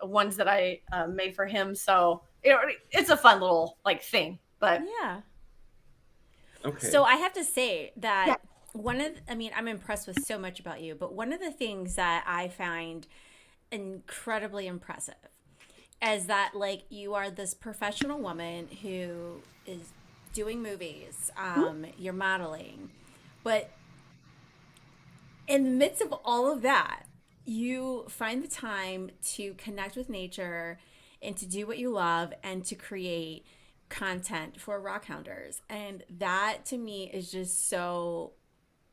[SPEAKER 3] ones that I made for him. So it's a fun little like thing. But
[SPEAKER 1] yeah.
[SPEAKER 2] Okay.
[SPEAKER 1] So I have to say that I'm impressed with so much about you, but one of the things that I find incredibly impressive is that like you are this professional woman who is doing movies, you're modeling, but in the midst of all of that, you find the time to connect with nature and to do what you love and to create content for rockhounders. And that to me is just so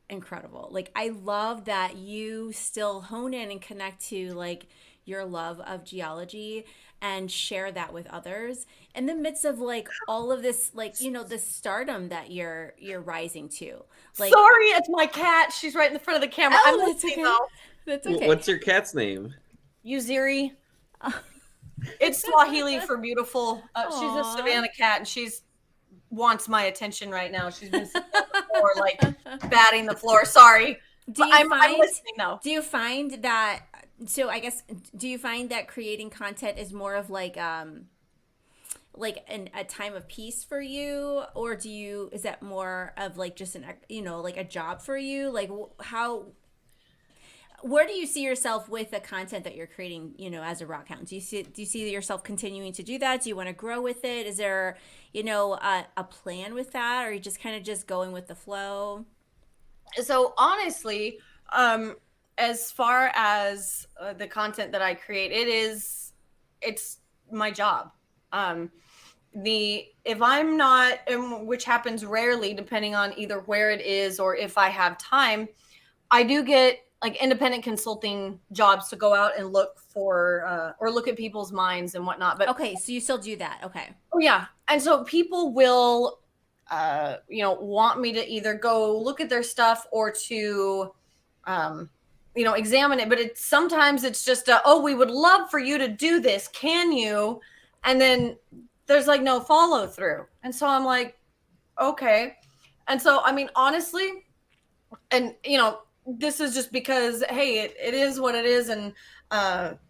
[SPEAKER 1] incredible. Like I love that you still hone in and connect to like your love of geology and share that with others in the midst of like all of this, like, the stardom that you're rising to. Like,
[SPEAKER 3] sorry, it's my cat. She's right in the front of the camera.
[SPEAKER 1] Oh, that's okay. That's okay.
[SPEAKER 2] What's your cat's name?
[SPEAKER 3] Uziri. It's Swahili for beautiful. She's a Savannah cat, and she's wants my attention right now. She's been sitting on the floor, like batting the floor. Sorry. I'm listening though.
[SPEAKER 1] Do you find that? So I guess, do you find that creating content is more of like a time of peace for you, or is that more of like just like a job for you? Like where do you see yourself with the content that you're creating, as a rockhound? Do you see yourself continuing to do that? Do you want to grow with it? Is there, a plan with that, or are you just kind of just going with the flow?
[SPEAKER 3] So honestly, as far as the content that I create, it's my job. If I'm not, which happens rarely, depending on either where it is or if I have time, I do get like independent consulting jobs to go out and look for or look at people's minds and whatnot. But
[SPEAKER 1] okay, so you still do that. Okay.
[SPEAKER 3] Oh yeah. And so people will want me to either go look at their stuff or to examine it. But sometimes it's just we would love for you to do this. Can you? And then there's like no follow through. And so I'm like, okay. And so I mean, honestly, and this is just because, hey, it is what it is. And,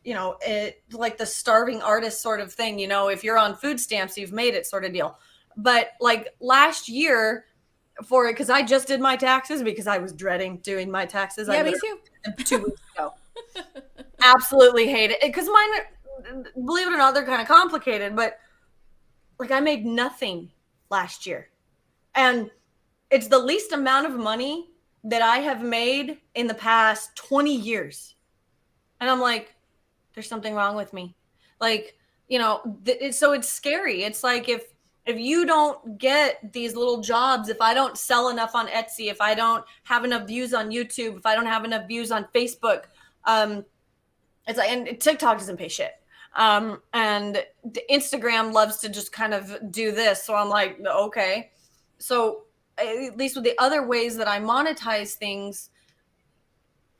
[SPEAKER 3] it like the starving artist sort of thing, if you're on food stamps, you've made it sort of deal. But like last year because I just did my taxes because I was dreading doing my taxes.
[SPEAKER 1] Yeah, me too.
[SPEAKER 3] 2 weeks ago. Absolutely hate it. Because mine, believe it or not, they're kind of complicated, but like I made nothing last year. And it's the least amount of money that I have made in the past 20 years. And I'm like, there's something wrong with me. Like, so it's scary. It's like if you don't get these little jobs, if I don't sell enough on Etsy, if I don't have enough views on YouTube, if I don't have enough views on Facebook, it's like, and TikTok doesn't pay shit. And the Instagram loves to just kind of do this. So I'm like, okay. so at least with the other ways that I monetize things,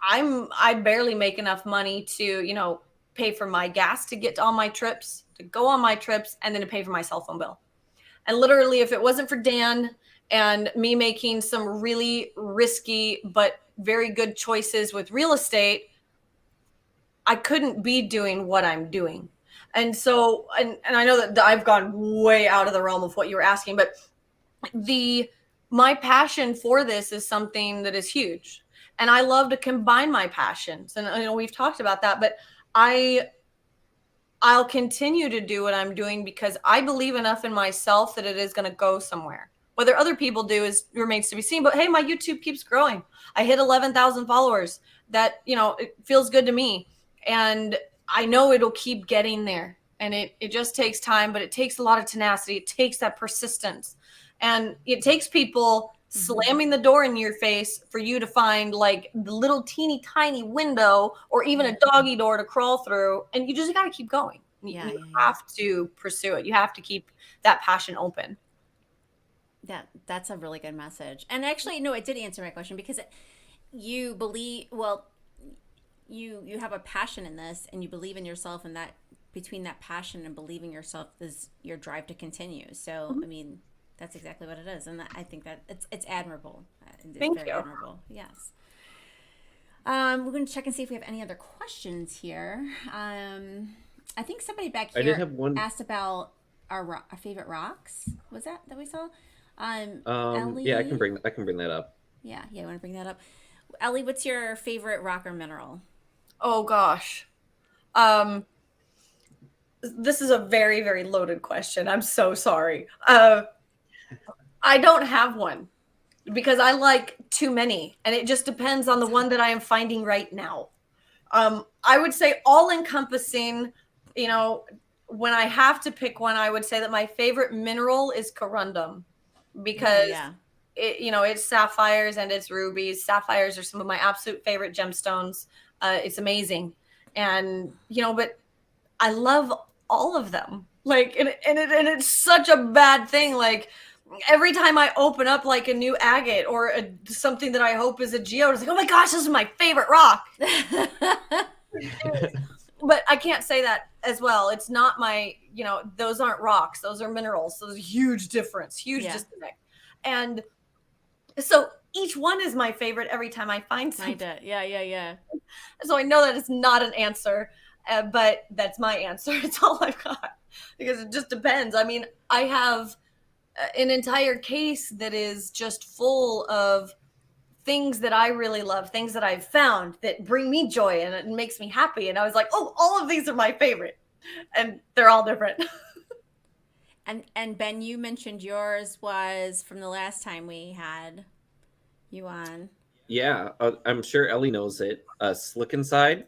[SPEAKER 3] I barely make enough money to, you know, pay for my gas to get to all my trips, to go on my trips, and then to pay for my cell phone bill. And literally, if it wasn't for Dan and me making some really risky but very good choices with real estate, I couldn't be doing what I'm doing. And so, and I know that I've gone way out of the realm of what you were asking, but my passion for this is something that is huge. And I love to combine my passions. And, you know, we've talked about that, but I'll continue to do what I'm doing because I believe enough in myself that it is going to go somewhere. Whether other people do remains to be seen. But hey, my YouTube keeps growing. I hit 11,000 followers. That, you know, it feels good to me. And I know it'll keep getting there. And it just takes time, but it takes a lot of tenacity. It takes that persistence. And it takes people slamming the door in your face for you to find like the little teeny tiny window or even a doggy door to crawl through. And you just got to keep going. You have to pursue it. You have to keep that passion open.
[SPEAKER 1] That's a really good message. And actually, no, it did answer my question because you believe, well, you have a passion in this and you believe in yourself, and that between that passion and believing yourself is your drive to continue. So, I mean, that's exactly what it is, and I think that it's admirable. It's
[SPEAKER 3] Thank
[SPEAKER 1] very
[SPEAKER 3] you.
[SPEAKER 1] admirable. Yes. We're going to check and see if we have any other questions here. I think somebody back
[SPEAKER 2] I
[SPEAKER 1] here
[SPEAKER 2] did have one.
[SPEAKER 1] asked about our favorite rocks. Was that we saw?
[SPEAKER 2] Yeah, I can bring that up.
[SPEAKER 1] Yeah, you want to bring that up? Elley, what's your favorite rock or mineral?
[SPEAKER 3] Oh gosh. This is a very, very loaded question. I'm so sorry. I don't have one because I like too many, and it just depends on the one that I am finding right now. I would say all encompassing, you know, when I have to pick one, I would say that my favorite mineral is corundum because it, you know, it's sapphires and it's rubies. Sapphires are some of my absolute favorite gemstones. It's amazing. And, you know, but I love all of them. Like, and it's such a bad thing. Like, every time I open up like a new agate or something that I hope is a geode, it's like, oh my gosh, this is my favorite rock. But I can't say that as well. It's not my, you know, those aren't rocks. Those are minerals. So there's a huge difference, huge disconnect. And so each one is my favorite every time I find something.
[SPEAKER 1] Yeah.
[SPEAKER 3] So I know that it's not an answer, but that's my answer. It's all I've got because it just depends. I mean, I have an entire case that is just full of things that I really love, things that I've found that bring me joy and it makes me happy. And I was like, oh, all of these are my favorite. And they're all different.
[SPEAKER 1] And Ben, you mentioned yours was from the last time we had you on.
[SPEAKER 2] Yeah, I'm sure Elley knows it. Slick Inside.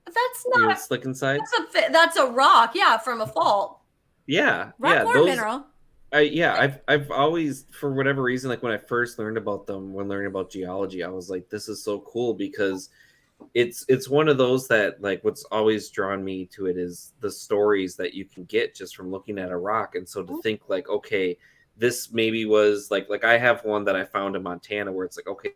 [SPEAKER 3] That's not
[SPEAKER 2] Slick Inside.
[SPEAKER 3] That's a rock, yeah, from a fault.
[SPEAKER 2] Yeah,
[SPEAKER 1] rock or mineral.
[SPEAKER 2] I've always, for whatever reason, like when I first learned about them, when learning about geology, I was like, this is so cool because it's one of those that, like, what's always drawn me to it is the stories that you can get just from looking at a rock. And so to think like, okay, this maybe was like I have one that I found in Montana where it's like, okay,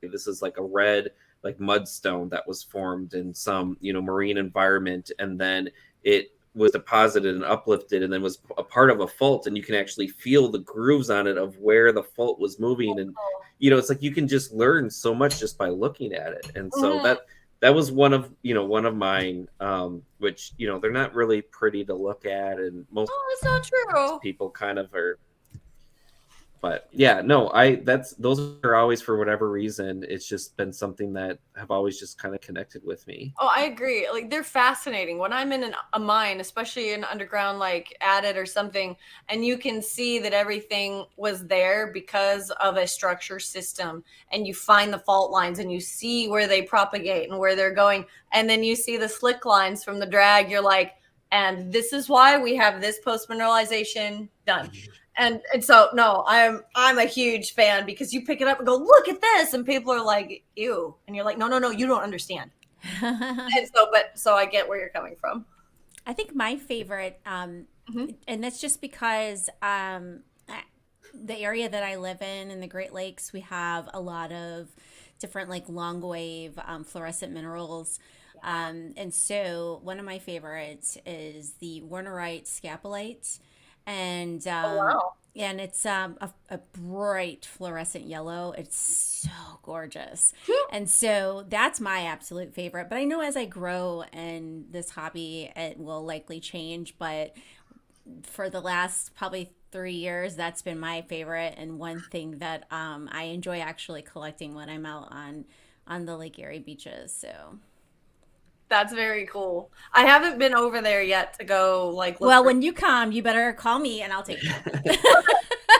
[SPEAKER 2] this is like a red like mudstone that was formed in some, you know, marine environment, and then it was deposited and uplifted and then was a part of a fault, and you can actually feel the grooves on it of where the fault was moving. And you know, it's like you can just learn so much just by looking at it. And so that was one of mine, which, you know, they're not really pretty to look at, and most
[SPEAKER 3] it's not true.
[SPEAKER 2] people kind of are. But yeah, no, those are always, for whatever reason, it's just been something that have always just kind of connected with me.
[SPEAKER 3] Oh, I agree. Like, they're fascinating. When I'm in a mine, especially in underground, like adit or something, and you can see that everything was there because of a structure system, and you find the fault lines and you see where they propagate and where they're going, and then you see the slick lines from the drag, you're like, and this is why we have this post mineralization done. And so no, I'm a huge fan because you pick it up and go, look at this, and people are like, ew, and you're like, no, you don't understand. And so I get where you're coming from.
[SPEAKER 1] I think my favorite, and that's just because the area that I live in the Great Lakes, we have a lot of different like long wave fluorescent minerals. And so one of my favorites is the Wernerite scapolite. And
[SPEAKER 3] Oh, wow.
[SPEAKER 1] and it's a bright fluorescent yellow. It's so gorgeous. And so that's my absolute favorite. But I know as I grow in this hobby, it will likely change. But for the last probably 3 years, that's been my favorite and one thing that I enjoy actually collecting when I'm out on the Lake Erie beaches. So
[SPEAKER 3] That's very cool. I haven't been over there yet to go like look
[SPEAKER 1] well,
[SPEAKER 3] for-
[SPEAKER 1] when you come, you better call me and I'll take you.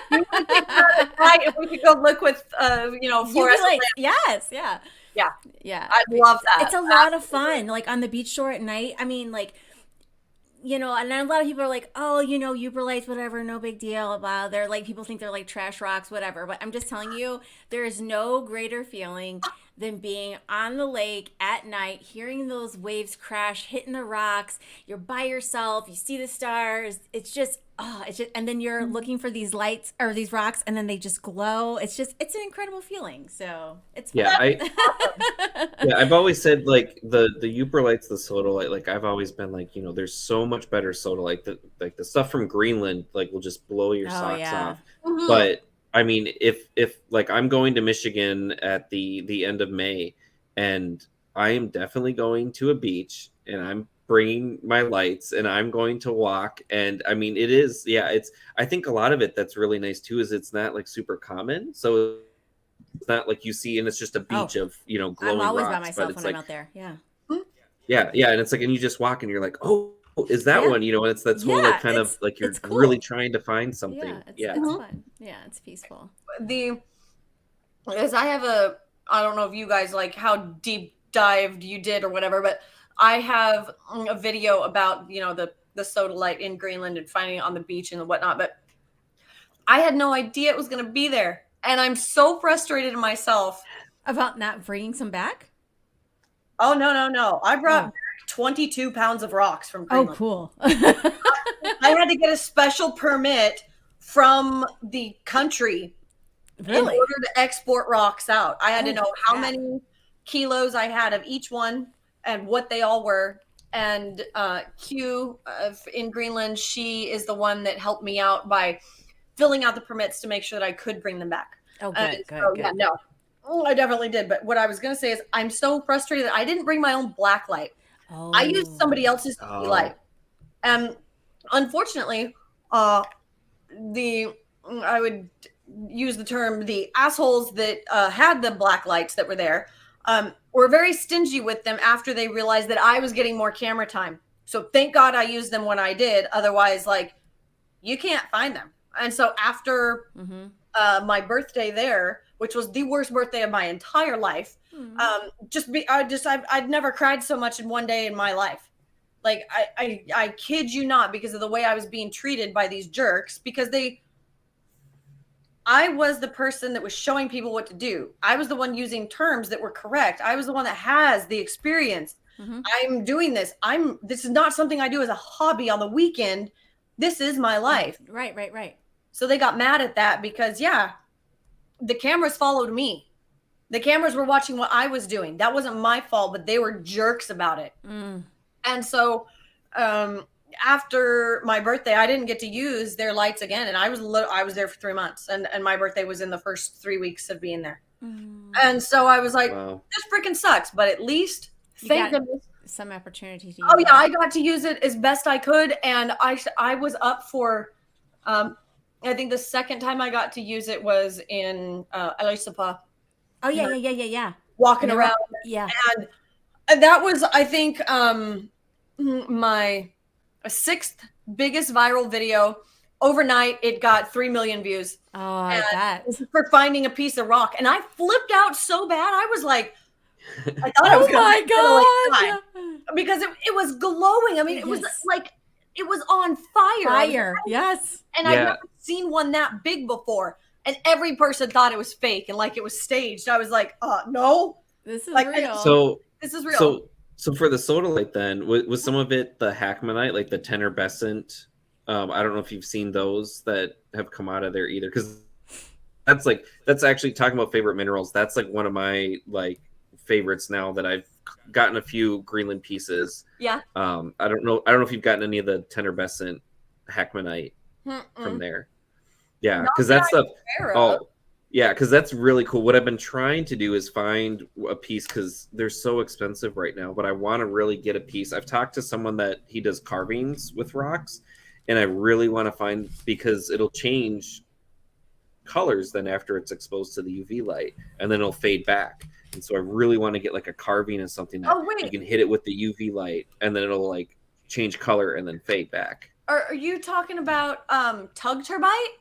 [SPEAKER 3] You would think that, right, if we could go look with
[SPEAKER 1] You'd be
[SPEAKER 3] fluorescent
[SPEAKER 1] like,
[SPEAKER 3] lamps.
[SPEAKER 1] yes, yeah.
[SPEAKER 3] Yeah.
[SPEAKER 1] Yeah.
[SPEAKER 3] I'd love that.
[SPEAKER 1] It's a lot of fun, like on the beach shore at night. I mean, like, and a lot of people are like, oh, Uber lights, whatever, no big deal about. They're like, people think they're like trash rocks, whatever. But I'm just telling you, there is no greater feeling than being on the lake at night, hearing those waves crash, hitting the rocks. You're by yourself, you see the stars. It's just, and then you're looking for these lights or these rocks, and then they just glow. It's an incredible feeling. So it's fun.
[SPEAKER 2] I've always said like the Uperlights, the sodalite, like I've always been like, there's so much better sodalite. The stuff from Greenland like will just blow your socks off.
[SPEAKER 3] Mhm.
[SPEAKER 2] But I mean, if like I'm going to Michigan at the end of May, and I am definitely going to a beach, and I'm bringing my lights, and I'm going to walk, and I mean, I think a lot of it that's really nice too is it's not like super common, so it's not like you see, and it's just a beach of glowing
[SPEAKER 1] I'm always
[SPEAKER 2] rocks,
[SPEAKER 1] by myself
[SPEAKER 2] but it's
[SPEAKER 1] when
[SPEAKER 2] like
[SPEAKER 1] I'm out there. Yeah.
[SPEAKER 2] and it's like, and you just walk, and you're like, oh, is that
[SPEAKER 1] Yeah.
[SPEAKER 2] one? And it's that whole like kind of like you're
[SPEAKER 1] it's cool.
[SPEAKER 2] really trying to find something.
[SPEAKER 1] Yeah, it's fun. Yeah, it's peaceful.
[SPEAKER 3] Because I have I don't know if you guys like how deep dived you did or whatever, but I have a video about the sodalite in Greenland and finding it on the beach and whatnot, but I had no idea it was going to be there, and I'm so frustrated in myself
[SPEAKER 1] about not bringing some back.
[SPEAKER 3] Oh no! I brought back 22 pounds of rocks from Greenland.
[SPEAKER 1] Oh, cool.
[SPEAKER 3] I had to get a special permit from the country in order to export rocks out. I had to know how many kilos I had of each one and what they all were. And Q in Greenland, she is the one that helped me out by filling out the permits to make sure that I could bring them back.
[SPEAKER 1] Oh, good.
[SPEAKER 3] Yeah, no. I definitely did. But what I was going to say is I'm so frustrated that I didn't bring my own black light.
[SPEAKER 1] Oh.
[SPEAKER 3] I used somebody else's light. And unfortunately, I would use the term, the assholes that had the black lights that were there were very stingy with them after they realized that I was getting more camera time. So thank God I used them when I did. Otherwise, like, you can't find them. And so after my birthday there, which was the worst birthday of my entire life, I'd never cried so much in one day in my life. Like, I kid you not, because of the way I was being treated by these jerks, because I was the person that was showing people what to do. I was the one using terms that were correct. I was the one that has the experience. I'm doing this. This is not something I do as a hobby on the weekend. This is my life.
[SPEAKER 1] Right.
[SPEAKER 3] So they got mad at that because, the cameras followed me. The cameras were watching what I was doing. That wasn't my fault, but they were jerks about it. And so after my birthday, I didn't get to use their lights again. And I was there for 3 months, and my birthday was in the first 3 weeks of being there. And so I was like, this freaking sucks, but at least thank goodness
[SPEAKER 1] some opportunity to use
[SPEAKER 3] I got to use it as best I could. And I was up for I think the second time I got to use it was in Elley.
[SPEAKER 1] Oh yeah.
[SPEAKER 3] Walking around.
[SPEAKER 1] Yeah.
[SPEAKER 3] And that was, I think, my sixth biggest viral video. Overnight, it got 3 million views.
[SPEAKER 1] Oh, I bet.
[SPEAKER 3] For finding a piece of rock. And I flipped out so bad. I was like, I thought I was
[SPEAKER 1] God.
[SPEAKER 3] Because it was glowing. I mean, it was like, it was on fire.
[SPEAKER 1] Yes.
[SPEAKER 3] And I've never seen one that big before. And every person thought it was fake and like it was staged. I was like, no.
[SPEAKER 1] This is
[SPEAKER 3] like,
[SPEAKER 1] real.
[SPEAKER 3] This is real.
[SPEAKER 2] So for the sodalite then, was some of it the Hackmanite, like the tenerbescent? I don't know if you've seen those that have come out of there either. Because that's actually talking about favorite minerals. That's like one of my like favorites now that I've gotten a few Greenland pieces.
[SPEAKER 3] Yeah.
[SPEAKER 2] I don't know if you've gotten any of the tenerbescent hackmanite from
[SPEAKER 3] Mm-mm.
[SPEAKER 2] there. Yeah,
[SPEAKER 3] Not
[SPEAKER 2] because
[SPEAKER 3] that
[SPEAKER 2] that's
[SPEAKER 3] I'm
[SPEAKER 2] stuff.
[SPEAKER 3] aware of.
[SPEAKER 2] Oh, yeah, because that's really cool. What I've been trying to do is find a piece because they're so expensive right now. But I want to really get a piece. I've talked to someone that he does carvings with rocks, and I really want to find because it'll change colors then after it's exposed to the UV light, and then it'll fade back. And so I really want to get like a carving of something that
[SPEAKER 3] Oh, wait.
[SPEAKER 2] you can hit it with the UV light, and then it'll like change color and then fade back.
[SPEAKER 3] Are you talking about tug turbite?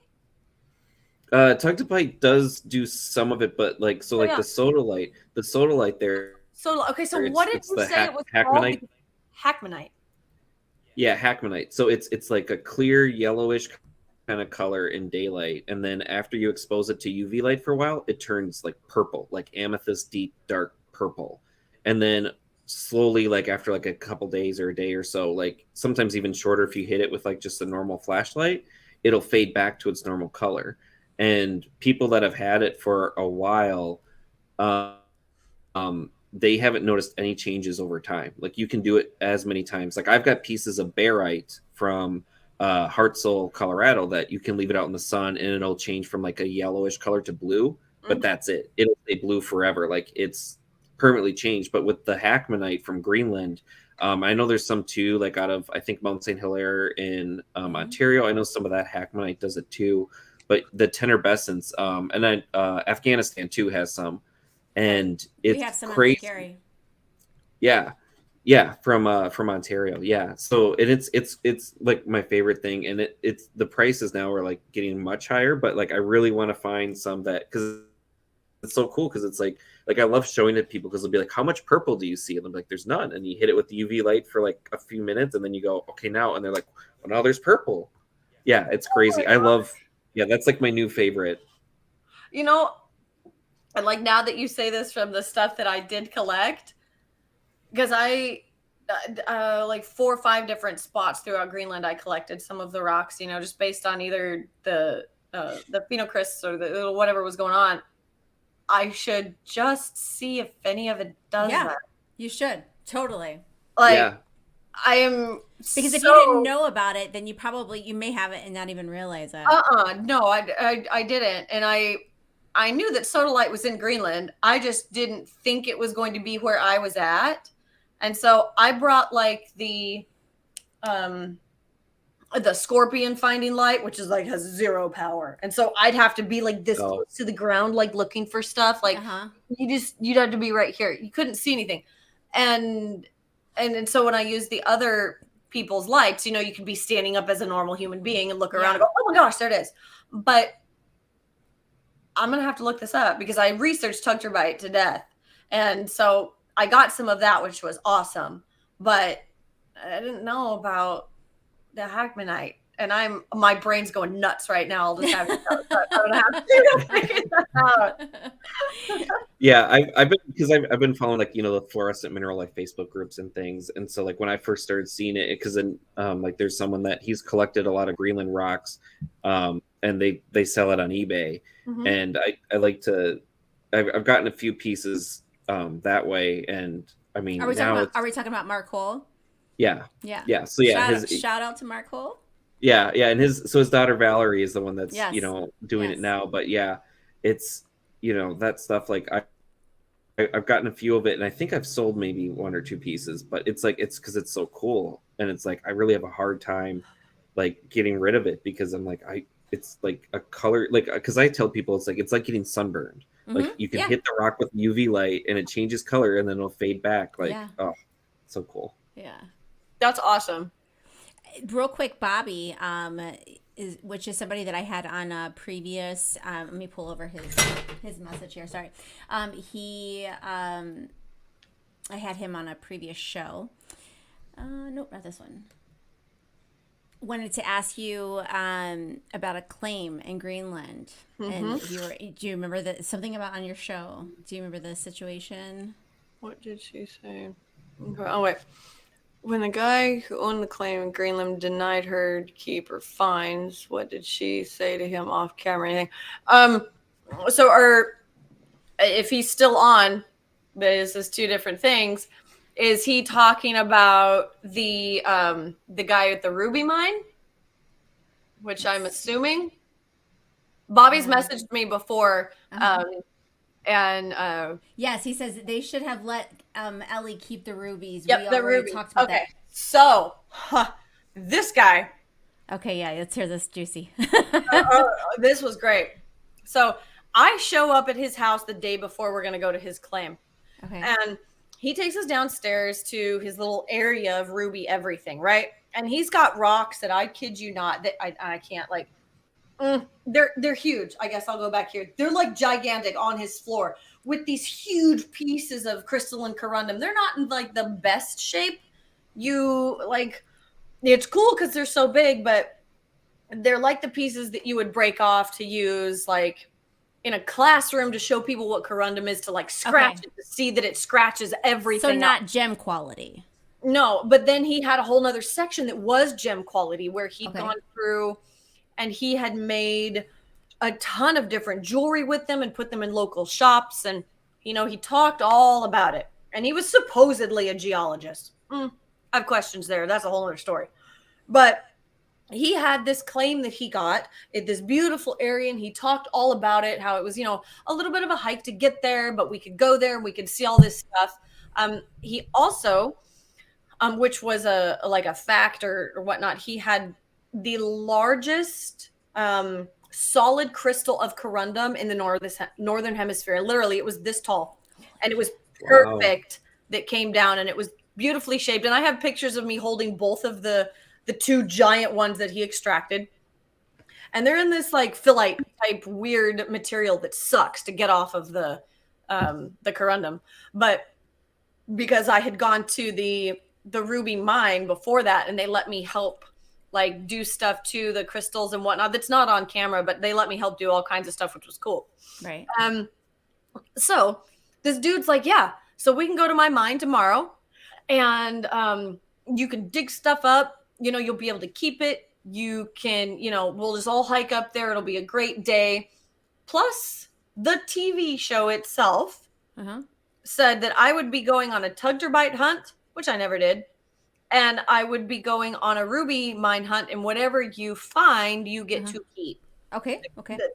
[SPEAKER 2] Tugtapite does do some of it, but like so, like
[SPEAKER 3] Yeah.
[SPEAKER 2] the sodalite there.
[SPEAKER 3] So okay, so
[SPEAKER 2] It's-
[SPEAKER 3] what did
[SPEAKER 2] it's
[SPEAKER 3] you
[SPEAKER 2] the
[SPEAKER 3] say it was called?
[SPEAKER 2] hackmanite.
[SPEAKER 3] Hackmanite.
[SPEAKER 2] Yeah, hackmanite. So it's like a clear yellowish kind of color in daylight, and then after you expose it to UV light for a while, it turns like purple, like amethyst deep dark purple, and then slowly, like after like a couple days or a day or so, like sometimes even shorter, if you hit it with like just a normal flashlight, it'll fade back to its normal color. And people that have had it for a while, they haven't noticed any changes over time. Like you can do it as many times. Like I've got pieces of barite from Hartselle, Colorado, that you can leave it out in the sun and it'll change from like a yellowish color to blue, but that's it. It'll stay blue forever. Like it's permanently changed. But with the hackmanite from Greenland, I know there's some too, like out of I think Mount St. Hilaire in Ontario. I know some of that hackmanite does it too. But the tenerbescents, and then Afghanistan too has some, and it's
[SPEAKER 1] we have some
[SPEAKER 2] crazy.
[SPEAKER 1] on Gary.
[SPEAKER 2] Yeah, from Ontario. Yeah, so and it's like my favorite thing, and it's the prices now are like getting much higher, but like I really want to find some that because it's so cool because it's like I love showing it to people because they'll be like, how much purple do you see? And I'm like, there's none, and you hit it with the UV light for like a few minutes, and then you go, okay, now, and they're like, well, now there's purple. Yeah, it's crazy. I love. Yeah, that's like my new favorite.
[SPEAKER 3] You know, and like now that you say this from the stuff that I did collect, because I like 4 or 5 different spots throughout Greenland, I collected some of the rocks, you know, just based on either the phenocrysts or the whatever was going on. I should just see if any of it does that.
[SPEAKER 1] You should totally.
[SPEAKER 3] Like,
[SPEAKER 2] yeah.
[SPEAKER 3] I am
[SPEAKER 1] because if you didn't know about it, then you may have it and not even realize it.
[SPEAKER 3] No, I didn't, and I knew that sodalite was in Greenland. I just didn't think it was going to be where I was at, and so I brought like the scorpion finding light, which is like has 0 power, and so I'd have to be like this close to the ground, like looking for stuff. Like you'd have to be right here. You couldn't see anything, and so when I use the other people's lights, you know, you could be standing up as a normal human being and look around and go, oh my gosh, there it is. But I'm going to have to look this up because I researched tugturbite to death. And so I got some of that, which was awesome. But I didn't know about the hackmanite. And my brain's going nuts right now. I'll just have to figure that out.
[SPEAKER 2] Yeah, I've been following like, you know, the fluorescent mineral like Facebook groups and things, and so like when I first started seeing it, because then like there's someone that he's collected a lot of Greenland rocks, and they sell it on eBay, and I like to, I've gotten a few pieces that way, and I mean
[SPEAKER 1] are we talking about Mark Hole?
[SPEAKER 2] Yeah. So yeah,
[SPEAKER 1] shout out to Mark Hole.
[SPEAKER 2] Yeah, and his daughter Valerie is the one that's you know doing it now, but yeah, it's you know that stuff like I've gotten a few of it, and I think I've sold maybe 1 or 2 pieces, but it's like it's because it's so cool, and it's like I really have a hard time like getting rid of it because I'm like it's like a color like because I tell people it's like getting sunburned. Like you can hit the rock with UV light and it changes color and then it'll fade back. Like oh, so cool.
[SPEAKER 1] Yeah,
[SPEAKER 3] that's awesome.
[SPEAKER 1] Real quick, Bobby, which is somebody that I had on a previous. Let me pull over his message here. Sorry, I had him on a previous show. Nope, not this one. Wanted to ask you about a claim in Greenland, and do you remember something about on your show? Do you remember the situation?
[SPEAKER 3] What did she say? Oh wait. When the guy who owned the claim in Greenland denied her keep or fines, what did she say to him off camera? Anything? So, or if he's still on, this is two different things. Is he talking about the guy at the ruby mine, which I'm assuming? Bobby's messaged me before, and
[SPEAKER 1] yes, he says they should have let Elley keep the rubies.
[SPEAKER 3] yep,
[SPEAKER 1] We
[SPEAKER 3] the
[SPEAKER 1] already
[SPEAKER 3] ruby.
[SPEAKER 1] talked about
[SPEAKER 3] Okay,
[SPEAKER 1] that.
[SPEAKER 3] so this guy.
[SPEAKER 1] Okay, yeah, let's hear this juicy.
[SPEAKER 3] This was great. So I show up at his house the day before we're going to go to his claim.
[SPEAKER 1] Okay.
[SPEAKER 3] And he takes us downstairs to his little area of ruby everything, right? And he's got rocks that I kid you not, that I can't like, they're huge. I guess I'll go back here. They're like gigantic on his floor with these huge pieces of crystalline corundum. They're not in like the best shape. You like, it's cool because they're so big, but they're like the pieces that you would break off to use like in a classroom to show people what corundum is, to like scratch it, to see that it scratches everything.
[SPEAKER 1] So not gem quality.
[SPEAKER 3] No, but then he had a whole nother section that was gem quality where he'd gone through and he had made a ton of different jewelry with them and put them in local shops. And, you know, he talked all about it. And he was supposedly a geologist. I have questions there. That's a whole other story. But he had this claim that he got at this beautiful area, and he talked all about it, how it was, you know, a little bit of a hike to get there, but we could go there and we could see all this stuff. He also, which was a fact or whatnot, he had the largest solid crystal of corundum in the northern hemisphere. Literally, it was this tall, and it was perfect. That came down, and it was beautifully shaped. And I have pictures of me holding both of the two giant ones that he extracted. And they're in this like phyllite type weird material that sucks to get off of the corundum. But because I had gone to the ruby mine before that, and they let me help like do stuff to the crystals and whatnot. That's not on camera, but they let me help do all kinds of stuff, which was cool.
[SPEAKER 1] Right.
[SPEAKER 3] So this dude's like, yeah, so we can go to my mine tomorrow, and you can dig stuff up. You know, you'll be able to keep it. You can, you know, we'll just all hike up there. It'll be a great day. Plus, the TV show itself said that I would be going on a tug-to-bite hunt, which I never did. And I would be going on a ruby mine hunt, and whatever you find, you get to keep.
[SPEAKER 1] Okay.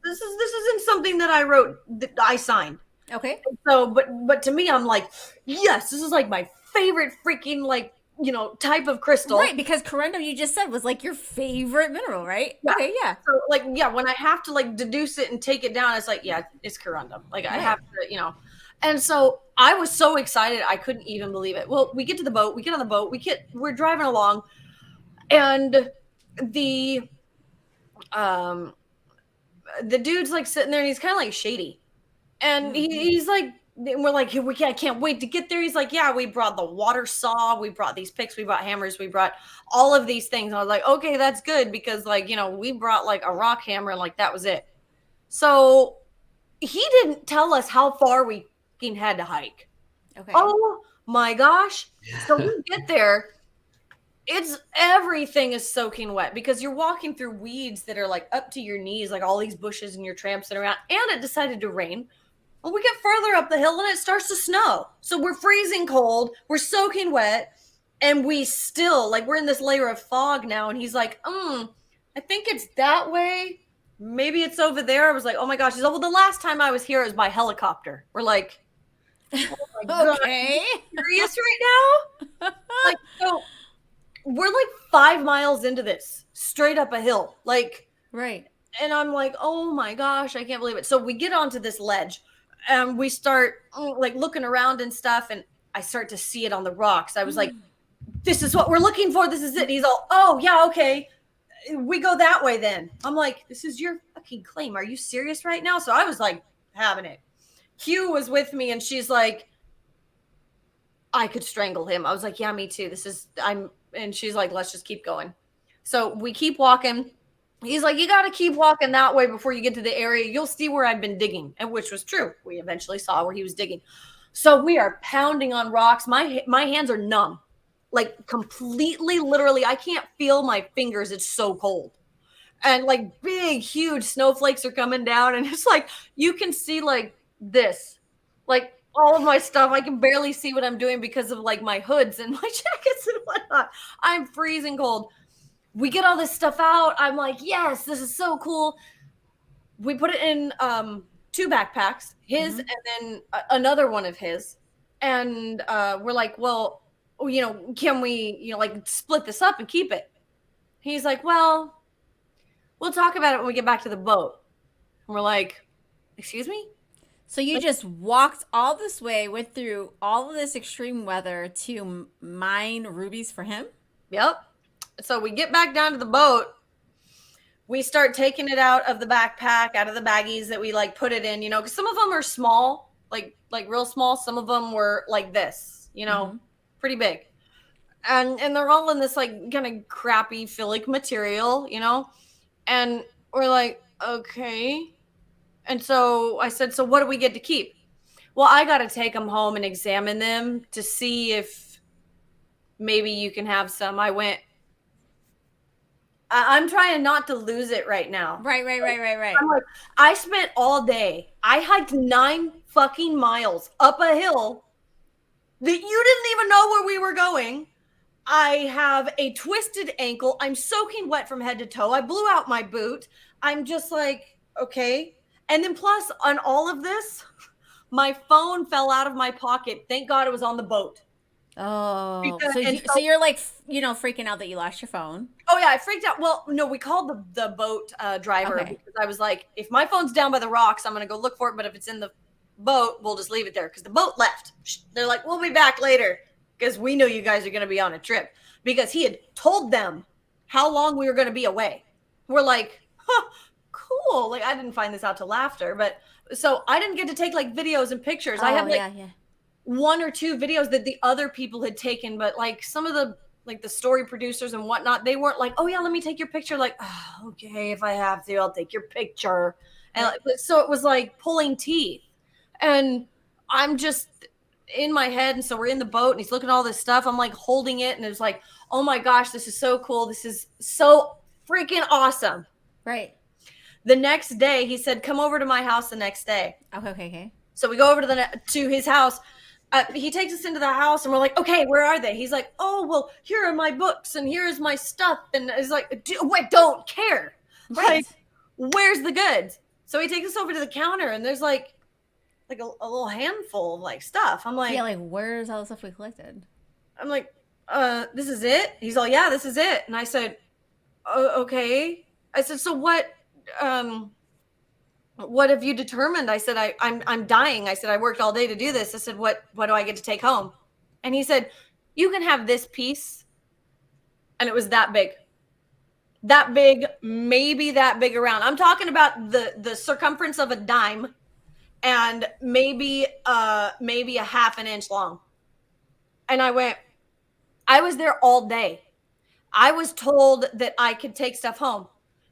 [SPEAKER 3] This isn't something that I wrote, that I signed.
[SPEAKER 1] Okay.
[SPEAKER 3] So, but to me, I'm like, yes, this is like my favorite freaking like, you know, type of crystal.
[SPEAKER 1] Right, because corundum, you just said, was like your favorite mineral, right?
[SPEAKER 3] Yeah.
[SPEAKER 1] Okay, yeah.
[SPEAKER 3] So like, yeah, when I have to like deduce it and take it down, it's like, yeah, it's corundum. Like I have to, you know. And so I was so excited, I couldn't even believe it. Well, we get to the boat, we get on the boat, we're driving along, and the dude's like sitting there, and he's kind of like shady. And he's like, we're like, I can't wait to get there. He's like, yeah, we brought the water saw, we brought these picks, we brought hammers, we brought all of these things. And I was like, okay, that's good, because like, you know, we brought like a rock hammer, and like that was it. So he didn't tell us how far we had to hike.
[SPEAKER 1] Okay.
[SPEAKER 3] Oh my gosh. So we get there. Everything is soaking wet because you're walking through weeds that are like up to your knees, like all these bushes and you're tramping around. And it decided to rain. Well, we get further up the hill and it starts to snow. So we're freezing cold. We're soaking wet. And we still, like, we're in this layer of fog now. And he's like, I think it's that way. Maybe it's over there. I was like, oh my gosh. He's like, well, the last time I was here, it was by helicopter. We're like, oh my God,
[SPEAKER 1] okay.
[SPEAKER 3] are you serious right now? Like, so we're like 5 miles into this, straight up a hill. Like,
[SPEAKER 1] right.
[SPEAKER 3] And I'm like, oh my gosh, I can't believe it. So we get onto this ledge and we start like looking around and stuff. And I start to see it on the rocks. I was like, this is what we're looking for. This is it. And he's all, oh yeah, okay. We go that way then. I'm like, this is your fucking claim. Are you serious right now? So I was like having it. Q was with me and she's like, I could strangle him. I was like, yeah, me too. And she's like, let's just keep going. So we keep walking. He's like, you got to keep walking that way before you get to the area. You'll see where I've been digging. And which was true. We eventually saw where he was digging. So we are pounding on rocks. My hands are numb. Like completely, literally, I can't feel my fingers. It's so cold. and like big, huge snowflakes are coming down, and it's like you can see like this, like all of my stuff. I can barely see what I'm doing because of like my hoods and my jackets and whatnot. I'm freezing cold. We get all this stuff out. I'm like, yes, this is so cool. We put it in 2 backpacks, his and then another one of his, and we're like, well, you know, can we, you know, like split this up and keep it? He's like, well, we'll talk about it when we get back to the boat. And we're like, excuse me?
[SPEAKER 1] So you just walked all this way, went through all of this extreme weather to mine rubies for him?
[SPEAKER 3] Yep. So we get back down to the boat. We start taking it out of the backpack, out of the baggies that we like put it in, you know, because some of them are small, like real small. Some of them were like this, you know, pretty big. And they're all in this like kind of crappy philic material, you know, and we're like, okay. And so I said, so what do we get to keep? Well, I got to take them home and examine them to see if maybe you can have some. I went, I'm trying not to lose it right now.
[SPEAKER 1] Right.
[SPEAKER 3] I'm like, I spent all day. I hiked 9 fucking miles up a hill that you didn't even know where we were going. I have a twisted ankle. I'm soaking wet from head to toe. I blew out my boot. I'm just like, okay. And then plus on all of this, my phone fell out of my pocket. Thank God it was on the boat.
[SPEAKER 1] Oh, so you're like, you know, freaking out that you lost your phone.
[SPEAKER 3] Oh yeah, I freaked out. Well, no, we called the boat driver because I was like, if my phone's down by the rocks, I'm gonna go look for it. But if it's in the boat, we'll just leave it there because the boat left. They're like, we'll be back later because we know you guys are gonna be on a trip because he had told them how long we were gonna be away. We're like, huh, cool. Like I didn't find this out till after, but so I didn't get to take like videos and pictures. I have like 1 or 2 videos that the other people had taken, but like some of the like the story producers and whatnot, they weren't like, oh yeah, let me take your picture. Like, oh, okay, if I have to, I'll take your picture. And so it was like pulling teeth. And I'm just in my head. And so we're in the boat and he's looking at all this stuff. I'm like holding it. And it's like, oh my gosh, this is so cool. This is so freaking awesome.
[SPEAKER 1] Right.
[SPEAKER 3] The next day, he said, come over to my house the next day.
[SPEAKER 1] Okay.
[SPEAKER 3] So we go over to his house. He takes us into the house and we're like, okay, where are they? He's like, oh, well, here are my books and here's my stuff. And he's like, wait, don't care.
[SPEAKER 1] Right.
[SPEAKER 3] Like, where's the goods? So he takes us over to the counter and there's like a little handful of like stuff. I'm like,
[SPEAKER 1] yeah, like where's all the stuff we collected?
[SPEAKER 3] I'm like, this is it? He's all, yeah, this is it. And I said, oh, okay. I said, so what have you determined? I said, I'm dying. I said, I worked all day to do this. I said, what do I get to take home? And he said, you can have this piece. And it was that big, maybe that big around. I'm talking about the circumference of a dime and maybe a half an inch long. And I was there all day. I was told that I could take stuff home.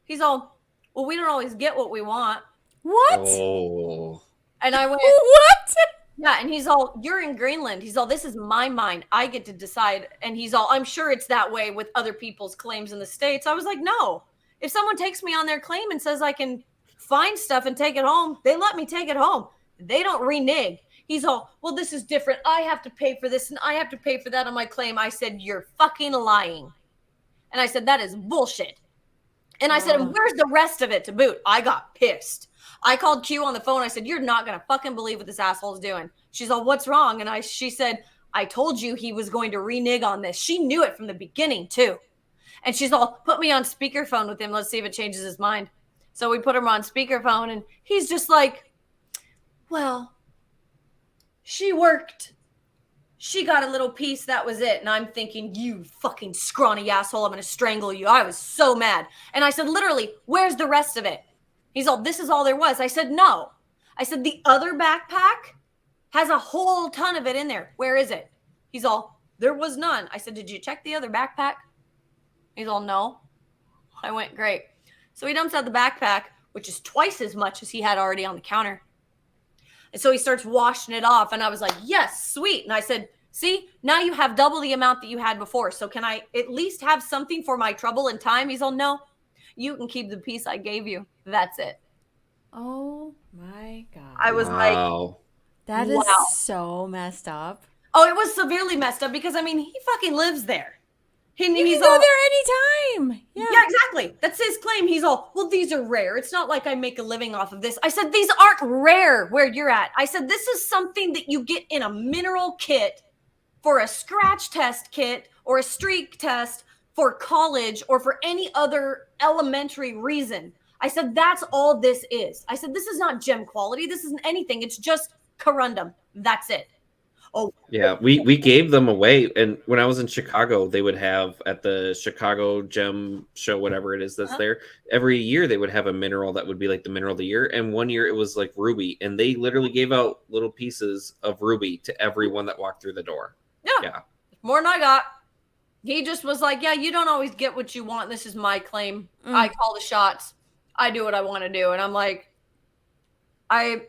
[SPEAKER 3] He's all, well, we don't always get what we want.
[SPEAKER 1] What?
[SPEAKER 2] Oh.
[SPEAKER 3] And I went,
[SPEAKER 1] what?
[SPEAKER 3] Yeah. And he's all, you're in Greenland. He's all, this is my mine. I get to decide. And he's all, I'm sure it's that way with other people's claims in the States. I was like, no. If someone takes me on their claim and says I can find stuff and take it home, they let me take it home. They don't renege. He's all, well, this is different. I have to pay for this and I have to pay for that on my claim. I said, you're fucking lying. And I said, that is bullshit. And I said, and where's the rest of it to boot? I got pissed. I called Q on the phone. I said, you're not going to fucking believe what this asshole's doing. She's all, what's wrong? And she said, I told you he was going to renege on this. She knew it from the beginning too. And she's all, put me on speakerphone with him. Let's see if it changes his mind. So we put him on speakerphone and he's just like, well, she worked. She got a little piece. That was it. And I'm thinking, you fucking scrawny asshole. I'm going to strangle you. I was so mad. And I said, literally, where's the rest of it? He's all, this is all there was. I said, no. I said, the other backpack has a whole ton of it in there. Where is it? He's all, there was none. I said, did you check the other backpack? He's all, no. I went, great. So he dumps out the backpack, which is twice as much as he had already on the counter. And so he starts washing it off. And I was like, yes, sweet. And I said, see, now you have double the amount that you had before. So can I at least have something for my trouble and time? He's all, no. you can keep the piece I gave you. That's it.
[SPEAKER 1] Oh my God.
[SPEAKER 3] I was
[SPEAKER 2] Wow.
[SPEAKER 1] That is
[SPEAKER 3] Wow.
[SPEAKER 1] so messed up.
[SPEAKER 3] Oh, it was severely messed up because, I mean, he fucking lives there.
[SPEAKER 1] You
[SPEAKER 3] He's
[SPEAKER 1] can go
[SPEAKER 3] all,
[SPEAKER 1] there anytime. Yeah.
[SPEAKER 3] yeah, exactly. That's his claim. He's all, well, these are rare. It's not like I make a living off of this. I said, these aren't rare where you're at. I said, this is something that you get in a mineral kit for a scratch test kit or a streak test for college or for any other elementary reason. I said, that's all this is. I said, this is not gem quality. This isn't anything. It's just corundum. That's it. Oh,
[SPEAKER 2] Yeah, we gave them away, and when I was in Chicago, they would have at the Chicago Gem Show, whatever it is that's there, every year they would have a mineral that would be like the mineral of the year, and one year it was like ruby, and they literally gave out little pieces of ruby to everyone that walked through the door. Yeah.
[SPEAKER 3] More than I got. He just was like, yeah, you don't always get what you want. This is my claim. I call the shots. I do what I want to do. And I'm like, I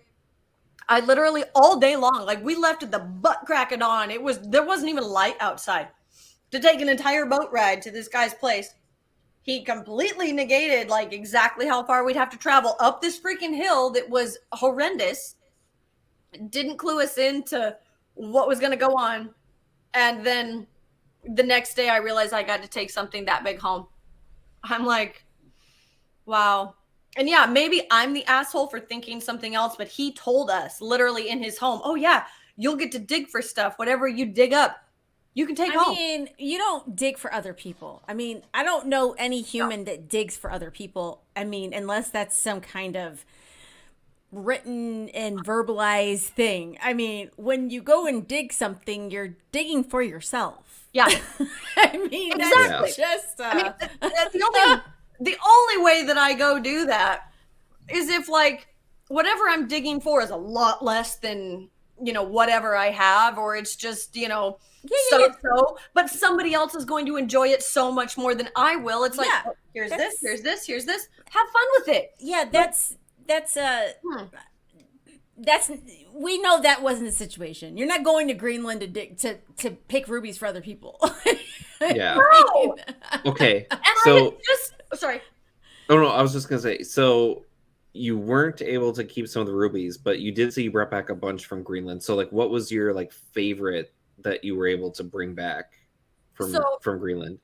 [SPEAKER 3] literally all day long, like we left at the butt crack of dawn. There wasn't even light outside to take an entire boat ride to this guy's place. He completely negated like exactly how far we'd have to travel up this freaking hill that was horrendous. Didn't clue us into what was going to go on. And then the next day I realized I got to take something that big home. I'm like, wow. And yeah, maybe I'm the asshole for thinking something else, but he told us literally in his home, oh yeah, you'll get to dig for stuff. Whatever you dig up, you can take home.
[SPEAKER 1] I mean, you don't dig for other people. I mean, I don't know any human that digs for other people. I mean, unless that's some kind of written and verbalized thing. I mean, when you go and dig something, you're digging for yourself.
[SPEAKER 3] Yeah.
[SPEAKER 1] I mean,
[SPEAKER 3] exactly.
[SPEAKER 1] That's just
[SPEAKER 3] I mean, the only way that I go do that is if like whatever I'm digging for is a lot less than, you know, whatever I have, or it's just, you know, so, but somebody else is going to enjoy it so much more than I will. It's like, oh, here's this. Have fun with it.
[SPEAKER 1] Yeah, we know that wasn't the situation. You're not going to Greenland to dig to pick rubies for other people.
[SPEAKER 2] Yeah.
[SPEAKER 3] No.
[SPEAKER 2] Okay.
[SPEAKER 3] And
[SPEAKER 2] So
[SPEAKER 3] sorry.
[SPEAKER 2] Oh no, I was just gonna say, so you weren't able to keep some of the rubies, but you did say you brought back a bunch from Greenland. So like what was your like favorite that you were able to bring back from Greenland?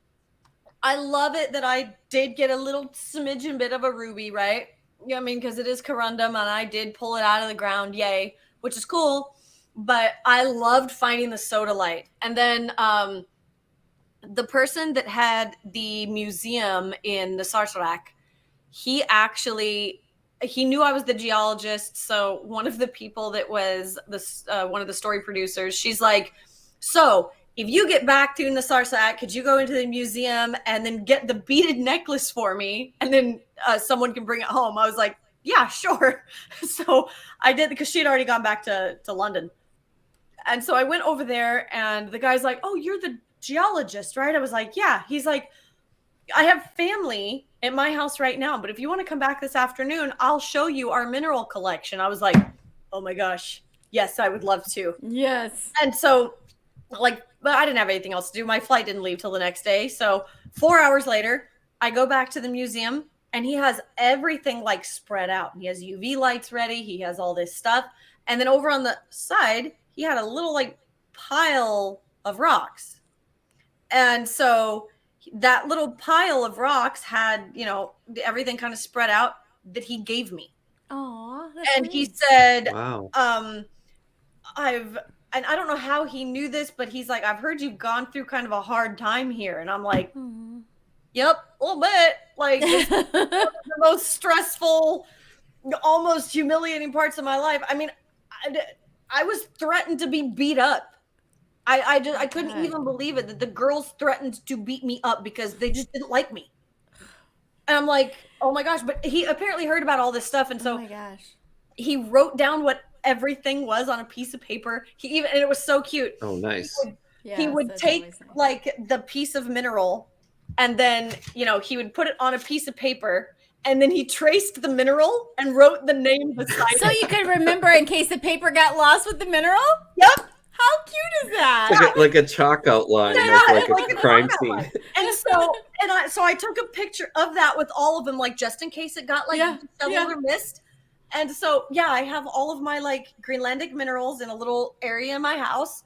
[SPEAKER 3] I love it that I did get a little smidgen bit of a ruby, right? Yeah, I mean, because it is corundum and I did pull it out of the ground, yay, which is cool. But I loved finding the sodalite. And then the person that had the museum in the Sarsarak, he knew I was the geologist. So one of the people that was one of the story producers, she's like, so if you get back to Narsarsuaq, could you go into the museum and then get the beaded necklace for me? And then someone can bring it home. I was like, yeah, sure. So I did, because she had already gone back to London. And so I went over there and the guy's like, oh, you're the geologist, right? I was like, yeah. He's like, I have family at my house right now, but if you want to come back this afternoon, I'll show you our mineral collection. I was like, oh my gosh. Yes, I would love to.
[SPEAKER 1] Yes.
[SPEAKER 3] And so like, but I didn't have anything else to do. My flight didn't leave till the next day. So 4 hours later, I go back to the museum and he has everything like spread out. He has UV lights ready. He has all this stuff. And then over on the side, he had a little like pile of rocks. And so that little pile of rocks had, you know, everything kind of spread out that he gave me.
[SPEAKER 1] Oh,
[SPEAKER 3] and he said,
[SPEAKER 2] wow.
[SPEAKER 3] And I don't know how he knew this, but he's like, I've heard you've gone through kind of a hard time here. And I'm like, yep, a little bit. Like, it's one of the most stressful, almost humiliating parts of my life. I mean, I was threatened to be beat up. I couldn't even believe it, that the girls threatened to beat me up because they just didn't like me. And I'm like, oh my gosh. But he apparently heard about all this stuff. And so he wrote down what everything was on a piece of paper. And it was so cute.
[SPEAKER 2] Oh, nice.
[SPEAKER 3] He would take like the piece of mineral and then, you know, he would put it on a piece of paper and then he traced the mineral and wrote the name beside it.
[SPEAKER 1] So you could remember in case the paper got lost with the mineral?
[SPEAKER 3] Yep.
[SPEAKER 1] How How cute is that?
[SPEAKER 2] Like a chalk outline
[SPEAKER 3] Yeah,
[SPEAKER 2] of like
[SPEAKER 3] like
[SPEAKER 2] a
[SPEAKER 3] a
[SPEAKER 2] crime
[SPEAKER 3] chalk
[SPEAKER 2] scene.
[SPEAKER 3] outline. And I took a picture of that with all of them, like just in case it got like disheveled or missed. And so yeah, I have all of my like Greenlandic minerals in a little area in my house,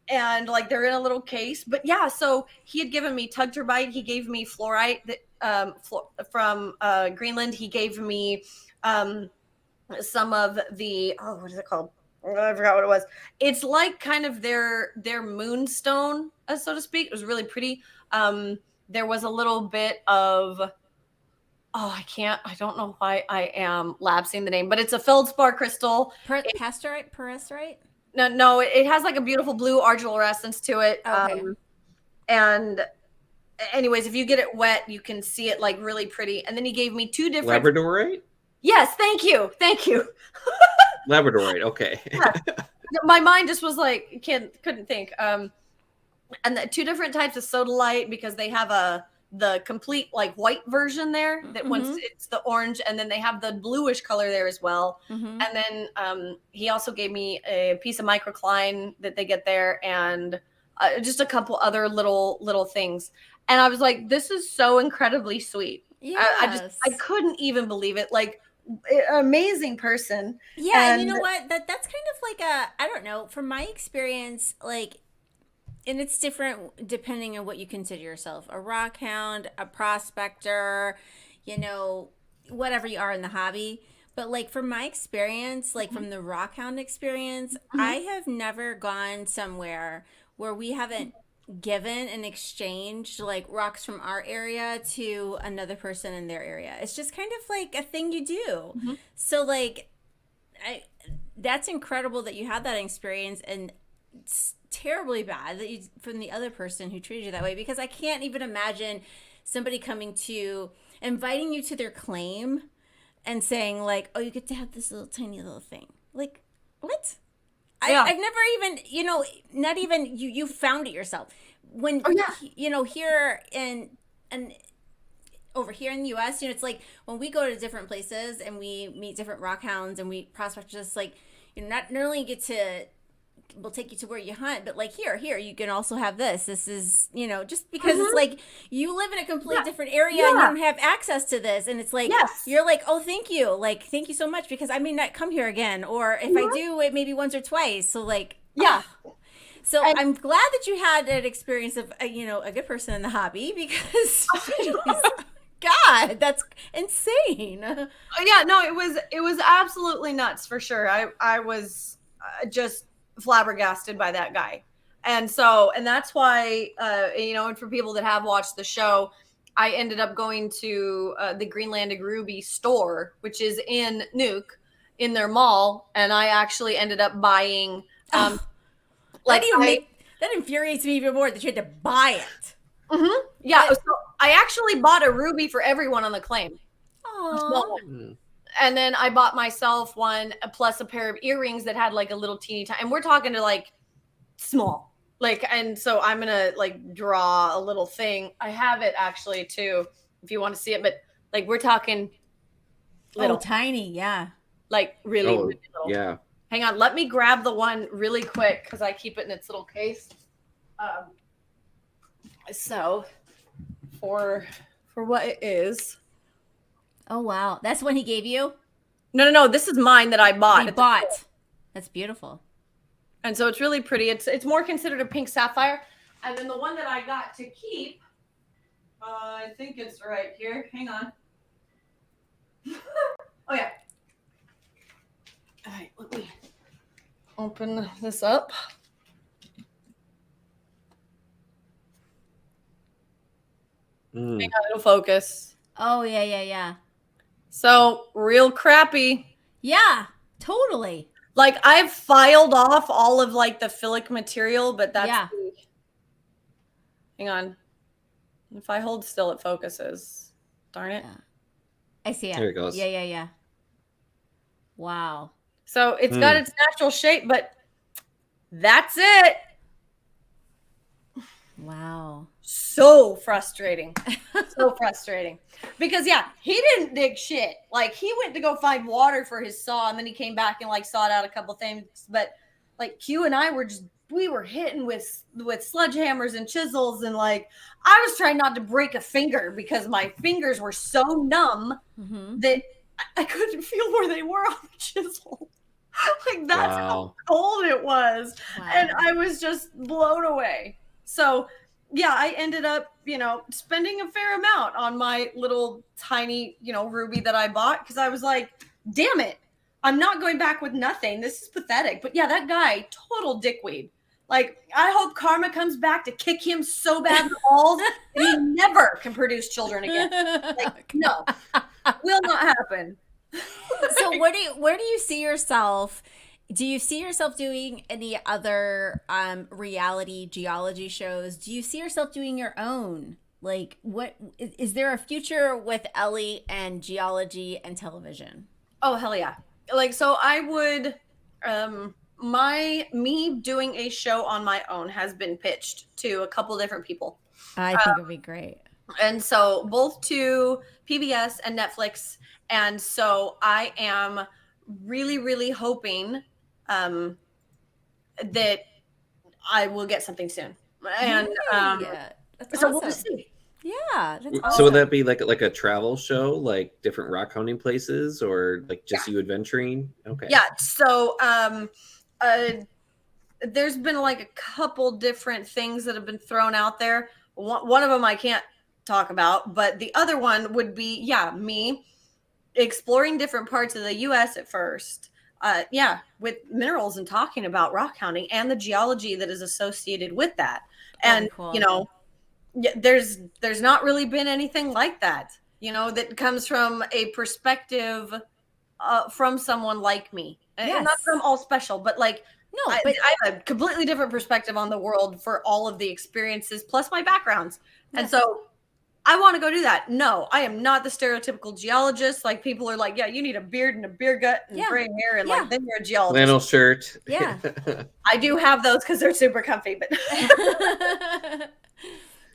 [SPEAKER 3] and like they're in a little case. But yeah, so he had given me tugturbite, he gave me fluorite that from Greenland. He gave me some of the what is it called? Oh, I forgot what it was. It's like kind of their moonstone, so to speak. It was really pretty. There was a little bit of I don't know why I am lapsing the name, but it's a feldspar crystal.
[SPEAKER 1] Pasterite?
[SPEAKER 3] No, it has like a beautiful blue arginescence to it.
[SPEAKER 1] Okay.
[SPEAKER 3] And anyways, if you get it wet, you can see it like really pretty. And then he gave me 2 different
[SPEAKER 2] Labradorite?
[SPEAKER 3] Yes, thank you.
[SPEAKER 2] Labradorite, okay.
[SPEAKER 3] Yeah. My mind just was like couldn't think. And the 2 different types of sodalite, because they have the complete like white version there that once it's the orange, and then they have the bluish color there as well. And then he also gave me a piece of microcline that they get there, and just a couple other little things. And I was like, this is so incredibly sweet.
[SPEAKER 1] Yes.
[SPEAKER 3] I couldn't even believe it. Like, amazing person.
[SPEAKER 1] Yeah, and you know what? That's kind of like I don't know, from my experience, like, and it's different depending on what you consider yourself, a rockhound, a prospector, whatever you are in the hobby. But like from my experience, like from the rockhound experience, I have never gone somewhere where we haven't given and exchanged like rocks from our area to another person in their area. It's just kind of like a thing you do. So like that's incredible that you had that experience, and it's terribly bad that you from the other person who treated you that way, because I can't even imagine somebody inviting you to their claim and saying like, oh, you get to have this little tiny little thing. Like, what? Yeah. I've never even, not even you found it yourself. When, here and over here in the U.S., it's like when we go to different places and we meet different rockhounds and we prospect, just like, not only get to, we'll take you to where you hunt, but like here, you can also have this. This is, just because it's like you live in a completely different area and you don't have access to this. And it's like, you're like, oh, thank you. Like, thank you so much, because I may not come here again. Or if I do, it maybe once or twice. So like, So I'm glad that you had an experience of, a good person in the hobby, because God, that's insane.
[SPEAKER 3] Yeah, no, it was absolutely nuts for sure. I was just flabbergasted by that guy. And that's why, and for people that have watched the show, I ended up going to the Greenlandic Ruby store, which is in Nuuk, in their mall. And I actually ended up buying,
[SPEAKER 1] that infuriates me even more that you had to buy it.
[SPEAKER 3] Yeah. So I actually bought a ruby for everyone on the claim.
[SPEAKER 1] Aww.
[SPEAKER 3] And then I bought myself one, plus a pair of earrings that had like a little teeny tiny, and we're talking to like small, like, and so I'm gonna like draw a little thing. I have it actually too, if you want to see it, but like we're talking little,
[SPEAKER 1] tiny,
[SPEAKER 3] like really, really little.
[SPEAKER 2] Yeah.
[SPEAKER 3] Hang on, let me grab the one really quick because I keep it in its little case. So for what it is.
[SPEAKER 1] Oh, wow. That's one he gave you?
[SPEAKER 3] No. This is mine that I bought.
[SPEAKER 1] That's beautiful.
[SPEAKER 3] And so it's really pretty. It's more considered a pink sapphire. And then the one that I got to keep, I think it's right here. Hang on. Oh, yeah. All right, let me open this up. Hang on, it'll focus.
[SPEAKER 1] Oh, yeah.
[SPEAKER 3] So, real crappy.
[SPEAKER 1] Yeah, totally.
[SPEAKER 3] Like, I've filed off all of, like, the phyllic material, but that's... Hang on. If I hold still, it focuses. Darn it.
[SPEAKER 1] Yeah. I see it.
[SPEAKER 2] There it goes.
[SPEAKER 1] Yeah. Wow.
[SPEAKER 3] So, it's got its natural shape, but that's it.
[SPEAKER 1] Wow.
[SPEAKER 3] So frustrating. Because he didn't dig shit. Like, he went to go find water for his saw, and then he came back and like sawed out a couple things. But like Q and I were just we were hitting with sledgehammers and chisels, and like I was trying not to break a finger because my fingers were so numb that I couldn't feel where they were on the chisel. Like that's how cold it was. And I was just blown away. So yeah, I ended up, spending a fair amount on my little tiny, ruby that I bought, because I was like, damn it, I'm not going back with nothing. This is pathetic. But yeah, that guy, total dickweed. Like, I hope karma comes back to kick him so bad in the balls that he never can produce children again. Like, no, will not happen.
[SPEAKER 1] So where do you see yourself? Do you see yourself doing any other reality geology shows? Do you see yourself doing your own? Like, what is there a future with Elley and geology and television?
[SPEAKER 3] Oh, hell yeah. Like, so I would, me doing a show on my own has been pitched to a couple different people.
[SPEAKER 1] I think it would be great.
[SPEAKER 3] And so both to PBS and Netflix. And so I am really, really hoping that I will get something soon. And
[SPEAKER 1] that's
[SPEAKER 3] so
[SPEAKER 1] awesome.
[SPEAKER 3] we'll just see.
[SPEAKER 1] Yeah, that's awesome.
[SPEAKER 2] So would that be like a travel show, like different rock hounding places, or like just you adventuring? Okay.
[SPEAKER 3] Yeah. So there's been like a couple different things that have been thrown out there. One of them I can't talk about, but the other one would be me exploring different parts of the U.S. at first. With minerals and talking about rock hounding and the geology that is associated with that. And
[SPEAKER 1] cool.
[SPEAKER 3] There's not really been anything like that, that comes from a perspective from someone like me.
[SPEAKER 1] Yes.
[SPEAKER 3] And not that I'm all special, but like,
[SPEAKER 1] no,
[SPEAKER 3] I have a completely different perspective on the world for all of the experiences, plus my backgrounds. Yes. And so I want to go do that. No, I am not the stereotypical geologist. Like, people are like, yeah, you need a beard and a beer gut and gray hair, and like, then you're a geologist.
[SPEAKER 2] Flannel shirt.
[SPEAKER 1] Yeah.
[SPEAKER 3] I do have those because they're super comfy, but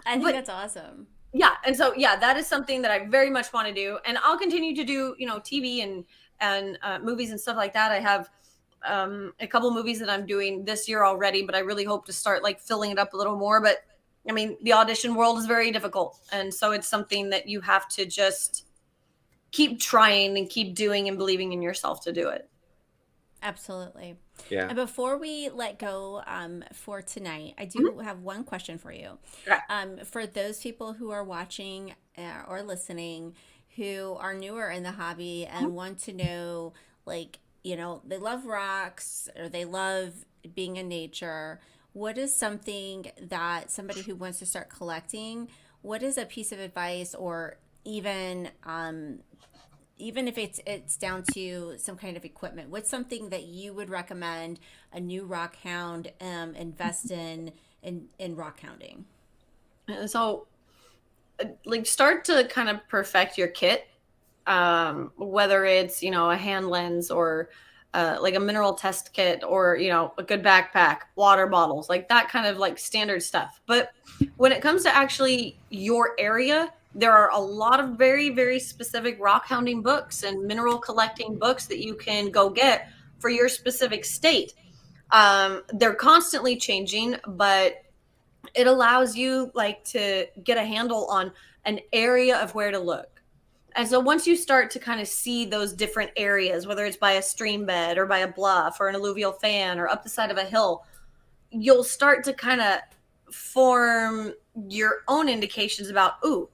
[SPEAKER 1] I think that's awesome.
[SPEAKER 3] Yeah. And so, that is something that I very much want to do. And I'll continue to do, TV and movies and stuff like that. I have a couple movies that I'm doing this year already, but I really hope to start like filling it up a little more. But I mean, the audition world is very difficult. And so it's something that you have to just keep trying and keep doing and believing in yourself to do it.
[SPEAKER 1] Absolutely.
[SPEAKER 2] Yeah.
[SPEAKER 1] And before we let go for tonight, I do have one question for you.
[SPEAKER 3] Okay.
[SPEAKER 1] For those people who are watching or listening who are newer in the hobby and want to know, like, they love rocks or they love being in nature, what is something that somebody who wants to start collecting, what is a piece of advice, or even if it's down to some kind of equipment, what's something that you would recommend a new rock hound invest in rock hounding?
[SPEAKER 3] So like, start to kind of perfect your kit, whether it's, a hand lens or like a mineral test kit, or, a good backpack, water bottles, like that kind of like standard stuff. But when it comes to actually your area, there are a lot of very, very specific rock hounding books and mineral collecting books that you can go get for your specific state. They're constantly changing, but it allows you like to get a handle on an area of where to look. And so once you start to kind of see those different areas, whether it's by a stream bed or by a bluff or an alluvial fan or up the side of a hill, you'll start to kind of form your own indications about, ooh,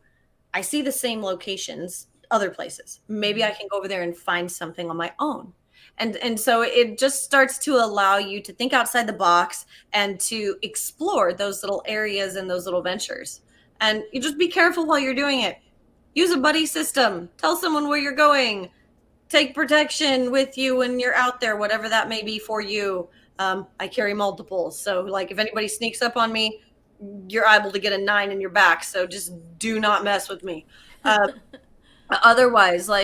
[SPEAKER 3] I see the same locations other places. Maybe I can go over there and find something on my own. And so it just starts to allow you to think outside the box and to explore those little areas and those little ventures. And you just be careful while you're doing it. Use a buddy system. Tell someone where you're going. Take protection with you when you're out there, whatever that may be for you. I carry multiples. So like, if anybody sneaks up on me, you're able to get a 9 in your back. So just do not mess with me. Otherwise, like,